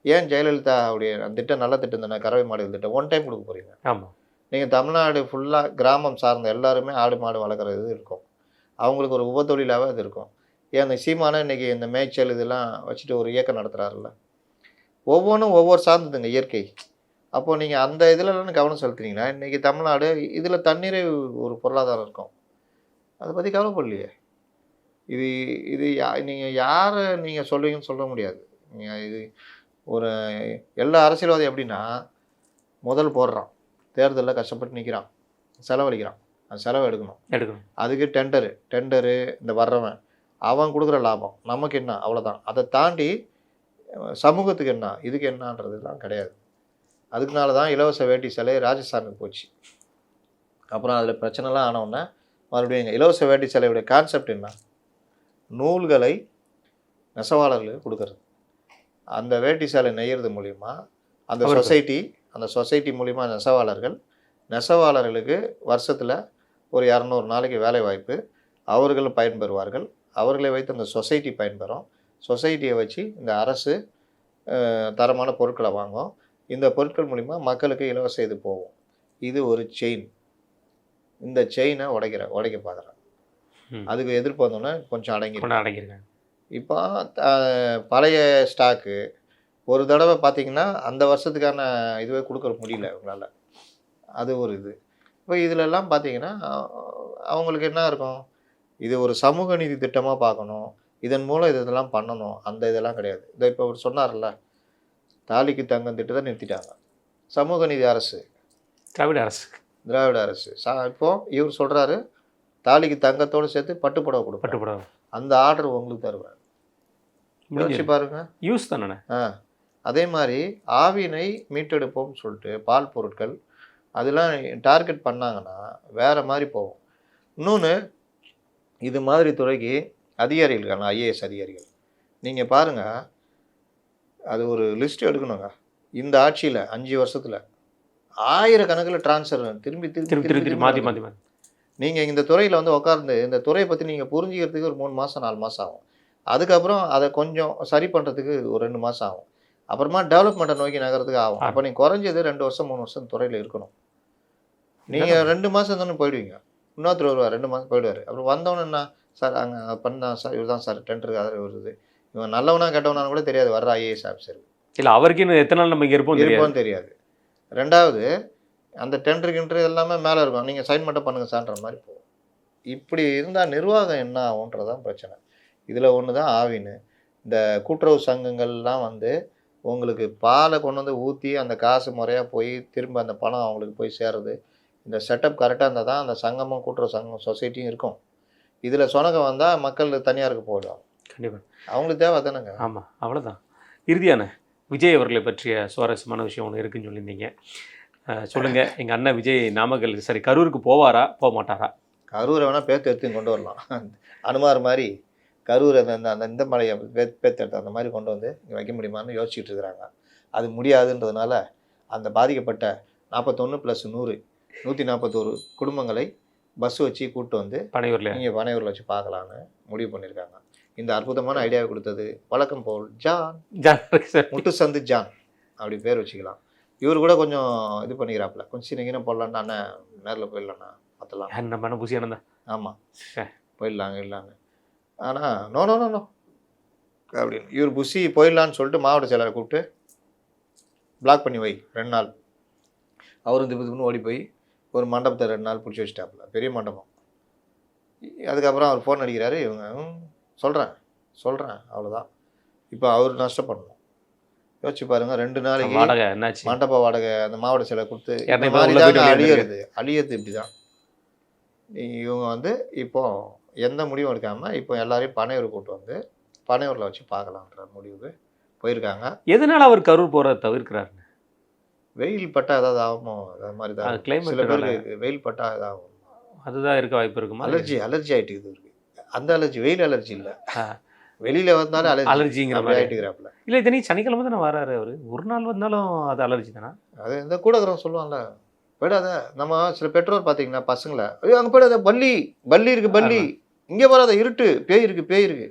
ஏன் ஜெயலலிதா அப்படியே அந்த திட்டம் நல்ல திட்டம் தானே, கறவை மாடுகள் திட்டம் ஒன் டைம் கொடுக்க போகிறீங்க. ஆமாம். நீங்கள் தமிழ்நாடு ஃபுல்லாக கிராமம் சார்ந்த எல்லாருமே ஆடு மாடு வளர்க்குற இது இருக்கும், அவங்களுக்கு ஒரு உபத்தொழிலாகவே அது இருக்கும். ஏன் அந்த சீமான இன்றைக்கி இந்த மேய்ச்சல் இதெல்லாம் வச்சுட்டு ஒரு இயக்கம் நடத்துகிறாருல்ல, ஒவ்வொன்றும் ஒவ்வொரு சார்ந்ததுங்க இயற்கை. அப்போது நீங்கள் அந்த இதிலலாம் கவனம் செலுத்துனீங்கன்னா இன்றைக்கி தமிழ்நாடு இதில் தண்ணீரே ஒரு பொருளாதாரம் இருக்கும். அதை பற்றி கவலைப்படலையே. இது இது நீங்கள் யாரை நீங்கள் சொல்லுவீங்கன்னு சொல்ல முடியாது. நீங்கள் இது ஒரு எல்லா அரசியல்வாதி எப்படின்னா முதல் போடுறான், தேர்தலில் கஷ்டப்பட்டு நிற்கிறான், செலவழிக்கிறான், அந்த செலவு எடுக்கணும். அதுக்கு டெண்டரு இந்த வர்றவன் அவன் கொடுக்குற லாபம் நமக்கு என்ன, அவ்வளோதான். அதை தாண்டி சமூகத்துக்கு என்ன, இதுக்கு என்னன்றதுலாம் கிடையாது. அதுக்குனால தான் இலவச வேட்டி சிலை ராஜஸ்தானுக்கு போச்சு. அப்புறம் அதில் பிரச்சனைலாம் ஆனவுடனே மறுபடியும் இலவச வேட்டி சிலையுடைய கான்செப்ட் என்ன, நூல்களை நெசவாளர்களுக்கு கொடுக்கறது. அந்த வேட்டி சேலை நெய்யறது மூலிமா அந்த சொசைட்டி மூலிமா நெசவாளர்களுக்கு வருஷத்தில் ஒரு 200 நாளைக்கு வேலை வாய்ப்பு, அவர்களும் பயன்பெறுவார்கள். அவர்களை வைத்து அந்த சொசைட்டி பயன்பெறும். சொசைட்டியை வச்சு இந்த அரசு தரமான பொருட்களை வாங்கும். இந்த பொருட்கள் மூலிமா மக்களுக்கு இலவச இது போகும். இது ஒரு செயின். இந்த செயினை உடைக்க பார்க்குறாங்க. அதுக்கு எதிர்ப்பு வந்தோன்னே கொஞ்சம் அடங்கிருக்காங்க. இப்போ பழைய ஸ்டாக்கு ஒரு தடவை பார்த்தீங்கன்னா அந்த வருஷத்துக்கான இதுவே கொடுக்க முடியல அவங்களால. அது ஒரு இது. இப்போ இதிலெல்லாம் பார்த்தீங்கன்னா அவங்களுக்கு என்ன இருக்கும், இது ஒரு சமூக நீதி திட்டமாக பார்க்கணும், இதன் மூலம் இதெல்லாம் பண்ணணும், அந்த இதெல்லாம் கிடையாது. இதை இப்போ அவர் சொன்னார்ல, தாலிக்கு தங்கம் திட்டத்தை நிறுத்திட்டாங்க. சமூக நீதி அரசு, திராவிட அரசு. இப்போது இவர் சொல்கிறாரு தாலிக்கு தங்கத்தோடு சேர்த்து பட்டுப்புடவை கொடுப்பேன், அந்த ஆர்டர் உங்களுக்கு தருவேன். யோசிச்சு பாருங்க, யூஸ் தானே. அதே மாதிரி ஆவினை மீட்டெடுப்போம்னு சொல்லிட்டு பால் பொருட்கள் அதெல்லாம் டார்கெட் பண்ணாங்கன்னா வேறு மாதிரி போகும். இன்னொன்று, இது மாதிரி துறைக்கு அதிகாரிகள், ஐஏஎஸ் அதிகாரிகள் நீங்கள் பாருங்கள், அது ஒரு லிஸ்ட் எடுக்கணுங்க. இந்த ஆட்சியில் 5 வருஷத்தில் 1000 கணக்கில் ட்ரான்ஸ்ஃபர் திரும்பி மாற்றி நீங்கள் இந்த துறையில் வந்து உட்கார்ந்து இந்த துறையை பற்றி நீங்கள் புரிஞ்சுக்கிறதுக்கு ஒரு 3 மாதம் 4 மாதம் ஆகும். அதுக்கப்புறம் அதை கொஞ்சம் சரி பண்ணுறதுக்கு ஒரு 2 மாதம் ஆகும். அப்புறமா டெவலப்மெண்ட்டை நோக்கி நகரத்துக்கு ஆகும். அப்போ நீங்கள் குறைஞ்சது 2 வருஷம் 3 வருஷம் துறையில் இருக்கணும். நீங்கள் 2 மாதம் தானே போயிடுவீங்க, இன்னொருத்தர் வருவார் 2 மாதம் போயிடுவார். அப்புறம் வந்தவொன்னு என்ன சார் அங்கே பண்ணால் சார் இவர் தான் சார் டெண்டருக்கு அதில் வருது, இவன் நல்லவனா கெட்டவனான்னு கூட தெரியாது வர்ற ஐஏஎஸ் ஆஃபீஸருக்கு. இல்லை அவருக்கு இன்னும் எத்தனை நாள் நம்ம இங்கே இருப்போம் தெரியாது. ரெண்டாவது அந்த டெண்டருக்கு எல்லாமே மேலே இருக்கும், நீங்கள் சைன் மட்டும் பண்ணுங்கள் சார்ன்ற மாதிரி போகும். இப்படி இருந்தால் நிர்வாகம் என்ன ஆகுன்றதான் பிரச்சனை. இதில் ஒன்று தான் ஆவின்னு இந்த கூட்டுறவு சங்கங்கள்லாம் வந்து உங்களுக்கு பாலை கொண்டு வந்து ஊற்றி அந்த காசு முறையாக போய் திரும்ப அந்த பணம் அவங்களுக்கு போய் சேருது. இந்த செட்டப் கரெக்டாக இருந்தால் தான் அந்த சங்கமும் கூட்டுறவு சங்கம் சொசைட்டியும் இருக்கும். இதில் சொனக்கம் வந்தால் மக்கள் தனியாருக்கு போயிடுவாங்க. கண்டிப்பாக அவங்களுக்கு தேவை தானேங்க. ஆமாம், அவ்வளோதான். இறுதியான விஜய் அவர்களை பற்றிய சுவாரஸ்யமான விஷயம் ஒன்று இருக்குன்னு சொல்லியிருந்தீங்க, சொல்லுங்கள். எங்கள் அண்ணன் விஜய் நாமக்கல் கரூருக்கு போவாரா போக மாட்டாரா? கரூரை வேணால் பேத்து எடுத்து கொண்டு வரலாம். அனுமார் மாதிரி கரூர் அந்த இந்த மலையை பேத்தெடுத்து அந்த மாதிரி கொண்டு வந்து இங்கே வைக்க முடியுமான்னு யோசிச்சுட்டு இருக்கிறாங்க. அது முடியாதுன்றதுனால அந்த பாதிக்கப்பட்ட 41 + 100 141 குடும்பங்களை பஸ் வச்சு கூப்பிட்டு வந்து இங்கே பனையூரில் வச்சு பார்க்கலான்னு முடிவு பண்ணியிருக்காங்க. இந்த அற்புதமான ஐடியாவை கொடுத்தது வழக்கம் போல் ஜான், ஜான் முட்டுசந்து ஜான் அப்படி பேர் வச்சுக்கலாம். இவர் கூட கொஞ்சம் இது பண்ணிக்கிறாப்புல, கொஞ்சம் சின்ன போடலான்னு அண்ணன் நேரில் போயிடலாண்ணா பார்த்துலாம். நம்ம பூசி ஆனந்தா. ஆமாம், போயிடலாங்க இல்லாங்க. ஆனால் நோ நோ நோ நோ அப்படின்னு இவர் புஷி போயிடலான்னு சொல்லிட்டு மாவட்ட செயலரை கூப்பிட்டு பிளாக் பண்ணி வை 2 நாள். அவரும் திப்பு ஓடி போய் ஒரு மண்டபத்தை 2 நாள் பிடிச்சி வச்சுட்டாப்புல, பெரிய மண்டபம். அதுக்கப்புறம் அவர் ஃபோன் அடிக்கிறாரு, இவங்க சொல்கிறேன் அவ்வளோதான். இப்போ அவர் நஷ்டப்படணும். யோசிச்சு பாருங்க, 2 நாளைக்கு வாடகை என்னாச்சு, மண்டப வாடகை அந்த மாவட்ட செயலரை கொடுத்து அழியிறது இப்படி தான். இவங்க வந்து இப்போ எந்த முடிவும் எடுக்காமல் இப்போ எல்லாரையும் பனையூர் கூட்டு வந்து பனையூரில் வச்சு பார்க்கலான்ற முடிவு போயிருக்காங்க. எதனால அவர் கரூர் போகிறத தவிர்க்கிறாரு? வெயில் பட்டா ஏதாவது ஆகுமோ, அது மாதிரி தான் சில பேருக்கு வெயில் பட்டா ஏதாவது அதுதான் இருக்க வாய்ப்பு இருக்குமா? அலர்ஜி ஆகிட்டு இருக்கு. அந்த அலர்ஜி வெயில் அலர்ஜி இல்லை, வெளியில வந்தாலும் அலர்ஜிங்கிற மாதிரி ஆகிட்டுக்கிறாப்புல. இல்லை இத்தனை சனிக்கிழமை தானே வராரு அவர், ஒரு நாள் வந்தாலும் அது அலர்ஜி தானே. அது இந்த கூடக்கிறவங்க சொல்லுவாங்கல்ல, போயிடாத. நம்ம சில பெற்றோர் பார்த்தீங்கன்னா பசங்களை ஐயோ அங்கே போயிடாத, பல்லி இருக்கு, பல்லி இங்கே வராத, இருட்டு, பேய் இருக்கு.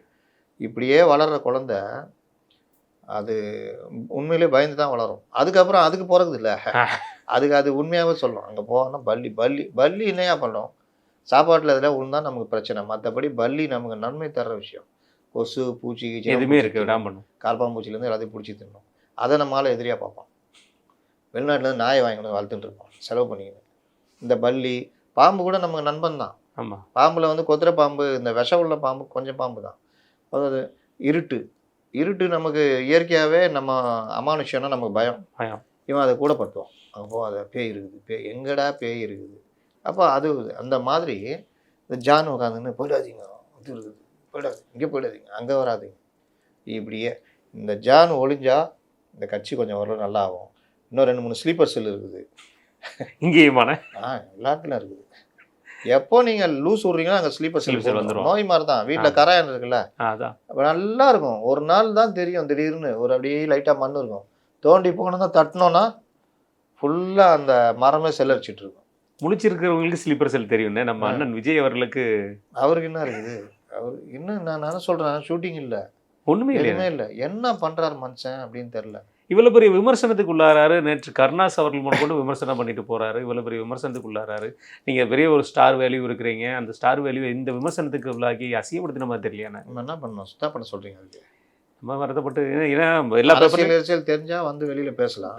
இப்படியே வளர்கிற குழந்தை அது உண்மையிலே பயந்து தான் வளரும். அதுக்கப்புறம் அதுக்கு போகிறது இல்லை, அது உண்மையாகவே சொல்லும். அங்கே போனால் பல்லி என்னையா பண்ணுறோம், சாப்பாட்டில் இதில் உழுந்தால் நமக்கு பிரச்சனை. மற்றபடி பல்லி நமக்கு நன்மை தர்ற விஷயம். கொசு, பூச்சி எதுவுமே இருக்கு, பண்ணும். கார்பாம்பூச்சிலேருந்து எல்லாத்தையும் பிடிச்சி தின்னோம். அதை நம்மளால் எதிரியாக பார்ப்போம். வெளிநாட்டிலேருந்து நாயை வாங்கிட்டு வளர்த்துட்டு இருப்போம், செலவு பண்ணிக்கணும். இந்த பல்லி, பாம்பு கூட நமக்கு நண்பன் தான். ஆமாம், பாம்பில் வந்து கொதிரை பாம்பு, இந்த விஷம் உள்ள பாம்பு கொஞ்சம் பாம்பு தான். அதாவது இருட்டு நமக்கு இயற்கையாகவே நம்ம அமானுஷ்யம்னா நமக்கு பயம். இவன் அதை கூட பட்டுவான். அப்போ அதை பேய் இருக்குது, எங்கடா பேய் இருக்குது. அப்போ அது அந்த மாதிரி இந்த ஜான் உட்காந்துன்னு போயிடாதீங்க, இது இருக்குது, இங்கே போயிடாதீங்க, அங்கே வராதிங்க. இப்படியே இந்த ஜான் ஒளிஞ்சா இந்த கட்சி கொஞ்சம் ஓரளவு நல்லா ஆகும். இன்னும் 2-3 ஸ்லீப்பர் செல் இருக்குது இங்கேயுமான. எல்லாத்துலையும் இருக்குது. எப்போ நீங்கள் லூஸ் விட்றீங்கன்னா அங்கே ஸ்லீப்பர் செல் வந்துடும். நோய் மாதிரி தான், வீட்டில் கராயன் இருக்குல்ல, நல்லா இருக்கும். ஒரு நாள் தான் தெரியும், திடீர்னு ஒரு அப்படியே லைட்டாக மண் இருக்கும், தோண்டி போனோம்னா தட்டினோன்னா ஃபுல்லாக அந்த மரமே செல்லரிச்சிட்டு இருக்கும். முழிச்சிருக்கிறவங்களுக்கு ஸ்லீப்பர் செல் தெரியும். நம்ம அண்ணன் விஜய் அவர்களுக்கு என்ன இருக்குது, அவர் இன்னும் நான் சொல்கிறேன், ஷூட்டிங் இல்லை, ஒன்றுமே இல்லை, என்ன பண்ணுறாரு மனுஷன் அப்படின்னு தெரில. இவ்வளோ பெரிய விமர்சனத்துக்கு உள்ளாராரு. நேற்று கருணாஸ் அவர்கள் கொண்டு விமர்சனம் பண்ணிட்டு போறாரு. இவ்வளோ பெரிய விமர்சனத்துக்கு உள்ளாராரு. நீங்கள் பெரிய ஒரு ஸ்டார் வேல்யூ இருக்கிறீங்க, அந்த ஸ்டார் வேல்யூ இந்த விமர்சனத்துக்கு உள்ளாகி அசிங்கப்படுத்தின மாதிரி தெரியல. நம்ம என்ன பண்ணணும், சுத்தா பண்ண சொல்கிறீங்க. அதுக்கு நம்ம வருத்தப்பட்டு, ஏன்னா எல்லா அரசியல் தெரிஞ்சால் வந்து வெளியில் பேசலாம்,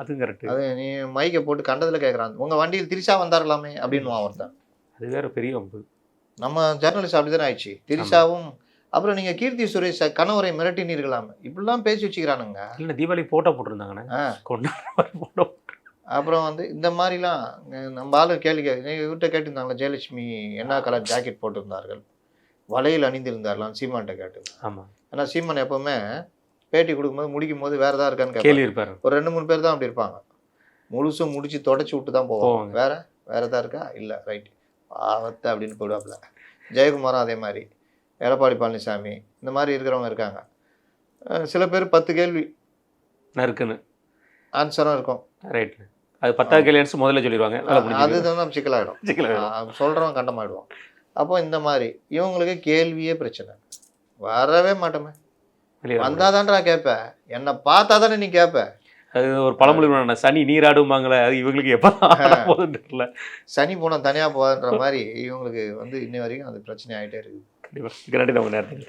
அதுவும் கரெக்ட். அது நீ மைக்கை போட்டு கண்டதில் கேட்குறான், உங்கள் வண்டியில் திரிசா வந்தாரலாமே அப்படின்னு அவர் தான். அது வேற பெரிய வம்பு. நம்ம ஜேர்னலிஸ்ட் அப்படி தானே ஆயிடுச்சு. திரிசாவும் அப்புறம் நீங்கள் கீர்த்தி சுரேஷ் கணவரை மிரட்டினீர்களாமே, இப்படிலாம் பேசி வச்சுக்கிறானுங்க. இல்லை தீபாவளி போட்டோ போட்டிருந்தாங்கண்ணே, கொண்டாட. அப்புறம் வந்து இந்த மாதிரிலாம் நம்ம ஆளு கேள்வி இவர்கிட்ட கேட்டிருந்தாங்களா, ஜெயலட்சுமி என்ன கலர் ஜாக்கெட் போட்டிருந்தார்கள், வளையல் அணிந்திருந்தார்களாம் சீமான்கிட்ட கேட்டிருந்தாங்க. ஆமாம், ஏன்னா சீமான் எப்போவுமே பேட்டி கொடுக்கும்போது முடிக்கும் போது வேறு ஏதாவது இருக்கான்னு கேள்வி இருப்பார். ஒரு 2-3 பேர் தான் அப்படி இருப்பாங்க, முழுசும் முடிச்சு தொடச்சி விட்டு தான் போவாங்க. வேறு எதாவது இருக்கா, இல்லை ரைட் பாவத்தை அப்படின்னு போயிடுவாப்புல. ஜெயக்குமாரும் அதே மாதிரி, எடப்பாடி பழனிசாமி, இந்த மாதிரி இருக்கிறவங்க இருக்காங்க. சில பேர் 10 கேள்வி நறுக்குன்னு ஆன்சரும் இருக்கும். ரைட், அது 10வது கேள்வி ஆன்சர் முதல்ல சொல்லிடுவாங்க. அதுதான் நம்ம சிக்கலாகிடும், சொல்கிறவங்க கண்டமாயிடுவோம். அப்போ இந்த மாதிரி இவங்களுக்கு கேள்வியே பிரச்சனை, வரவே மாட்டோமே. வந்தாதான்டா கேட்பேன், என்னை பார்த்தா தானே நீ கேட்ப. அது ஒரு பழமொழி, சனி நீராடுவாங்களே, அது இவங்களுக்கு எப்போ போதுன்னு தெரியல. சனி போனால் தனியாக போகுதுன்ற மாதிரி இவங்களுக்கு வந்து இன்ன வரைக்கும் அது பிரச்சனை ஆகிட்டே இருக்குது. கண்டிப்பாக. நன்றி, நம்ம நேரத்தில்.